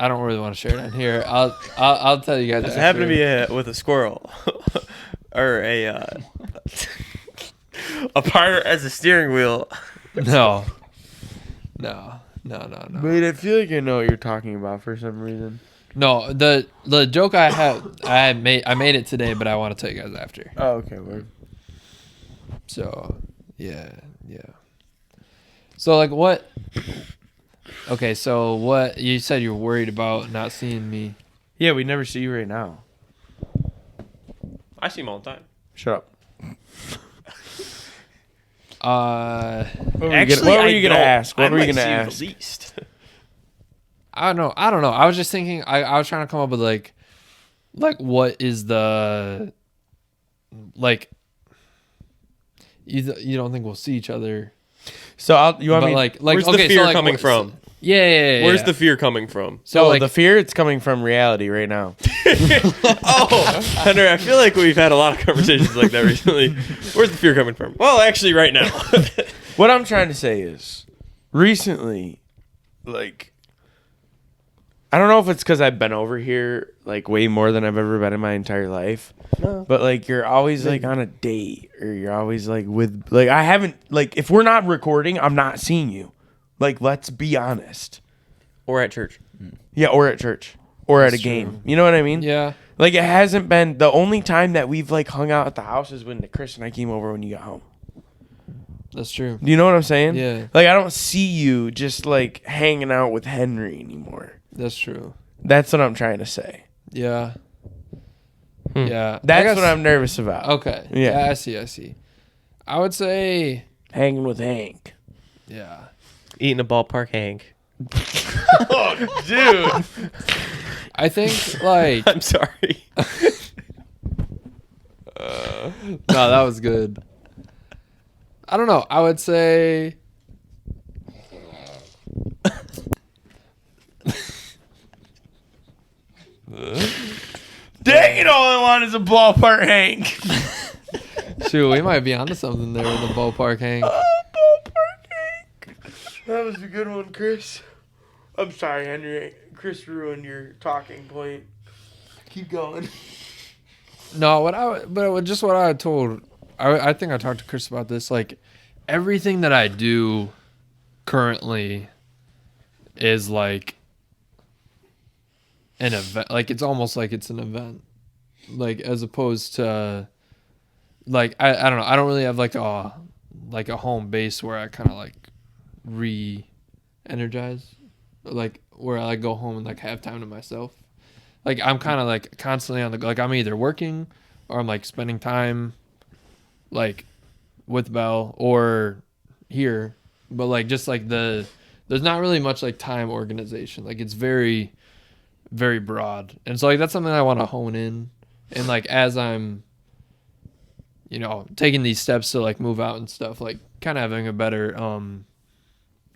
S1: I don't really want to share it on here. I'll tell you guys.
S2: Does it happen to be with a squirrel or a part as a steering wheel?
S1: No.
S3: Wait, I feel like I know what you're talking about for some reason.
S1: No, the joke I made it today, but I want to tell you guys after.
S3: Oh, okay. Word.
S1: So, yeah. So like what? Okay, so what you said you're worried about not seeing me.
S3: Yeah, we never see you right now.
S2: I see him all the time.
S3: Shut up.
S1: I
S3: What were you gonna ask? What were you gonna ask?
S2: The least.
S1: don't know. I was just thinking. I was trying to come up with like what is the like. You don't think we'll see each other?
S3: So you want
S1: But
S3: me?
S1: like
S2: Where's
S1: okay,
S2: the fear
S1: so like,
S2: coming from?
S1: Yeah.
S2: Where's the fear coming from?
S3: So like, the fear, it's coming from reality right now.
S2: Hunter, I feel like we've had a lot of conversations like that recently. Where's the fear coming from? Well, actually, right now.
S3: What I'm trying to say is, recently, like, I don't know if it's because I've been over here, like, way more than I've ever been in my entire life. No. But, like, you're always, like, on a date. Or you're always, like, with... Like, I haven't... Like, if we're not recording, I'm not seeing you. Like, let's be honest.
S2: Or at church.
S3: Yeah, or at church. Or at a game. You know what I mean?
S1: Yeah.
S3: Like, it hasn't been... The only time that we've, like, hung out at the house is when Chris and I came over when you got home.
S1: That's true.
S3: Do you know what I'm saying?
S1: Yeah.
S3: Like, I don't see you just, like, hanging out with Henry anymore.
S1: That's true.
S3: That's what I'm trying to say.
S1: Yeah. Yeah.
S3: That's what I'm nervous about.
S1: Okay. Yeah, I see. I would say...
S3: Hanging with Hank.
S1: Yeah.
S2: Eating a ballpark Hank.
S3: Oh, dude.
S1: I think, like...
S2: I'm sorry.
S1: No, that was good. I don't know. I would say...
S3: Dang it, all I want is a ballpark Hank.
S1: Shoot, we might be onto something there with the ballpark Hank.
S3: Ballpark Hank. That was a good one, Chris. I'm sorry, Henry. Chris ruined your talking point. Keep going.
S1: No, what I told... I think I talked to Chris about this. Like, everything that I do currently is like an event. Like, it's almost like it's an event. Like, as opposed to, like, I don't know. I don't really have like a home base where I kind of like re-energize. Like, where I like go home and like have time to myself. Like, I'm kind of like constantly on the, like, I'm either working or I'm like spending time like with Belle or here, but like just like there's not really much like time organization. Like, it's very, very broad, and so like that's something I want to hone in, and like as I'm, you know, taking these steps to like move out and stuff, like kind of having a better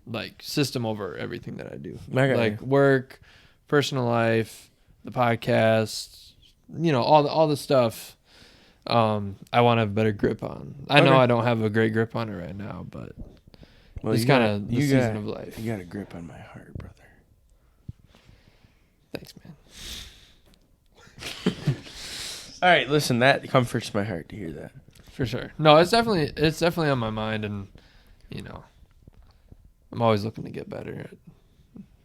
S1: like system over everything that I do, like work, personal life, the podcast, you know, all the stuff. I want to have a better grip on. I know I don't have a great grip on it right now, but it's kind of the season of life.
S3: You got a grip on my heart, brother.
S1: Thanks, man.
S3: All right, listen, that comforts my heart to hear that.
S1: For sure. No, it's definitely on my mind, and you know, I'm always looking to get better.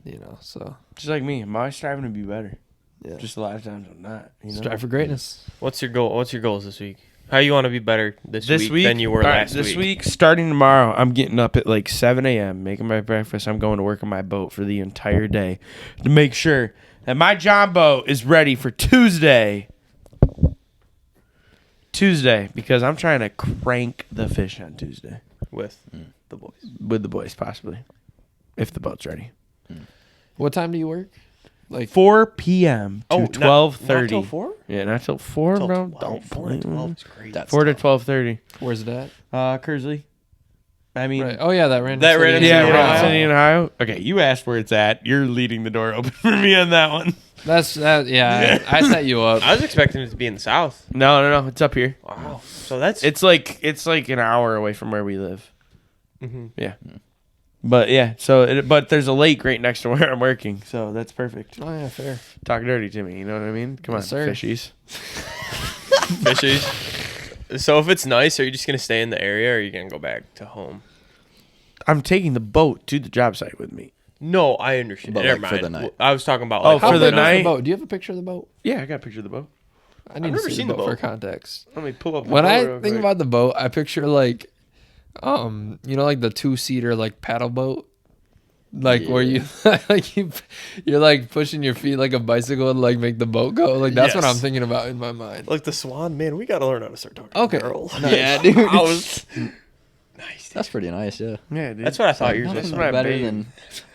S1: You know, so
S3: just like me, I'm always striving to be better.
S1: Yeah.
S3: Just a lot of times I'm not. You know?
S1: Strive for greatness.
S2: What's your goal? What's your goals this week? How you want to be better this week than you were last week?
S3: This week, starting tomorrow, I'm getting up at like 7 a.m., making my breakfast. I'm going to work on my boat for the entire day to make sure that my John boat is ready for Tuesday, because I'm trying to crank the fish on Tuesday.
S2: With the boys.
S3: With the boys, possibly. If the boat's ready.
S1: What time do you work? Like
S3: 4 p.m. to 12:30.
S2: Not till 4?
S3: Yeah, not till 4,
S2: Till
S3: bro.
S2: 12.
S3: Don't
S2: 4
S3: play.
S2: to 12 is great.
S4: That's
S3: 4 to
S4: tough.
S3: 12:30.
S1: where's it at?
S3: Kersley. I mean,
S1: Right. Oh yeah, that random.
S2: That
S1: city
S2: random
S1: in
S2: city
S3: yeah,
S2: in
S3: we're
S1: Ohio.
S3: not sitting in Ohio. Okay, you asked where it's at. You're leading the door open for me on that one.
S1: That's that. Yeah, I set you up.
S2: I was expecting it to be in the south.
S3: No, it's up here.
S2: Wow. So that's
S3: It's like an hour away from where we live.
S2: mm-hmm.
S3: Yeah. But yeah, but there's a lake right next to where I'm working, so that's perfect.
S1: Oh yeah, fair.
S3: Talk dirty to me, you know what I mean? Come
S1: Yes,
S3: on,
S1: sir.
S3: fishies.
S2: fishies. So if it's nice, are you just gonna stay in the area, or are you gonna go back to home?
S3: I'm taking the boat to the job site with me.
S2: No, I understand.
S4: But,
S2: Never
S4: like, for
S2: mind.
S4: the night.
S2: I was talking about
S3: Oh,
S2: like
S3: for the
S1: big is
S3: night?
S1: boat? Do you have a picture of the boat?
S3: Yeah, I got a picture of the boat.
S1: I need
S2: I've
S1: to
S2: never
S1: see
S2: seen
S1: the
S2: the
S1: boat for
S2: boat.
S1: context.
S3: Let me pull up the
S1: When
S3: boat
S1: I
S3: real
S1: think
S3: quick.
S1: about the boat, I picture like, you know, like the 2-seater like paddle boat, like where you like you're like pushing your feet like a bicycle and like make the boat go. Like that's what
S2: Yes.
S1: I'm thinking about in my mind.
S2: Like the swan, man. We gotta learn how to start talking.
S1: Okay.
S2: To girl.
S4: Yeah, dude.
S2: Nice.
S4: That's pretty nice, yeah.
S3: Yeah, dude.
S2: That's what I thought you were
S4: Nothing's
S2: saying.
S3: my
S4: better
S3: baby.
S4: than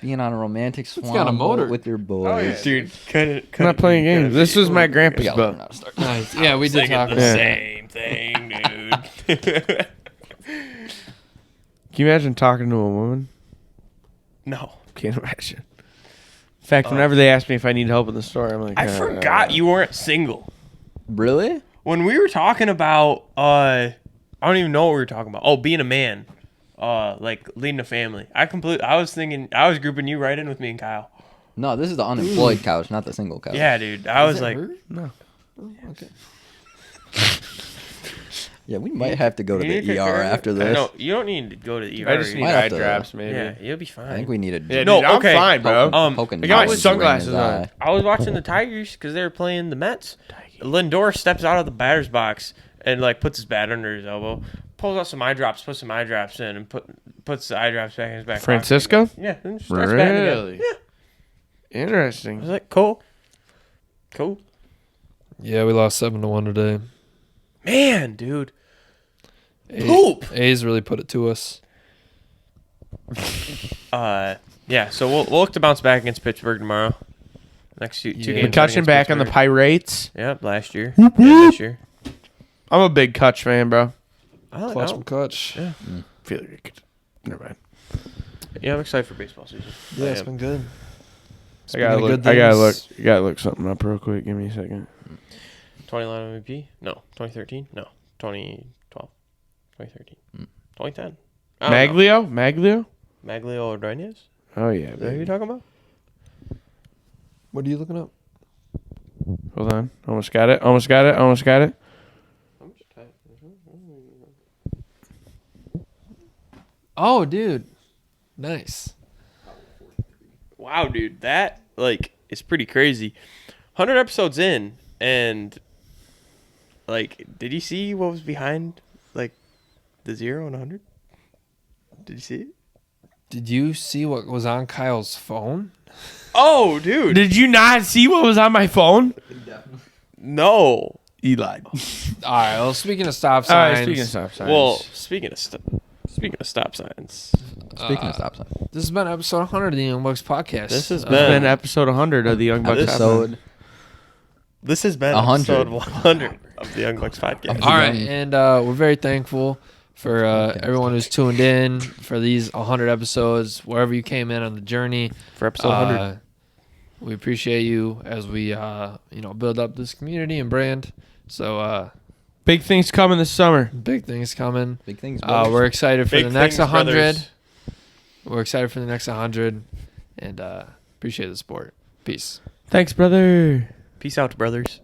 S4: being on a romantic swan
S1: got a motor.
S4: boat with your boys.
S3: Oh, yeah.
S2: Dude, kind of.
S3: I'm not playing games. This was my
S4: We
S3: grandpa's
S4: gotta learn
S3: boat.
S4: how to start.
S1: Nice. Yeah, we did talk
S2: the
S1: about that.
S2: same thing, dude.
S3: Can you imagine talking to a woman?
S2: No.
S3: Can't imagine. In fact, whenever they ask me if I need help in the store, I'm like,
S2: I forgot you weren't single.
S4: Really?
S2: When we were talking about, I don't even know what we were talking about. Oh, being a man, like leading a family. I was grouping you right in with me and Kyle.
S4: No, this is the unemployed couch, not the single couch.
S2: Yeah, dude. I was like,
S3: no.
S1: Oh, okay.
S4: Yeah, we might have to go to the ER after this.
S2: No, you don't need to go to the ER.
S3: I just need eye drops, maybe.
S2: Yeah, you'll be fine.
S4: I think we need a...
S3: Yeah, no, I'm fine, bro.
S4: I
S3: got my sunglasses on.
S2: I was watching the Tigers because they were playing the Mets. Lindor steps out of the batter's box and like puts his bat under his elbow, pulls out some eye drops, puts some eye drops in, and puts the eye drops back in his back.
S3: Francisco?
S2: Yeah, and just starts batting again.
S3: Really?
S2: Yeah.
S3: Interesting.
S2: I was like, cool.
S1: Yeah, we lost 7-1 today.
S2: Man, dude.
S1: Poop. A's really put it to us.
S2: Yeah. So we'll look to bounce back against Pittsburgh tomorrow. Next two games.
S3: McCutcheon back on the Pirates.
S2: Yep, last year. Yeah, this year.
S3: I'm a big Kutch fan, bro.
S1: Clutch McCutch.
S2: Yeah.
S3: Feel like you could. Never mind.
S2: Yeah, I'm excited for baseball season.
S1: Yeah, it's been good.
S3: I gotta look something up real quick. Give me a second.
S2: 2011 MVP? No. 2013? No. 2012. 2013. 2010.
S3: Maglio?
S2: Maglio Ordonez?
S3: Oh, yeah.
S2: Is that who you're talking about?
S1: What are you looking up?
S3: Hold on. Almost got it.
S1: Oh, dude. Nice.
S2: Wow, dude. That, is pretty crazy. 100 episodes in, and, did you see what was behind, the 0 and 100? Did you see it?
S1: Did you see what was on Kyle's phone?
S2: Oh, dude.
S3: Did you not see what was on my phone?
S2: No.
S3: Eli.
S1: All right. Well, speaking of stop signs.
S3: Speaking of stop signs.
S2: Well, speaking of stop signs.
S4: Speaking of stop signs.
S1: This has been episode 100 of the YoungBucks Podcast.
S2: This has
S3: been episode 100 of the YoungBucks Podcast.
S2: This has been
S4: 100.
S2: episode 100 of the YoungBucks Podcast.
S1: All right. And we're very thankful for everyone who's tuned in for these 100 episodes, wherever you came in on the journey.
S2: For episode 100.
S1: We appreciate you as we build up this community and brand. So
S3: big things coming this summer.
S1: Big things coming.
S4: Big things.
S1: We're excited for
S2: Big
S1: the next
S2: things,
S1: 100.
S2: brothers.
S1: We're excited for the next 100 and appreciate the support. Peace.
S3: Thanks, brother.
S2: Peace out, brothers.